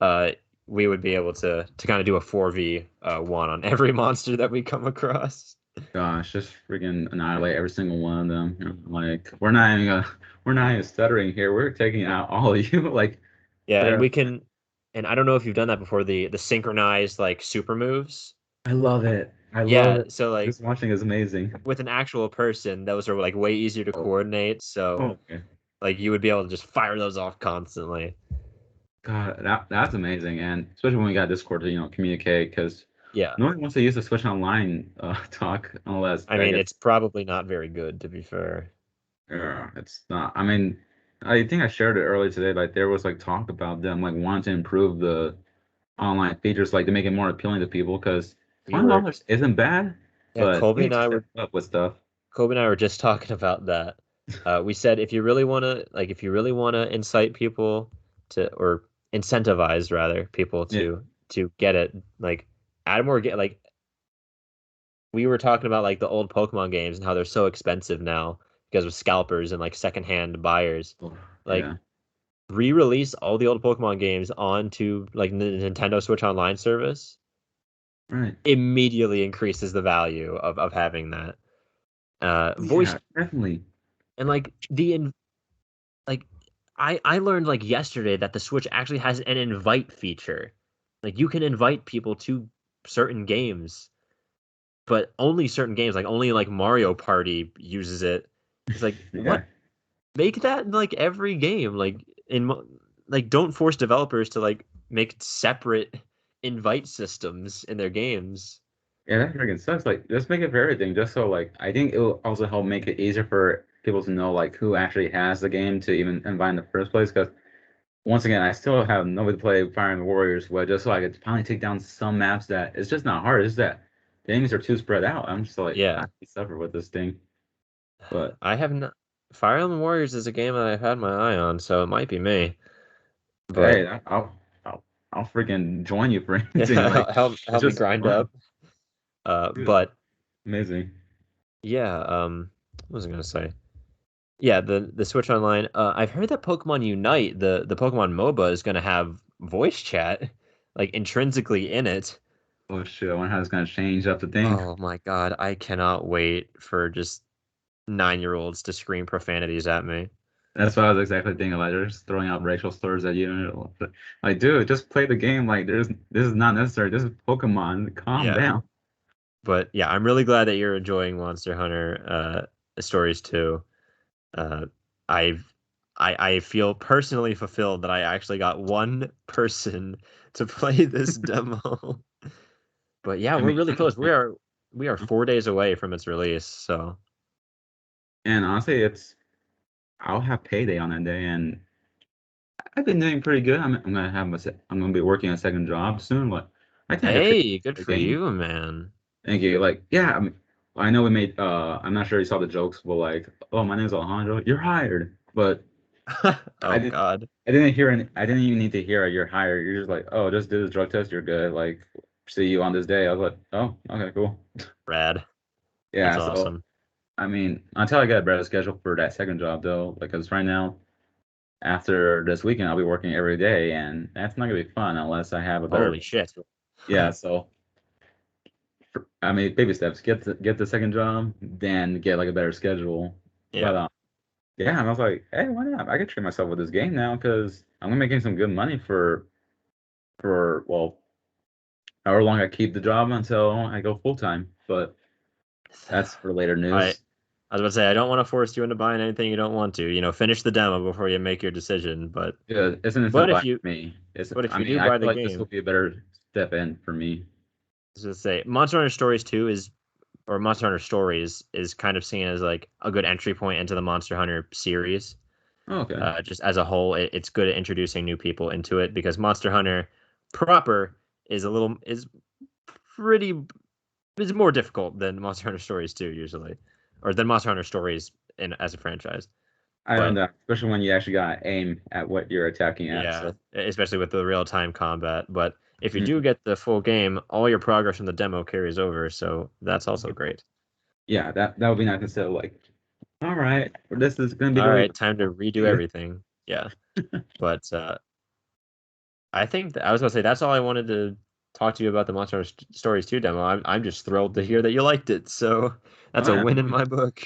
uh, we would be able to kind of do a 4v1 on every monster that we come across. Gosh, just freaking annihilate every single one of them. You know, like we're not even stuttering here. We're taking out all of you. Like Yeah, and they're we can, and I don't know if you've done that before, the synchronized like super moves. I love it. I love Yeah, it. so like Just watching is amazing. with an actual person, those are like way easier to Oh, coordinate. So okay. like you would be able to just fire those off constantly. God, that's amazing. And especially when we got Discord to, communicate because Yeah. no one wants to use the Switch Online talk unless I I mean, guess it's probably not very good to be fair. it's not. I mean, I think I shared it earlier today. Like there was like talk about them like wanting to improve the online features, like to make it more appealing to people because We were, $20 isn't bad, yeah, but they need to step up with stuff. Kobe and I were just talking about that. We said if you really want to, like, if you really want to incite people to, or incentivize rather people Yeah. to get it, like, add more get like we were talking about like the old Pokemon games and how they're so expensive now because of scalpers and like secondhand buyers. Oh, Like yeah. re-release all the old Pokemon games onto like the Nintendo Switch Online service Right. immediately increases the value of having that. Voice Yeah, definitely. and like like I learned like yesterday that the Switch actually has an invite feature. Like you can invite people to certain games, but only certain games, like only like Mario Party uses it. It's like, Yeah. what? Make that in like every game. Like like don't force developers to like make separate invite systems in their games. Yeah, that freaking sucks. Like, just make it for everything, just so like I think it will also help make it easier for people to know like who actually has the game to even invite in the first place. Because once again, I still have nobody to play Fire and the Warriors with, just so I could finally take down some maps that it's just not hard. It's just that the enemies are too spread out. I'm just like I Yeah, suffer with this thing. But I have not. Fire Emblem Warriors is a game that I've had my eye on, so it might be me. But hey, I'll freaking join you for anything. yeah, Like it's help me just grind fun. up. Dude, But amazing. yeah, what was I gonna say? Yeah, the Switch Online. I've heard that Pokemon Unite, the Pokemon MOBA, is gonna have voice chat like intrinsically in it. Oh shit, I wonder how it's gonna change up the thing. Oh my God, I cannot wait for just 9-year-olds to scream profanities at me. That's what I was exactly thinking. Like they're just throwing out racial slurs at you. Like, dude, just play the game. Like, this is not necessary. This is Pokemon. Calm Yeah, down. but yeah, I'm really glad that you're enjoying Monster Hunter stories too. Uh, I've I feel personally fulfilled that I actually got one person to play this demo. But yeah, I we're mean, really close. We are 4 days away from its release, so and honestly, I'll have payday on that day, and I've been doing pretty good. I'm gonna be working a second job soon. But I think I could hey, finish good the for game. you, man. Thank you. Like, yeah, I know we made. I'm not sure you saw the jokes, but like, oh, my name's Alejandro. You're hired. But I Oh didn't. God, I didn't hear any. I didn't even need to hear you're hired. You're just like, oh, just do this drug test. You're good. Like, see you on this day. I was like, oh, okay, cool. rad. That's Yeah. So awesome. I mean, until I get a better schedule for that second job, though, because right now, after this weekend, I'll be working every day, and that's not gonna be fun unless I have a better Holy shit. schedule. Yeah. So I mean, baby steps. Get the second job, then get like a better schedule. Yeah. But yeah, and I was like, hey, why not? I could treat myself with this game now because I'm gonna be making some good money for well, however long I keep the job until I go full time. But that's for later I news. I was about to say I don't want to force you into buying anything you don't want to. Finish the demo before you make your decision. Yeah, it's an But incentive if for you me. It's but if I you mean, do I buy feel the like this will game, be a better step in for me. just say Monster Hunter Stories 2 is or Monster Hunter Stories is kind of seen as like a good entry point into the Monster Hunter series. Oh, okay. Just as a whole, it's good at introducing new people into it because Monster Hunter proper is pretty is more difficult than Monster Hunter Stories 2 usually, or than Monster Hunter Stories in as a franchise. I don't But know, especially when you actually got to aim at what you're attacking at. yeah, So, especially with the real time combat. But if you do mm, get the full game, all your progress from the demo carries over, so that's also great. yeah, that would be nice instead of like, all right, this is gonna be All the way. right, time to redo everything. Yeah, but I think I was gonna say that's all I wanted to talk to you about the Monster Hunter Stories 2 demo. I'm just thrilled to hear that you liked it. So that's Oh a yeah, win in my book.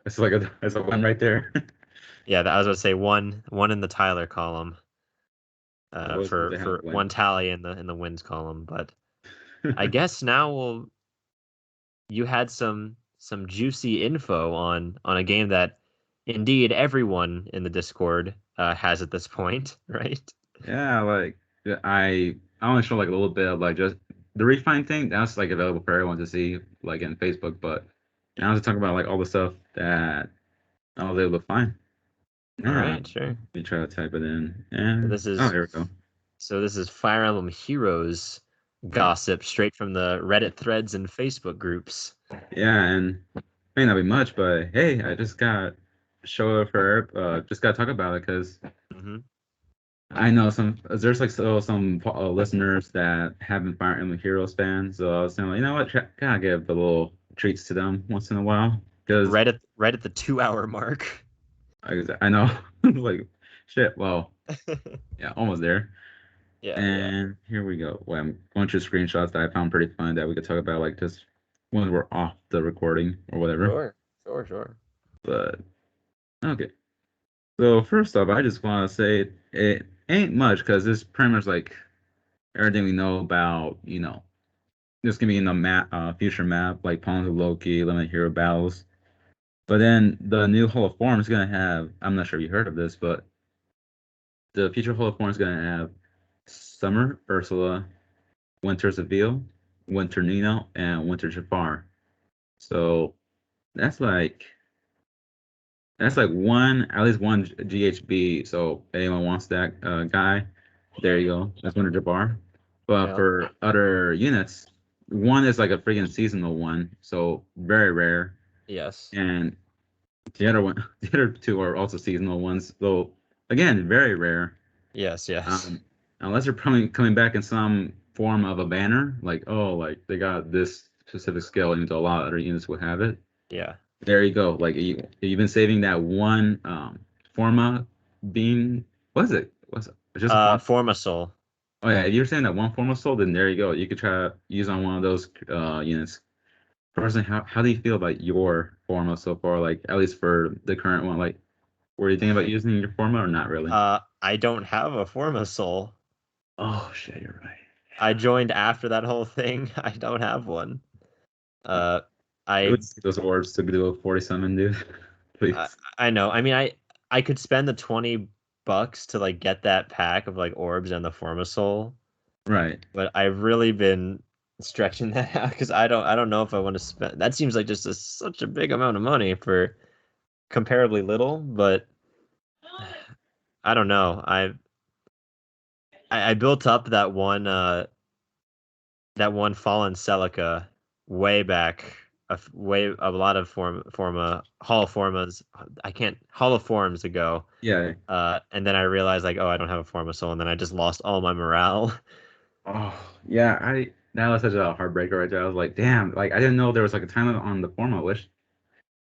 it's like it's a one right there. Yeah, I was gonna say one in the Tyler column, Always good to have for a win. one tally in the wins column. But I guess now you had some juicy info on a game that indeed everyone in the Discord has at this point, right? Yeah, like I only show like a little bit of like just the refine thing. That's like available for everyone to see, like in Facebook. But now to talk about like all the stuff that I was able to find. All Yeah, right, sure. let me try to type it in. So And this oh, is here we go. this is Fire Emblem Heroes gossip straight from the Reddit threads and Facebook groups. Yeah, and may not be much, but hey, I just got show up for just got to talk about it because Hmm. I know there's like still some listeners that have been Fire Emblem Heroes fans, so I was saying, like, you know what, gotta give the little treats to them once in a while because Right at the 2 hour mark. I know like shit. Well, yeah, almost there. Yeah, yeah. And here we go. Well, a bunch of screenshots that I found pretty fun that we could talk about, like just when we're off the recording or whatever. Sure, sure, sure. But okay. So first off, I just want to say it ain't much because it's pretty much like everything we know about, this can be in the map, future map, like Pawns of Loki, limited hero battles. But then the new Hall of Form is gonna have, I'm not sure if you heard of this, but the future Hall of Form is gonna have Summer Ursula, Winter Seville, Winter Nino, and Winter Jafar. So that's like that's like one, at least one GHB. So if anyone wants that guy, there you go. That's Winter Jafar. But Yeah. for other units, one is like a freaking seasonal one, so very rare. Yes. And the other one, the other two are also seasonal ones, though again, very rare. Yes, yes. Um, unless they're probably coming back in some form of a banner, like oh, like they got this specific skill, and a lot of other units will have it. Yeah. There you go. Like you've been saving that one forma being. What is it? What's it? It's just a form. Formasol. Oh yeah, if you're saying that one forma soul, then there you go. You could try to use on one of those units. Personally, how do you feel about your forma so far? Like at least for the current one, like were you thinking about using your forma or not really? I don't have a Formasol. Oh shit, you're right. I joined after that whole thing. I don't have one. Uh, It I would take those orbs to do a 40 summon, dude. I, Please. I know. I mean, I could spend the $20 to like get that pack of like orbs and the Formasol, Right. but I've really been stretching that out because I don't know if I want to spend. That seems like just such a big amount of money for comparably little, but I don't know. I built up that one fallen Celica way back, a lot of forma Hall of Formas. I can't Hall of Forms ago. Yeah. And then I realized like, oh, I don't have a Forma Soul, and then I just lost all my morale. Oh yeah. That was such a heartbreaker right there. I was like, damn. Like I didn't know there was like a time limit on the forma. Wish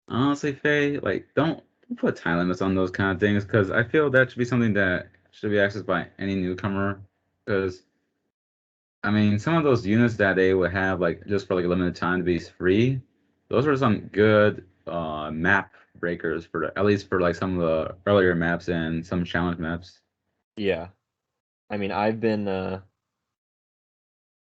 honestly, Faye, like don't put time limits on those kind of things because I feel that should be something that should be accessed by any newcomer. Because I mean, some of those units that they would have like just for like a limited time to be free, those were some good map breakers for at least for like some of the earlier maps and some challenge maps. Yeah, I mean, I've been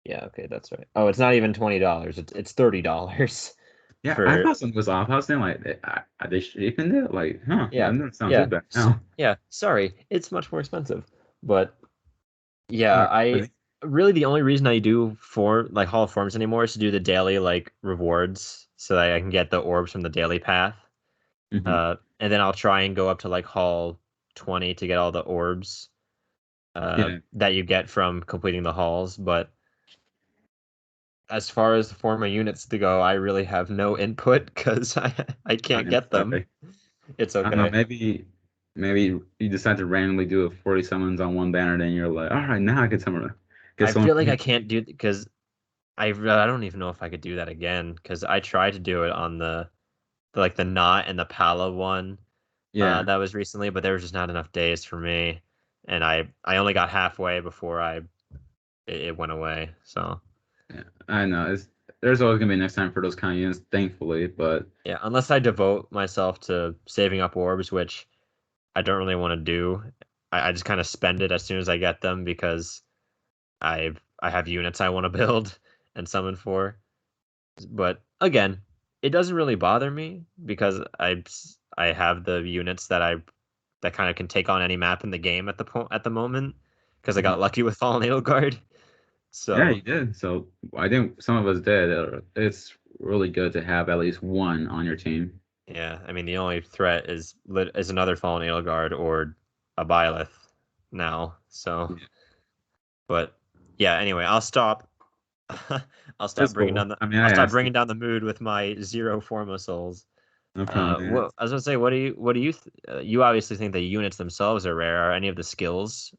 yeah, okay, that's right. Oh, it's not even $20. It's $30 Yeah, I for thought something was off. I was saying like, are they shaping it? Like, huh? That yeah, doesn't sound too yeah, bad now. yeah. Sorry, it's much more expensive, but yeah, All I right. really the only reason I do for like Hall of Forms anymore is to do the daily like rewards so that I can get the orbs from the daily path. Hmm. And then I'll try and go up to like Hall 20 to get all the orbs Yeah, that you get from completing the halls. But as far as the forma units to go, I really have no input because I I can't am get them. sorry. It's I don't know. okay. Maybe you decide to randomly do a 40 summons on one banner, then you're like, all right, now I can summon. Get I someone. feel like I can't do because I don't even know if I could do that again because I tried to do it on like the Knot and the Pala one Yeah, that was recently, but there was just not enough days for me, and I only got halfway before it went away. So yeah. I know. There's always gonna be next time for those kind of units, thankfully. But yeah, unless I devote myself to saving up orbs, which I don't really want to do, I just kind of spend it as soon as I get them because I have units I want to build and summon for. But again, it doesn't really bother me because I have the units that kind of can take on any map in the game at the moment because I got mhm. lucky with Fallen Edelgard. Yeah, So you did. So I think some of us did. It's really good to have at least one on your team. yeah, I mean the only threat is another Fallen Edelgard or a Byleth now. So, Yeah, but yeah. Anyway, I'll stop. I'll stop that's bringing cool. down the I mean, I'll I stop asked you. bringing down the mood with my zero Forma souls. No problem, man. What I was gonna say, you obviously think the units themselves are rare. Are any of the skills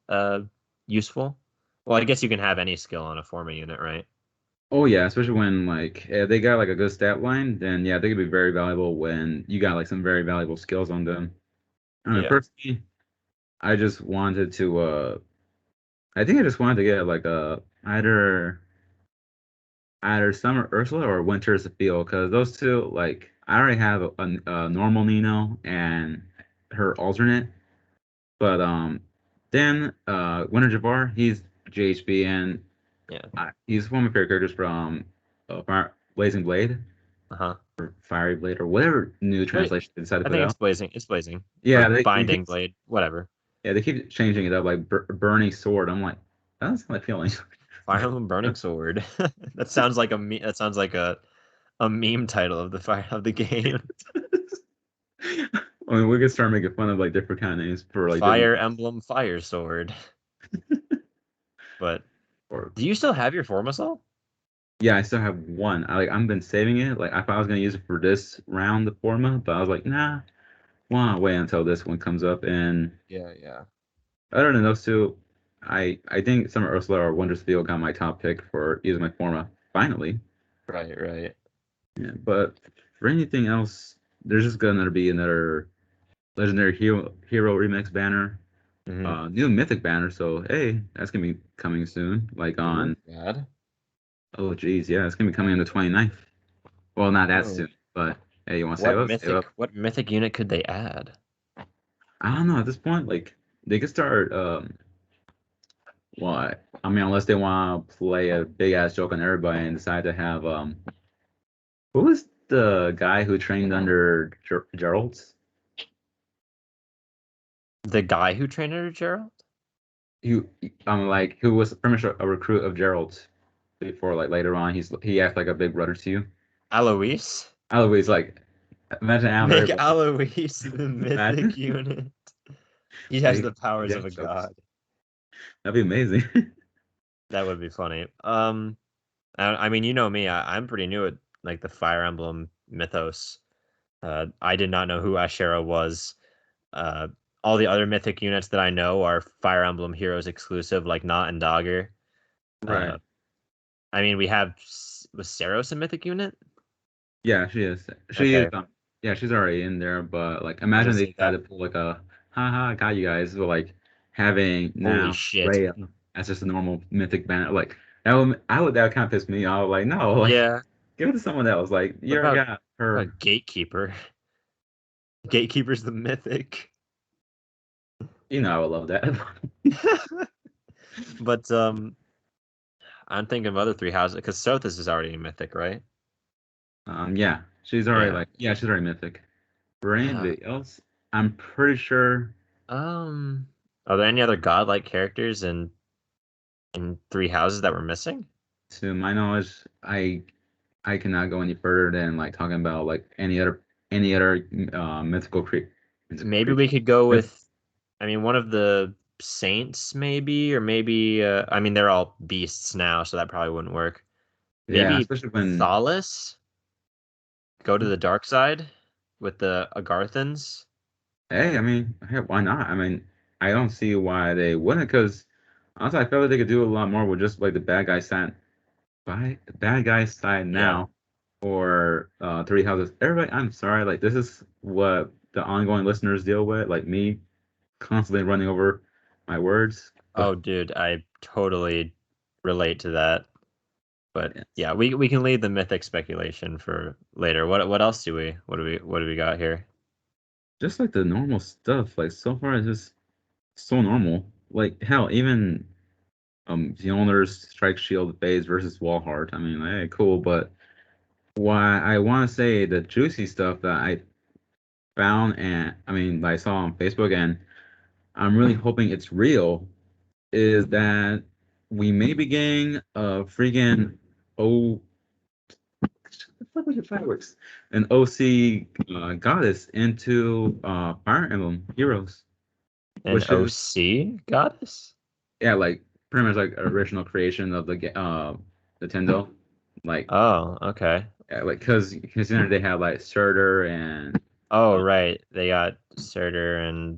useful? Well, I guess you can have any skill on a Forma unit, right? Oh yeah, especially when like they got like a good stat line, then yeah, they could be very valuable when you got like some very valuable skills on them. I mean, Yeah. personally, I just wanted to I think I just wanted to get like a either Summer Ursula or Winter Sophia because those two like I already have a normal Nino and her alternate, but then Winter Jafar he's GHB and Yeah. he's one of my favorite characters from Blazing Blade. Uh-huh. Fiery Blade or whatever new Wait, translation they decided to I put think it's out. blazing. It's blazing Yeah, or they keep binding blade, whatever. they keep changing it up like Burning Sword. I'm like, that's my feeling. Fire Emblem Burning Sword. That sounds like a meme title of the game. I mean, we could start making fun of like different kind of names for like different Fire Emblem Fire Sword. But or do you still have your Formasol? yeah, I still have one. I've been saving it. Like I thought I was gonna use it for this round, the Forma, but I was like, nah, wanna wait until this one comes up. And Yeah, yeah. other than those two, I think Summer Ursula or Wondersfield got my top pick for using my Forma finally. Right, right. Yeah, but for anything else, there's just gonna be another Legendary Hero Remix banner, Mm-hmm. new Mythic banner. So hey, that's gonna be coming soon. Like Ooh, on bad. oh geez, yeah, it's gonna be coming on the 29th. Well, not that Oh. soon, but hey, you want to save up? Save up. What mythic unit could they add? I don't know at this point. Like they could start. What? I mean, unless they want to play a big ass joke on everybody and decide to have who was the guy who trained under Gerald's? The guy who trained under Gerald? You like who was pretty much a recruit of Gerald's before like later on he acts like a big brother to you. Alois? I always like imagine Make Amber like Alois the mythic imagine unit. He has like the powers of dad a jokes. god. That'd be amazing. That would be funny. I mean, you know me. I'm pretty new at like the Fire Emblem mythos. I did not know who Ashera was. Uh, all the other mythic units that I know are Fire Emblem Heroes exclusive, like Knot and Dagger. Right. Uh, I mean, we have was Saros a mythic unit? Yeah, she is. She is. Okay, Yeah, she's already in there. But like, I was gonna imagine they say tried that. to pull like a, haha, I got you guys. So like, having Holy now shit! Rhea as just a normal mythic banner. Like that would kind of piss me off. Like, no, like, Yeah. give it to someone else. Like, you What already about got her. Gatekeeper? Gatekeeper's the mythic. You know, I would love that. But I'm thinking of other three houses because Sothis is already a mythic, right? Yeah, she's already Yeah. like, yeah, she's already mythic. For Uh, anybody else, I'm pretty sure. um, are there any other godlike characters in three houses that we're missing? To my knowledge, I cannot go any further than like talking about like any other mythical Maybe we creature. could go with, I mean, one of the saints, maybe, or maybe. I mean, they're all beasts now, so that probably wouldn't work. Yeah, Maybe especially when Thalas. Go to the dark side with the Agarthans. hey, I mean, hey, why not? I mean, I don't see why they wouldn't, because honestly, I feel like they could do a lot more with just like the bad guy side, by the bad guy side Yeah. now, or Three Houses. Everybody, I'm sorry, like this is what the ongoing listeners deal with, like me constantly running over my words. But Oh, dude, I totally relate to that. But yes, yeah, we can leave the mythic speculation for later. What else do we what do we got here? just like the normal stuff, like so far it's just so normal. Like hell, even Mjolnir's Strike Shield phase versus Wallheart. I mean, hey, cool, but why I want to say the juicy stuff that I found and I mean I saw on Facebook and I'm really hoping it's real is that we may be getting a freaking oh the fuck was your fireworks an OC goddess into Fire Emblem Heroes, An which is OC goddess? yeah like pretty much like original creation of Nintendo like Oh, okay. yeah, like because considering they have like Surtur and Oh, uh, right. They got Surtur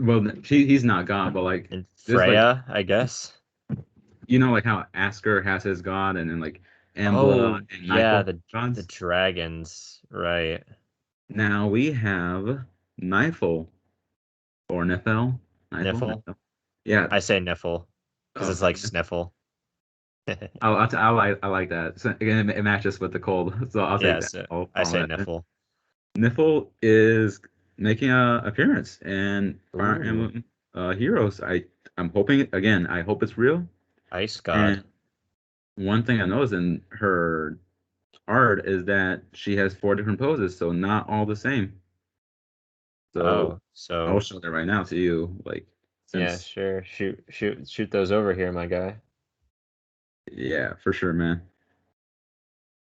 well he's not gone but like and there's like Freya, I guess. you know like how Asker has his god and then like Embla Oh, and yeah, Nifl the gods. dragons, right. Now we have Nifl or Nifel. Niffle? Nifel. Yeah. I say Niffle because Oh, it's like sniffle. I like that. So, again, it matches with the cold, so I'll take Yeah, that. so I'll I follow say that. Niffle. Nifl is making an appearance in Fire Ooh, Emblem Heroes. I'm hoping again. I hope it's real. Ice God. And one thing I noticed in her art is that she has four different poses, so not all the same. So Oh, I'll so show that right now to you. Like yeah, since sure. Shoot those over here, my guy. yeah, for sure, man.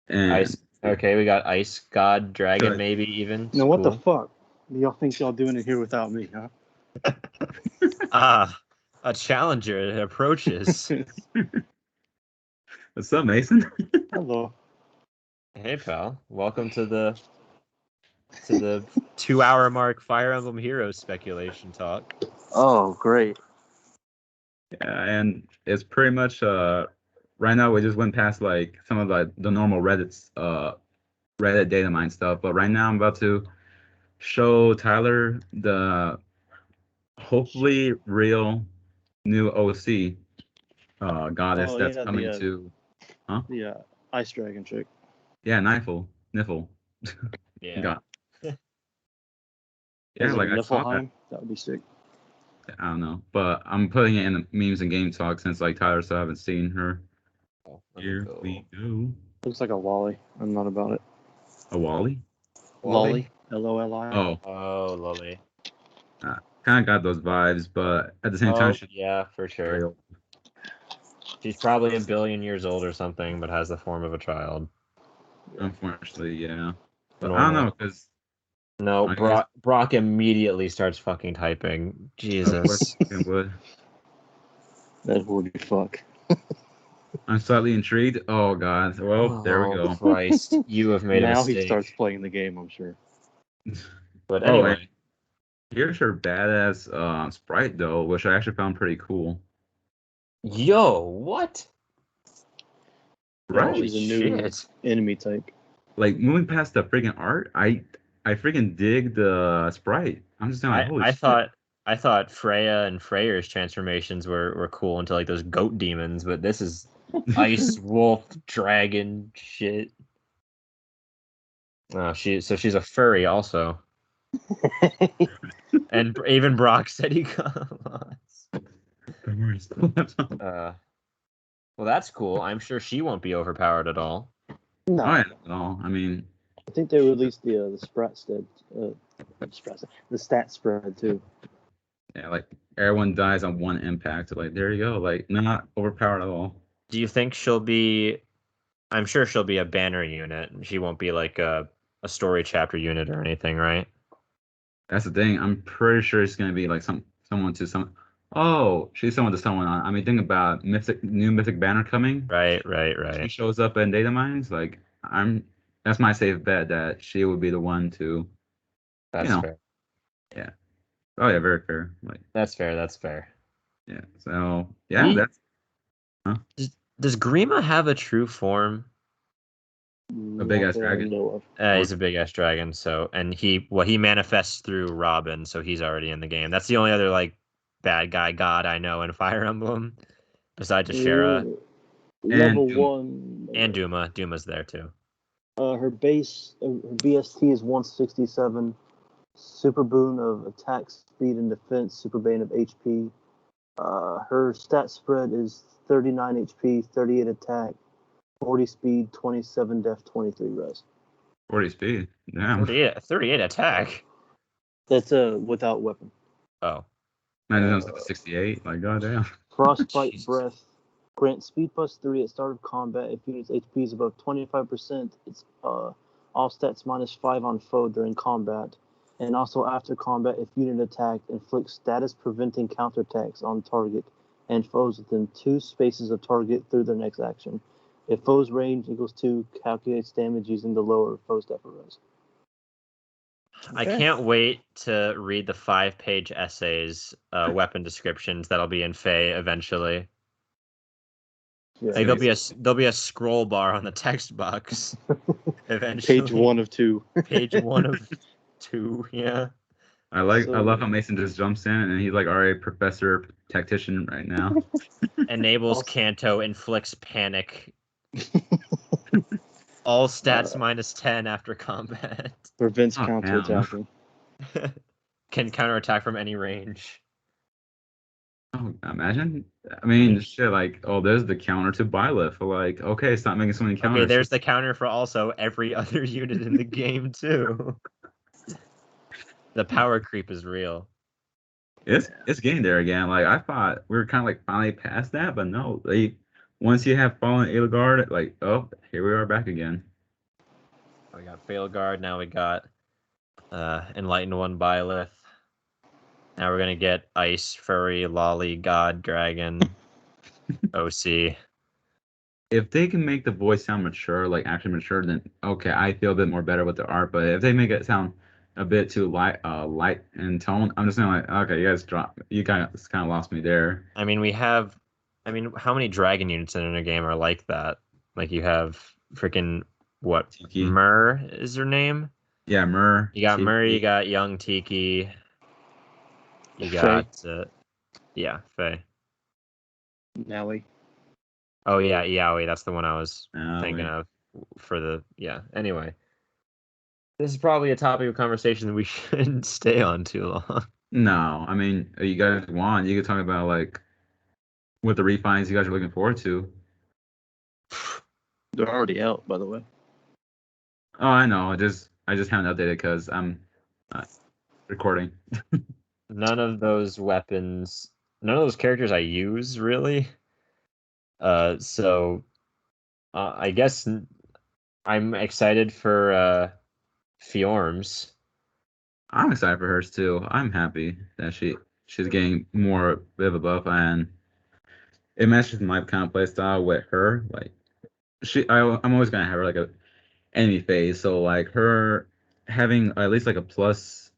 And Ice. Okay, we got Ice God, Dragon, so maybe even. It's Now, what the cool. fuck? Y'all think y'all doing it here without me, huh? Ah, a challenger approaches. what's up, Mason? Hello. Hey, pal. Welcome to the 2 hour mark Fire Emblem Heroes speculation talk. Oh, great. Yeah, and it's pretty much right now we just went past like some of the normal Reddit data mine stuff, but right now I'm about to show Tyler the hopefully real new OC goddess Oh, that's yeah, coming to huh? the ice dragon chick. Yeah, Niffle. Yeah. God. Yeah, Is it a like I saw that. Niflheim? That would be sick. I don't know, but I'm putting it in the memes and game talk since like Tyler still haven't seen her. Oh, let me Here go. we go. Looks like a lolly. I'm not about it. A Wally? Wally? Lolly. Loli. Oh, Oh, Lily. kind of got those vibes, but at the same time, Oh, she's yeah, for very sure. old. She's probably a billion years old or something, but has the form of a child. Unfortunately, yeah. But I don't Normal. know, because No, I guess, Brock immediately starts fucking typing. of course, Jesus. it would. That would fuck. I'm slightly intrigued. Oh, God. Well, there we Oh, go. Christ. You have made a Now he starts mistake. playing the game, I'm sure. But Oh, and anyway. here's her badass sprite, though, which I actually found pretty cool. Yo, what? Yeah, Right? Holy she's a new shit. enemy type. Like, moving past the freaking art, I freaking dig the sprite. I'm just saying, like, I holy I shit. thought I thought Freya and Freyr's transformations were cool into like those goat demons, but this is ice wolf dragon shit. Oh, she's a furry also. And even Brock said he comes. Uh, well, that's cool. I'm sure she won't be overpowered at all. Oh, No. yeah, no. I mean, I think they released the the stat spread too. yeah, like everyone dies on one impact. Like there you go. Like not overpowered at all. Do you think she'll be? I'm sure she'll be a banner unit. She won't be like a a story chapter unit or anything, right? That's the thing. I'm pretty sure it's gonna be like someone to some. Oh, she's someone to someone on. I mean, think about new mythic banner coming. She Right. shows up in data mines. Like that's my safe bet that she would be the one to, you That's know, fair. yeah. Oh yeah, very fair. Like That's fair. yeah. So yeah, He that's huh? does Grima have a true form? A big Not ass that I dragon. know of. He's a big ass dragon, so and he manifests through Robin, so he's already in the game. That's the only other like bad guy god I know in Fire Emblem, besides Ashera And Level 1. and Duma. Duma's there too. Her base, her BST is 167. Super boon of attack, speed, and defense. Super bane of HP. Her stat spread is 39 HP, 38 attack, 40 speed, 27 def, 23 res. 40 speed. Damn. 38 attack. That's without weapon. Oh, Man, it's 68. Like goddamn. Frostbite Jesus. breath grants speed plus 3 at start of combat. If unit's HP is above 25%, it's all stats minus 5 on foe during combat. And also after combat, if unit attacked, inflicts status preventing counterattacks on target and foes within 2 spaces of target through their next action. If foe's range equals 2, calculates damage using the lower foe stat per res. I can't wait to read the 5-page essays, weapon descriptions that'll be in Fae eventually. Yeah. Like there'll be a scroll bar on the text box eventually. Page 1 of 2. Page 1 of 2. Yeah. I love how Mason just jumps in and he's like already professor tactician right now. Enables Also- Kanto, inflicts panic. All stats minus 10 after combat. Prevents Oh, counterattacking. Can counterattack from any range. Oh, imagine. I mean, shit. Like, oh, there's the counter to Byleth. Like, okay, stop making so many counters. Okay, there's the counter for also every other unit in the game too. The power creep is real. It's getting there again. Like I thought we were kind of like finally past that, but no. Once you have fallen Edelgard, like, oh, here we are back again. We got Failguard, now we got Enlightened One Byleth. Now we're gonna get Ice, Furry, Lolly, God, Dragon, OC. If they can make the voice sound mature, like actually mature, then okay, I feel a bit more better with the art. But if they make it sound a bit too light in tone, I'm just gonna like, okay, you guys kind of lost me there. I mean, how many dragon units in a game are like that? Like you have freaking what? Tiki. Myrrh is her name? Yeah, Myrrh. You got Tiki. Murray, you got Young Tiki. You got yeah, Faye. Nowie. Oh yeah, Yaoi, that's the one I was thinking Wait. of for the Anyway. This is probably a topic of conversation that we shouldn't stay on too long. No, I mean, you guys want, you could talk about like what the refines you guys are looking forward to. They're already out, by the way. Oh, I know. I just haven't updated because I'm recording. None of those weapons, none of those characters I use really. So I guess I'm excited for Fjorms. I'm excited for hers too. I'm happy that she's getting more bit of a buff and it matches my kind of play style with her. Like I'm always gonna have her like a enemy phase. So like her having at least like a plus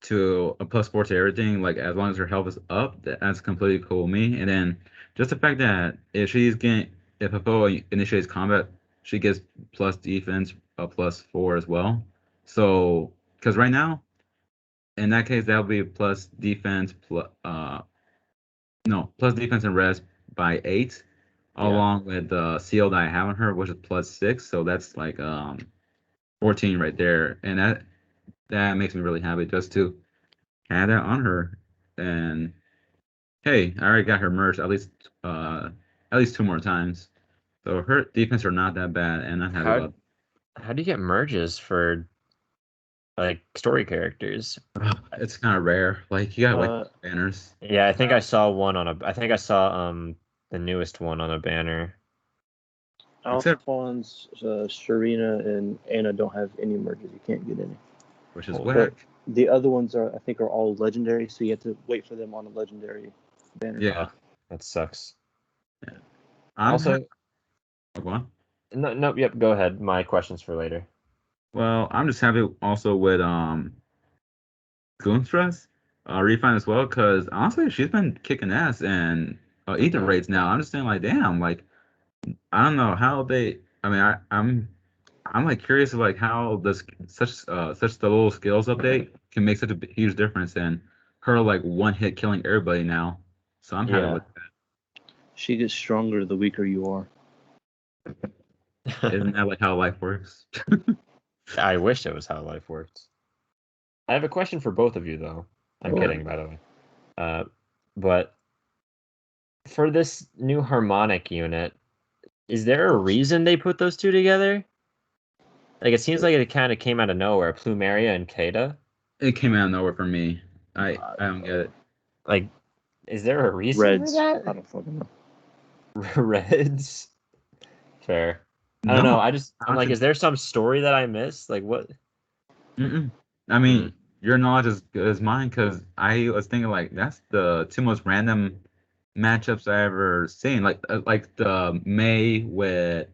4 to everything, like as long as her health is up, that's completely cool with me. And then just the fact that if a foe initiates combat, she gets plus defense, a plus 4 as well. So because right now, in that case, that'll be plus defense plus defense and res by 8, along with the seal that I have on her, which is plus 6. So that's like 14 right there, and that makes me really happy just to have that on her. And hey, I already got her merged at least 2 more times, so her defense are not that bad, and I'm happy about. How do you get merges for like story characters? It's kind of rare. Like you got like banners. Yeah, I think I saw the newest one on a banner. Except, Alphonse, Sharina, and Anna don't have any merges. You can't get any. which is Oh, But whack. the other ones are, I think, are all legendary, so you have to wait for them on a legendary banner. Yeah. That sucks. I'm Also, happy. Go on. no, yep. Go ahead. My questions for later. Well, I'm just happy also with Goonstress, Refine as well, because honestly, she's been kicking ass and ether rates now. I'm just saying, like, damn, like, I don't know how they. I mean, I'm like curious of like how this such the little skills update can make such a huge difference in her like one hit killing everybody now. So I'm happy Yeah. with She gets stronger the weaker you are. that. Isn't that like how life works? I wish it was how life works. I have a question for both of you, though. I'm Oh. kidding, by the way. But for this new harmonic unit, is there a reason they put those two together? Like, it seems like it kind of came out of nowhere. Plumeria and Kata. It came out of nowhere for me. I don't get it. Like, is there a reason Reds. for I that? don't fucking know. Reds. Fair. I don't No, know. I'm like, is there some story that I missed? Like, what? mm-mm. I mean, your knowledge is good as mine because I was thinking like that's the two most random matchups I ever seen. Like the May with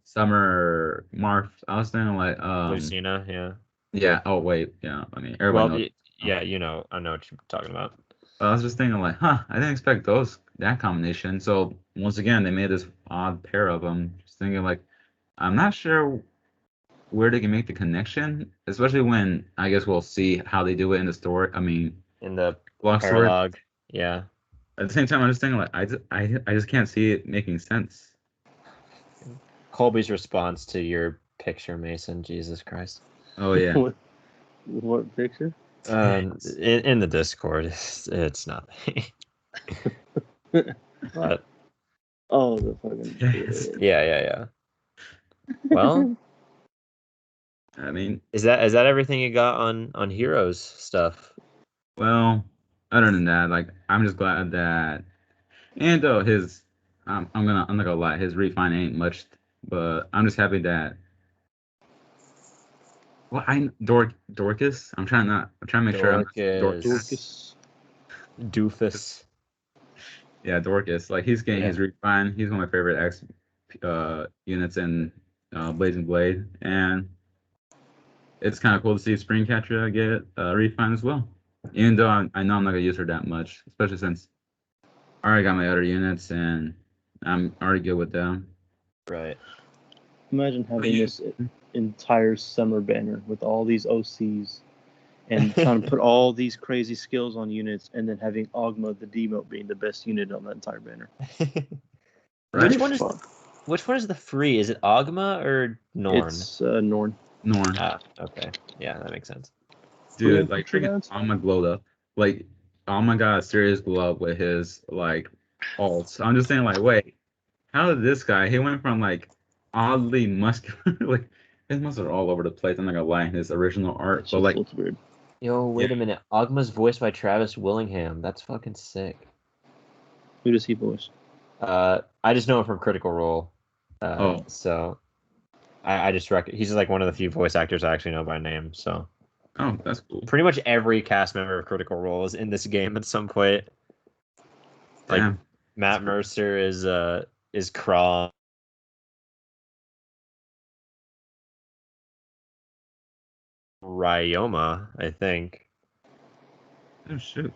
Summer Marth. I was thinking like Lucina, yeah. yeah. Oh wait, yeah. I mean everybody Well, knows. yeah, I know what you're talking about. But I was just thinking like, huh? I didn't expect that combination. So once again, they made this odd pair of them. Just thinking like, I'm not sure where they can make the connection, especially when I guess we'll see how they do it in the story. I mean, In the block story. paralog, yeah. At the same time, I'm just thinking like, I just can't see it making sense. Kolby's response to your picture, Mason. Jesus Christ. Oh yeah. What picture? In the Discord, it's not. But Oh, the fucking. Yes. yeah. Well, I mean, is that everything you got on Heroes stuff? well, other than that, like, I'm just glad that, and though his, I'm not gonna lie, his refine ain't much, but I'm just happy that. Well, Dorcas. I'm trying to make sure I'm not Dorcas, Doofus. Yeah, Dorcas. Like he's getting Yeah. his refine. He's one of my favorite X units in Blazing Blade, and it's kind of cool to see Springcatcher get refine as well. Even though I know I'm not gonna use her that much, especially since I already got my other units and I'm already good with them. Right. Imagine having this entire summer banner with all these OCs and trying to put all these crazy skills on units, and then having Ogma the demote being the best unit on that entire banner. Right? Which one is the free? Is it Ogma or Norn? It's Norn. Norn. Ah, okay. Yeah, that makes sense. Dude, like freaking Alma glowed up. Like Alma got a serious glow up with his like alts. I'm just saying, like, wait, how did this guy? He went from like oddly muscular, like his muscles are all over the place. I'm not gonna lie, in his original art, It but just like, looks weird. Yo, wait a minute. Ogma's voiced by Travis Willingham. That's fucking sick. Who does he voice? I just know him from Critical Role. Oh. So I just he's like one of the few voice actors I actually know by name. So Oh, that's cool. pretty much every cast member of Critical Role is in this game at some point. Like Damn. Matt Mercer is Kron. Ryoma, I think. Oh shoot.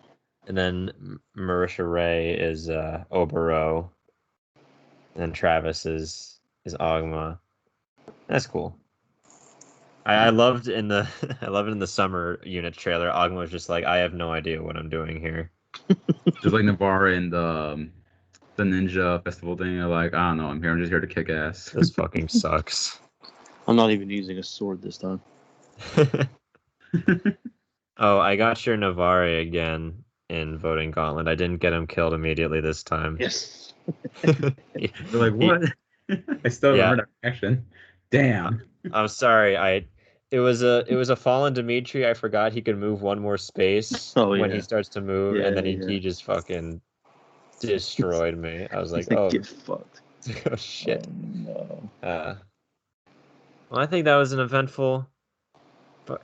And then Marisha Ray is Obero. And then Travis is Ogma. That's cool. I loved in the I loved in the summer unit trailer. Ogma was just like, I have no idea what I'm doing here. Just like Navarre and the ninja festival thing. You're like, I don't know, I'm just here to kick ass. This fucking sucks. I'm not even using a sword this time. Oh, I got your Navarre again in Voting Gauntlet. I didn't get him killed immediately this time. Yes. You're like, what? I still remember that action. Damn. I'm sorry. It was a fallen Dimitri. I forgot he could move one more space when he starts to move, and then he just fucking destroyed me. I was like, oh, get fucked. Oh shit. No. Well, I think that was an eventful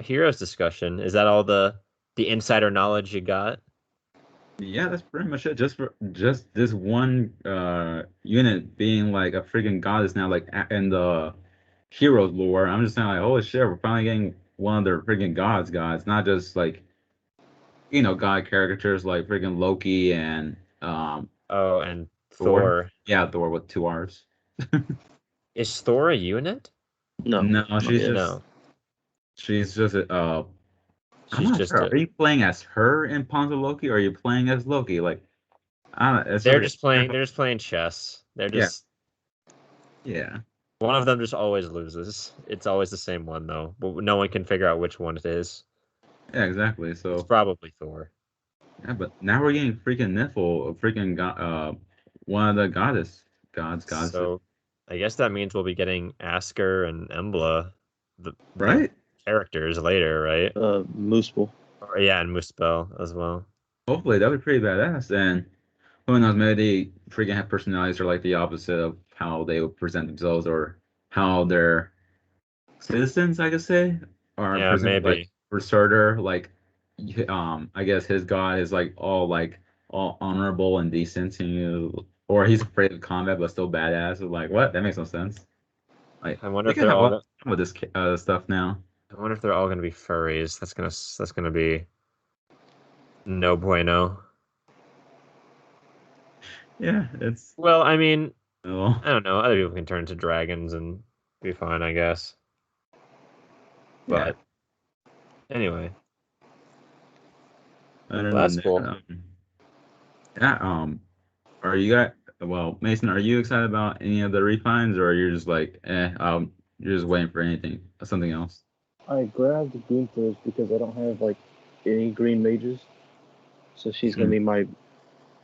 Heroes discussion. Is that all the insider knowledge you got? Yeah, that's pretty much it. Just this one unit being like a freaking goddess now, like in the heroes lore. I'm just saying like, holy shit, we're finally getting one of their freaking gods, not just like god caricatures like freaking Loki and Oh, and Thor. Thor. Yeah, Thor with two R's. Is Thor a unit? No. No, Not she's yet. just No, she's just I'm she's not just sure. a. Are you playing as her in Ponzo Loki, or are you playing as Loki? Like, I don't know. It's They're really just playing. They're just playing chess. They're yeah, just yeah, one of them just always loses. It's always the same one though, but no one can figure out which one it is. yeah, exactly. It's So probably Thor. yeah, but now we're getting freaking Nifl, a freaking god, one of the goddesses, So I guess that means we'll be getting Asker and Embla, the right? characters later, right? Mooseful. Or, yeah, and Muspel as well. Hopefully that'll be pretty badass. And who knows, maybe they freaking have personalities are like the opposite of how they would present themselves or how their citizens, I could say, are Yeah, presented like maybe. for starter, like I guess his god is like all honorable and decent and or he's afraid of combat but still badass. Like what? That makes no sense. Like I wonder they if can they're have a all. lot with this stuff now. I wonder if they're all gonna be furries. That's gonna be no bueno. Yeah, it's Well, I mean, well, I don't know. Other people can turn into dragons and be fine, I guess. yeah. But anyway, Other well, than that's that, cool. yeah, are you got well, Mason, are you excited about any of the refines or you're just like, you're just waiting for something else? I grabbed Gunther's because I don't have like any green mages, so she's gonna Hmm. be my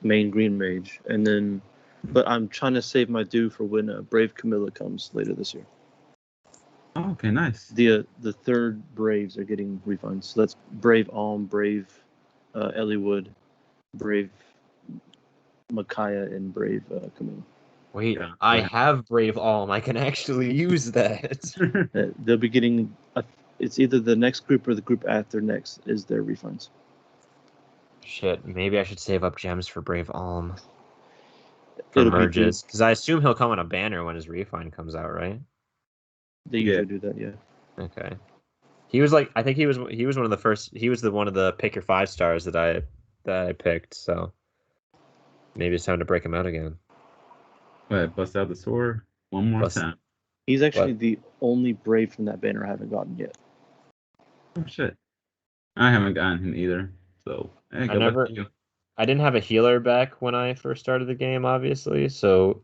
main green mage. And then, but I'm trying to save my due for when Brave Camilla comes later this year. Oh, okay, nice. The third Braves are getting refines. So that's Brave Alm, Brave Elliewood, Brave Micaiah, and Brave Camilla. Wait, Yeah. I have Brave Alm. I can actually use that. They'll be getting. It's either the next group or the group after next is their refines. Shit, maybe I should save up gems for Brave Alm for It'll be merges, because I assume he'll come on a banner when his refine comes out, right? They usually do that, yeah. Okay. He was like, I think he was one of the first. He was the one of the pick your 5 stars that I picked. So maybe it's time to break him out again. Wait, bust out the sword one more Plus, time. He's actually the only Brave from that banner I haven't gotten yet. Oh shit. I haven't gotten him either. So hey, I good luck never, to you. I didn't have a healer back when I first started the game, obviously. So,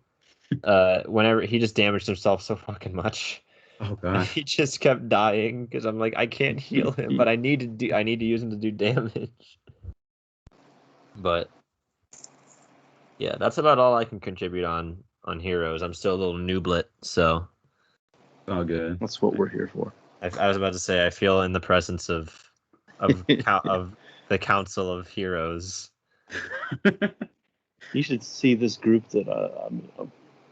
whenever he just damaged himself so fucking much, Oh gosh. he just kept dying because I'm like, I can't heal him, but I need to use him to do damage. But yeah, that's about all I can contribute on heroes. I'm still a little nooblet, so All good. That's what we're here for. I was about to say I feel in the presence of of the council of heroes. You should see this group that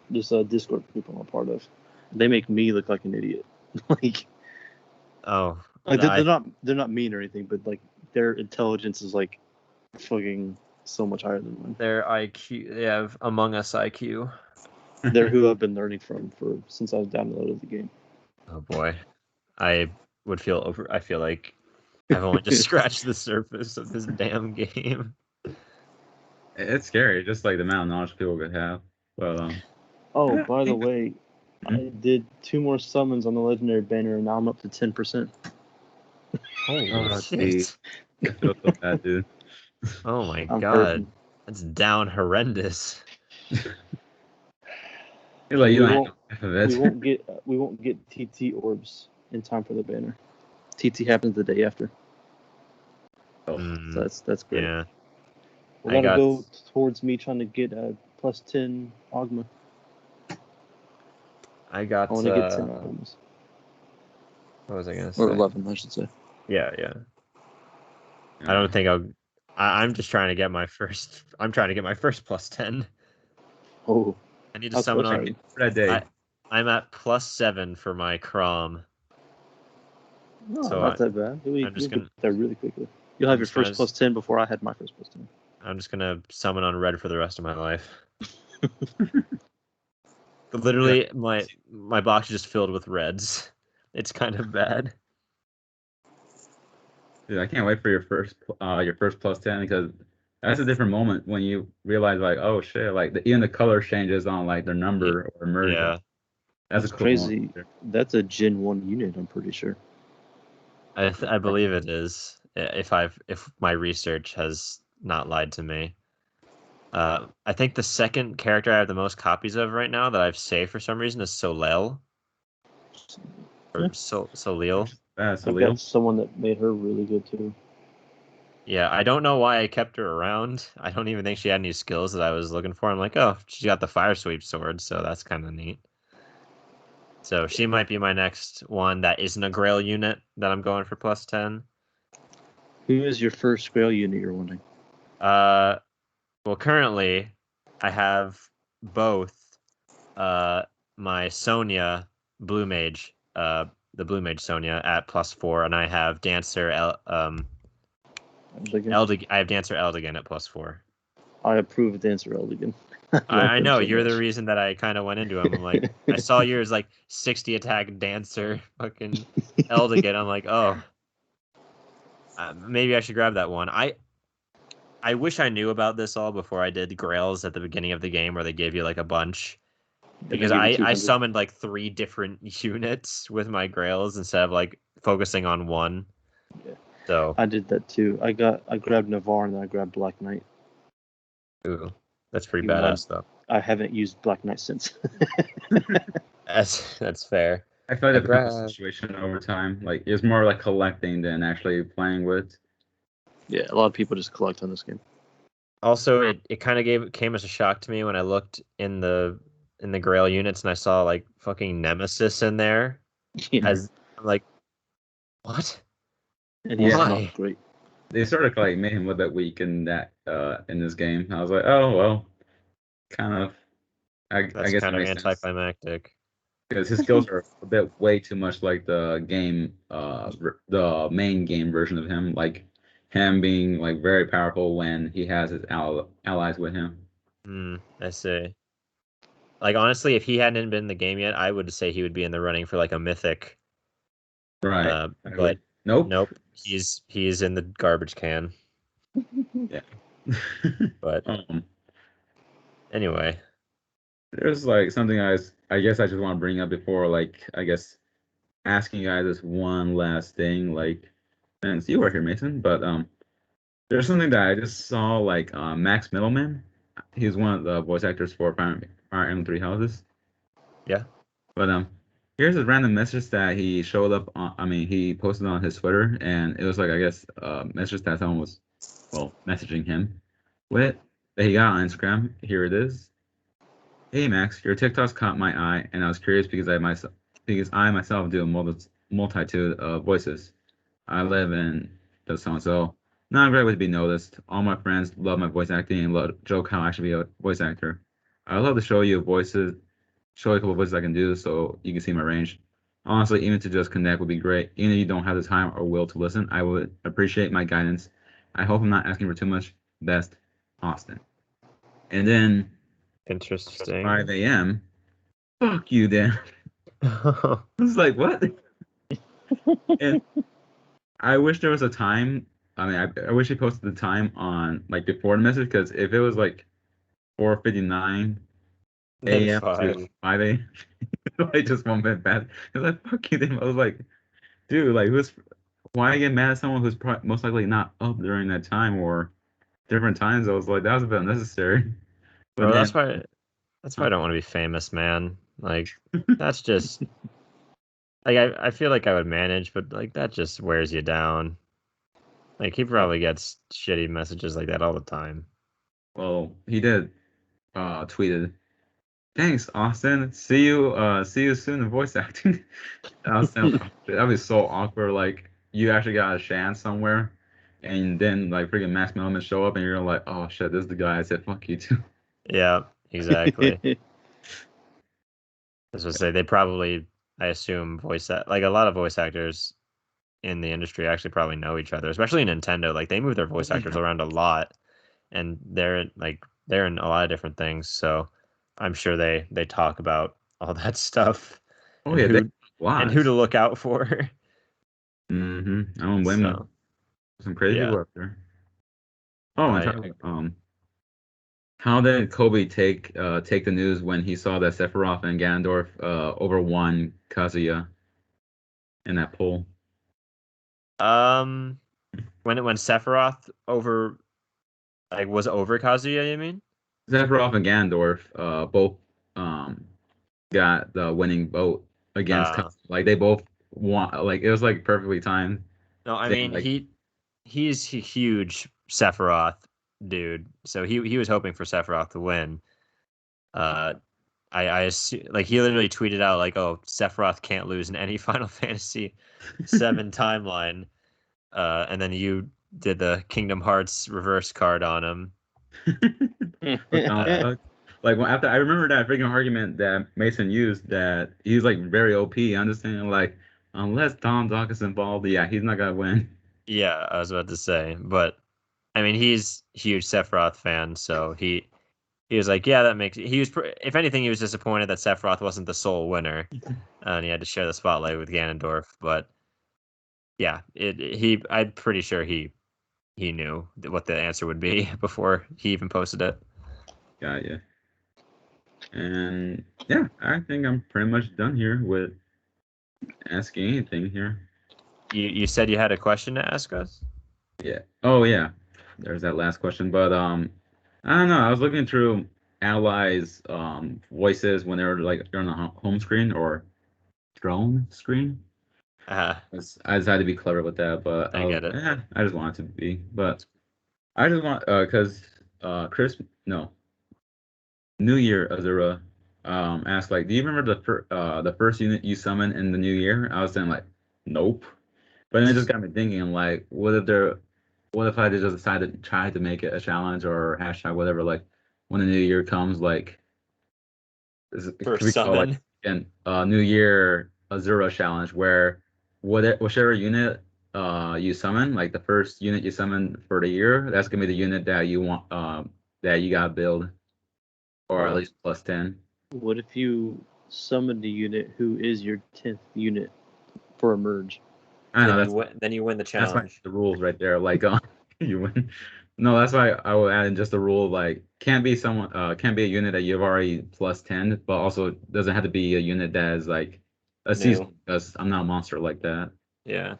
this Discord group I'm a part of. They make me look like an idiot. like Oh, they're not mean or anything, but like their intelligence is like fucking so much higher than mine. their IQ, they have Among Us IQ. They're who I've been learning from since I downloaded the game. Oh boy, I I feel like I've only just scratched the surface of this damn game. It's scary, just like the amount of knowledge people could have. But Oh, yeah, by the way, Mhm. I did 2 more summons on the legendary banner, and now I'm up to 10%. Holy Oh, shit! I feel so bad, dude. Oh my I'm god, hurting. that's down horrendous. You're like you We don't won't have half of it. we won't get TT orbs in time for the banner. TT happens the day after, so that's great. Yeah, We I gotta got go towards me trying to get a plus 10 Ogma. I got I want to get 10 Ogmas. what was I gonna Or say? 11, I should say. Yeah. I don't think I'm just trying to get my first. I'm trying to get my first plus 10. Oh, I need to That's summon on. frustrating. For that day. I'm at +7 for my Crom. No, So not that bad. You'll just get gonna- there really quickly. You'll have I'm your just gonna first +10 before I had my first +10. I'm just gonna summon on red for the rest of my life. Literally, my box is just filled with reds. It's kind of bad. Dude, I can't wait for your first +10 because that's a different moment when you realize like, oh shit, like even the color changes on like their number or merge. Yeah, That's a It's cool crazy. moment. That's a Gen 1 unit, I'm pretty sure. I believe it is. If my research has not lied to me. I think the second character I have the most copies of right now that I've saved for some reason is Solel. Or Yeah. Solil. That's I've Leo. got someone that made her really good too. Yeah, I don't know why I kept her around. I don't even think she had any skills that I was looking for. I'm like, oh, she got the fire sweep sword, so that's kind of neat. So she might be my next one that isn't a Grail unit that I'm going for +10. Who is your first Grail unit you're wanting? Well, currently I have both my Sonya Blue Mage, the Blue Mage Sonya at +4, and I have Dancer Eldigan? I have Dancer Eldigan at +4. I approve of Dancer Eldigan. I know so you're the much. reason that I kind of went into him. I'm like, I saw yours like 60 attack Dancer fucking Eldigan. I'm like, oh, maybe I should grab that one. I wish I knew about this all before I did Grails at the beginning of the game where they gave you like a bunch. Because give you I 200. summoned like 3 different units with my Grails instead of like focusing on one. Yeah. So I did that too. I grabbed Navarre and then I grabbed Black Knight. ooh, that's pretty Even badass though. I haven't used Black Knight since. That's fair. I feel like I it becomes a grabbed- situation over time. Like it's more like collecting than actually playing with. Yeah, a lot of people just collect on this game. Also, it kind of came as a shock to me when I looked in the Grail units and I saw like fucking Nemesis in there. Yeah. I'm like, what? And he's Why? not great. They sort of like made him a little bit weak in that in this game. I was like, oh well, kind of. I That's guess it kind of makes sense anticlimactic. because his skills are a bit way too much like the game, the main game version of him. Like him being like very powerful when he has his allies with him. I see. Like honestly, if he hadn't been in the game yet, I would say he would be in the running for like a mythic. Right. But nope. He's in the garbage can. Yeah. But anyway, there's like something I guess I just want to bring up before like I guess asking you guys this one last thing like since you were here, Mason, but there's something that I just saw like Max Middleman. He's one of the voice actors for Fire Emblem Three Houses. yeah. But here's a random message that he showed up on. I mean, he posted on his Twitter, and it was like I guess a message that someone was messaging him with that he got on Instagram. Here it is. Hey Max, your TikToks caught my eye, and I was curious because I myself do a multitude of voices. I live in the so and so. Not a great way to be noticed. All my friends love my voice acting and joke how I should be a voice actor. I would love to show you a couple of voices I can do so you can see my range. Honestly, even to just connect would be great. Even if you don't have the time or will to listen, I would appreciate my guidance. I hope I'm not asking for too much. Best, Austin. And then Interesting. 5 a.m. Fuck you, Dan. I was like, what? And I wish there was a time. I mean, I wish he posted the time on like before the message because if it was like 4:59 Then a.m. to 5. 5 a.m. like just 1 minute past. I was like, fuck you, Dan. I was like, dude, like, why get mad at someone who's most likely not up during that time or different times? I was like, that was a bit unnecessary. But Bro, then, that's why I don't want to be famous, man. Like that's just like I feel like I would manage, but like that just wears you down. Like he probably gets shitty messages like that all the time. well, he did tweeted, thanks, Austin. See you soon in voice acting. That'd be so awkward. Like you actually got a chance somewhere, and then like freaking Max Melman show up, and you're like, oh shit, this is the guy I said fuck you to. Yeah, exactly. As I say, they probably, I assume, like a lot of voice actors in the industry actually probably know each other, especially Nintendo. Like they move their voice actors around a lot, and they're in a lot of different things. So I'm sure they talk about all that stuff Oh and yeah, they who lots. to look out for. I don't blame them. So Some crazy yeah, people up there. Oh, and I talk, how did Kobe take the news when he saw that Sephiroth and Ganondorf overwon Kazuya in that poll? um when Sephiroth was over Kazuya, you mean? Sephiroth and Ganondorf both um got the winning vote against Uh Kazuya. Like they both won. Like it was like perfectly timed. no, I Saying mean like he's a huge Sephiroth dude, so he was hoping for Sephiroth to win. Uh, I assume, like he literally tweeted out like, "Oh, Sephiroth can't lose in any Final Fantasy VII timeline," and then you did the Kingdom Hearts reverse card on him. Uh, like when after I remember that freaking argument that Mason used that he's like very OP. Understanding like unless Tom Dock is involved, yeah, he's not gonna win. yeah, I was about to say, but I mean, he's a huge Sephiroth fan, so he was like, "Yeah, that makes." If anything, he was disappointed that Sephiroth wasn't the sole winner, and he had to share the spotlight with Ganondorf. But yeah, I'm pretty sure he knew what the answer would be before he even posted it. Got you. And yeah, I think I'm pretty much done here with asking anything here. You said you had a question to ask us? Yeah. Oh yeah. There's that last question, but I don't know. I was looking through allies voices when they're on the home screen or drone screen. Uh, I decided to be clever with that, but I get it. I just wanted to be. But I just want because Chris no New Year Azura asked like, do you remember the first unit you summoned in the new year? I was saying like, nope. But then it just got me thinking like, what if I just decided to try to make it a challenge or hashtag whatever like when the new year comes like it could First be called like summon. an New Year Azura challenge where whichever unit you summon like the first unit you summon for the year that's gonna be the unit that you want that you gotta build or at Well, least plus 10. What if you summon the unit who is your 10th unit for a merge? I know then you win the that's why challenge. the rules right there like you win. No, that's why I will add in just a rule like can't be a unit that you've already plus 10, but also doesn't have to be a unit that is like a New. season because I'm not a monster like that. Yeah.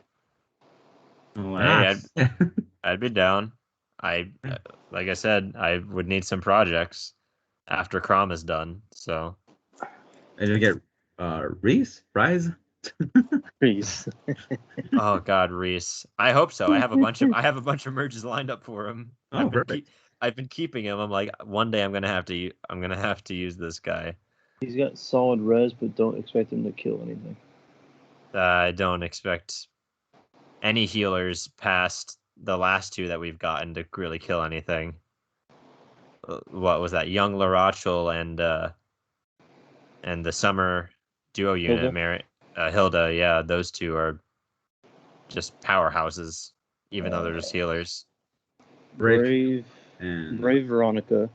Hey, Alas. I'd be down. I like I said, I would need some projects after Crom is done. So, And you get Reese, Rise. Please. oh God, Reese. I hope so. I have a bunch of merges lined up for him. Oh, perfect. I've been keeping him. I'm like, one day I'm gonna have to use this guy. He's got solid res, but don't expect him to kill anything. I don't expect any healers past the last two that we've gotten to really kill anything. What was that? Young Larachel and the summer duo unit, Hilda? Hilda. Yeah, those two are just powerhouses, even though they're just healers. Brave Brave, and Brave Veronica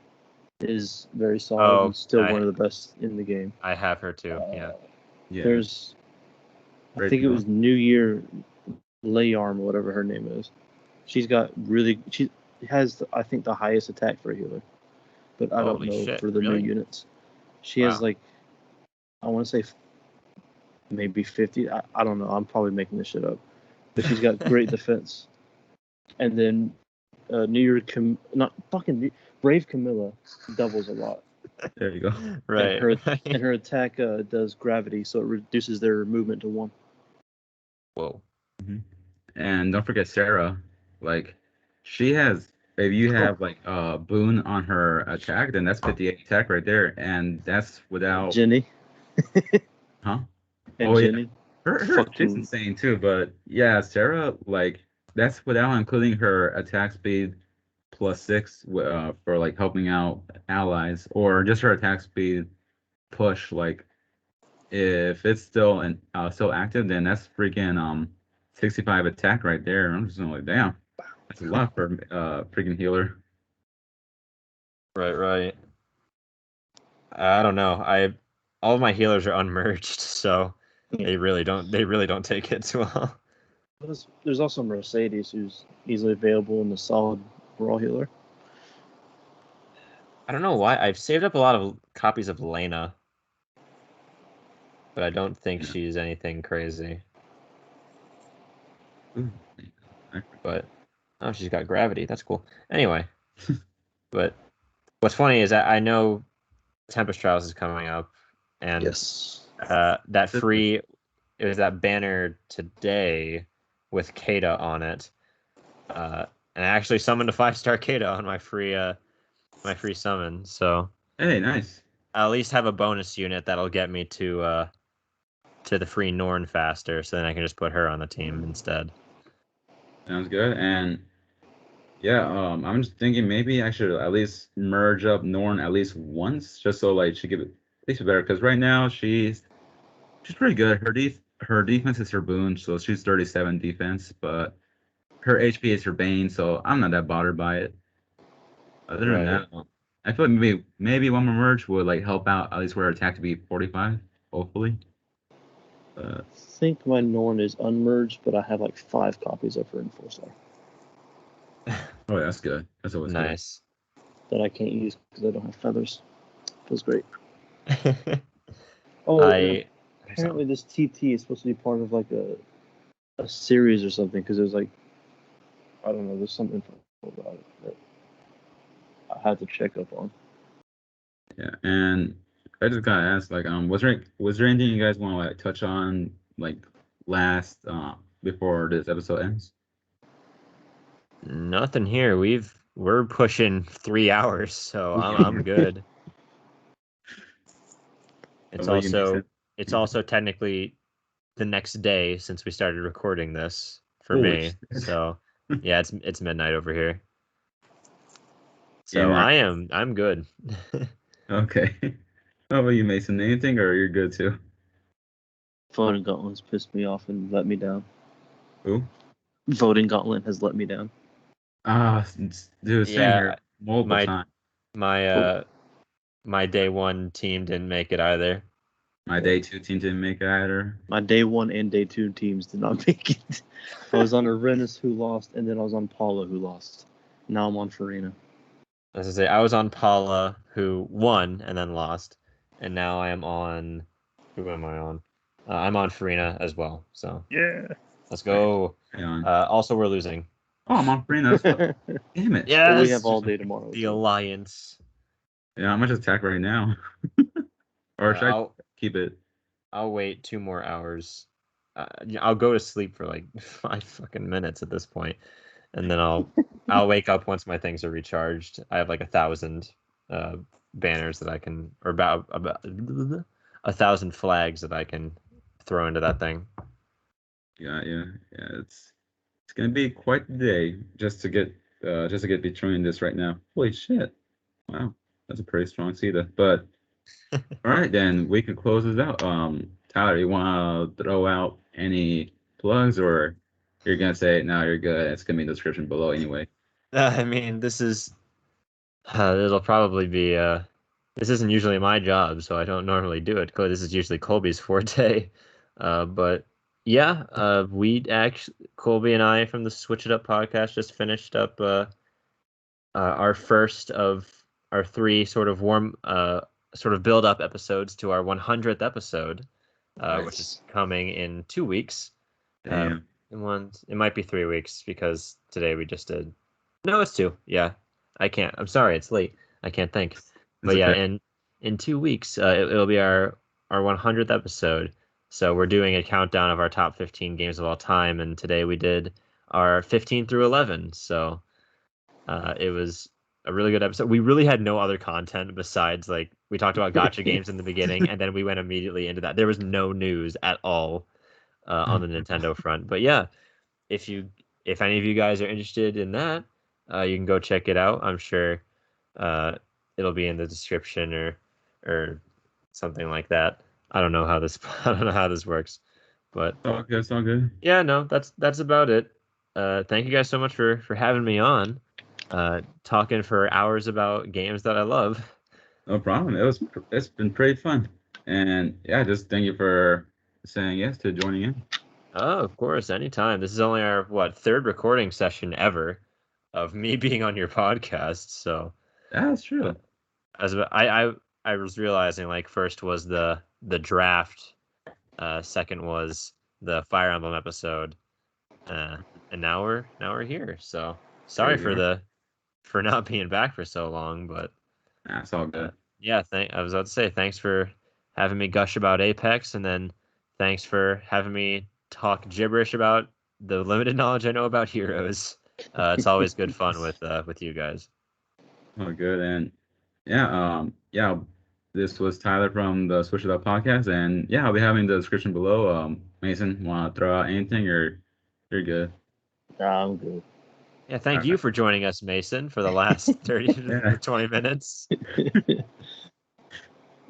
is very solid Oh, and still one of the best in the game. I have her too. Yeah. yeah, There's, I Brave think it Camilla. was New Year Layarm, whatever her name is. She has, I think, the highest attack for a healer, but I don't Holy know shit! for the Really? new units. She Wow. has like, I want to say maybe 50. I don't know. I'm probably making this shit up, but she's got great defense. And then New Year, not fucking Brave Camilla doubles a lot. There you go. Right. And her attack does gravity, so it reduces their movement to 1. Whoa. And don't forget Sarah. Like she has. If you have like boon on her attack, then that's 58 attack right there, and that's without. Jenny. Huh? And Oh yeah, Jenny. her she's insane too. But yeah, Sarah like that's without including her attack speed +6 for like helping out allies, or just her attack speed push like if it's still active, then that's freaking 65 attack right there. I'm just like, damn, that's a lot for freaking healer. Right. I don't know. All of my healers are unmerged, so they really don't take it too well. There's also Mercedes, who's easily available in the solid brawl healer. I don't know why. I've saved up a lot of copies of Lena, but I don't think she's anything crazy. Ooh. But oh, she's got gravity. That's cool. Anyway, but what's funny is that I know Tempest Trials is coming up, and Yes. that free it was that banner today with Kata on it, and I actually summoned a 5-star Kata on my free summon. So Hey, nice. I'll at least have a bonus unit that'll get me to the free Norn faster, so then I can just put her on the team instead. Sounds good. And yeah, I'm just thinking maybe I should at least merge up Norn at least once, just so like she give it at least better. Because right now she's pretty good. Her defense is her boon, so she's 37 defense, but her HP is her bane, so I'm not that bothered by it. Other than Right. that, I feel like maybe one more merge would like help out at least for her attack to be 45, hopefully. I think my Norn is unmerged, but I have like 5 copies of her in 4-star Oh, yeah, that's good. That's always Nice. that I can't use because I don't have feathers. Feels great. Apparently this TT is supposed to be part of like a series or something, because there's like, I don't know, there's some info about it that I had to check up on. good. Yeah, and I just gotta ask, like, was there anything you guys want to like touch on like last before this episode ends? Nothing here. We're pushing 3 hours, so I'm good. It's What about you, also Mason? technically the next day since we started recording this for Holy me. shit. So yeah, it's midnight over here. So Gamer. I'm good. Okay. How about you, Mason? Anything, or you're good too? Voting Gauntlet's pissed me off and let me down. Who? Voting Gauntlet has let me down. Dude, same Yeah, here. Multiple my times. my my day 1 team didn't make it either. My day 2 team didn't make it either. My day 1 and day 2 teams did not make it. I was on Arenas, who lost, and then I was on Paula, who lost. Now I'm on Farina. As I say, I was on Paula, who won and then lost, and now I am on. Who am I on? I'm on Farina as well. So Yeah. let's go. Hang on. Also, we're losing. Oh, I'm on Farina. Damn it. Yes. But we have all day tomorrow. The so. Alliance. Yeah, I'm gonna just attack right now. Or should I keep it? I'll wait 2 more hours. I'll go to sleep for like 5 fucking minutes at this point, and then I'll wake up once my things are recharged. I have like 1,000 banners that I can, or about 1,000 flags that I can throw into that thing. Yeah. It's gonna be quite the day just to get between this right now. Holy shit! Wow, that's a pretty strong Sita. But all right, then we can close this out. Tyler, you want to throw out any plugs, or you're gonna say no? You're good. It's gonna be in the description below anyway. I mean, it'll probably be this isn't usually my job, so I don't normally do it. This is usually Colby's forte. But yeah, Colby and I from the Switch It Up podcast just finished up our first of our 3 sort of build up episodes to our 100th episode, which is coming in 2 weeks. Damn. It might be 3 weeks because today we just did. No, it's 2. Yeah, I can't. I'm sorry, it's late. I can't think. But yeah, Okay. in 2 weeks, it'll be our 100th episode. So we're doing a countdown of our top 15 games of all time, and today we did our 15 through 11. So it was a really good episode. We really had no other content besides like we talked about gotcha games in the beginning, and then we went immediately into that. There was no news at all on the Nintendo front. But yeah, if any of you guys are interested in that, you can go check it out. I'm sure it'll be in the description or something like that. I don't know how this I don't know how this works, but It's all good. It's all good. yeah, no, that's about it. Thank you guys so much for having me on. Talking for hours about games that I love. No problem. It's been pretty fun. And yeah, just thank you for saying yes to joining in. Oh, of course, anytime. This is only our third recording session ever of me being on your podcast. So That's uh, true. I was realizing like first was the draft, second was the Fire Emblem episode, and now we're here. So There sorry you for are. not being back for so long, but That's all uh, good. yeah, I was about to say thanks for having me gush about Apex, and then thanks for having me talk gibberish about the limited knowledge I know about Heroes. It's always good fun with you guys. All good. And yeah, this was Tyler from the Switch It Up podcast. And yeah, I'll be having the description below. Mason, want to throw out anything or you're good? Nah, I'm good. Yeah, thank All you right. for joining us, Mason, for the last 30 to Yeah. 20 minutes.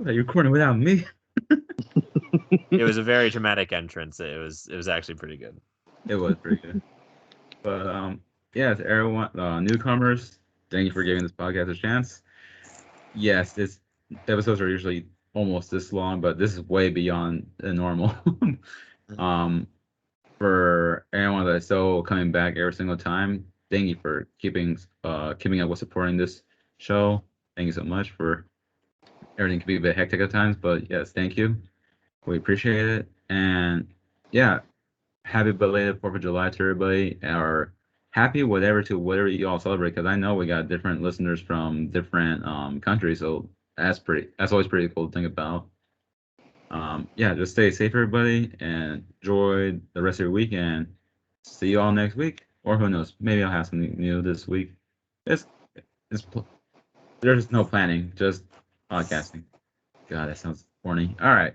Are you recording without me? It was a very dramatic entrance. It was actually pretty good. It was pretty good. But yeah, to everyone, newcomers, thank you for giving this podcast a chance. Yes, this episodes are usually almost this long, but this is way beyond the normal. um, for anyone that's still coming back every single time, thank you for keeping up with supporting this show. Thank you so much for everything can be a bit hectic at times, but yes, thank you. We appreciate it. And yeah, happy belated 4th of July to everybody, or happy whatever you all celebrate. Because I know we got different listeners from different countries, so that's always pretty cool to think about. Yeah, just stay safe, everybody, and enjoy the rest of your week. And see you all next week, or who knows, maybe I'll have something new this week. It's it's there's no planning, just podcasting. God, that sounds corny. All right,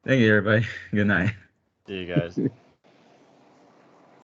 thank you, everybody. Good night. See you guys.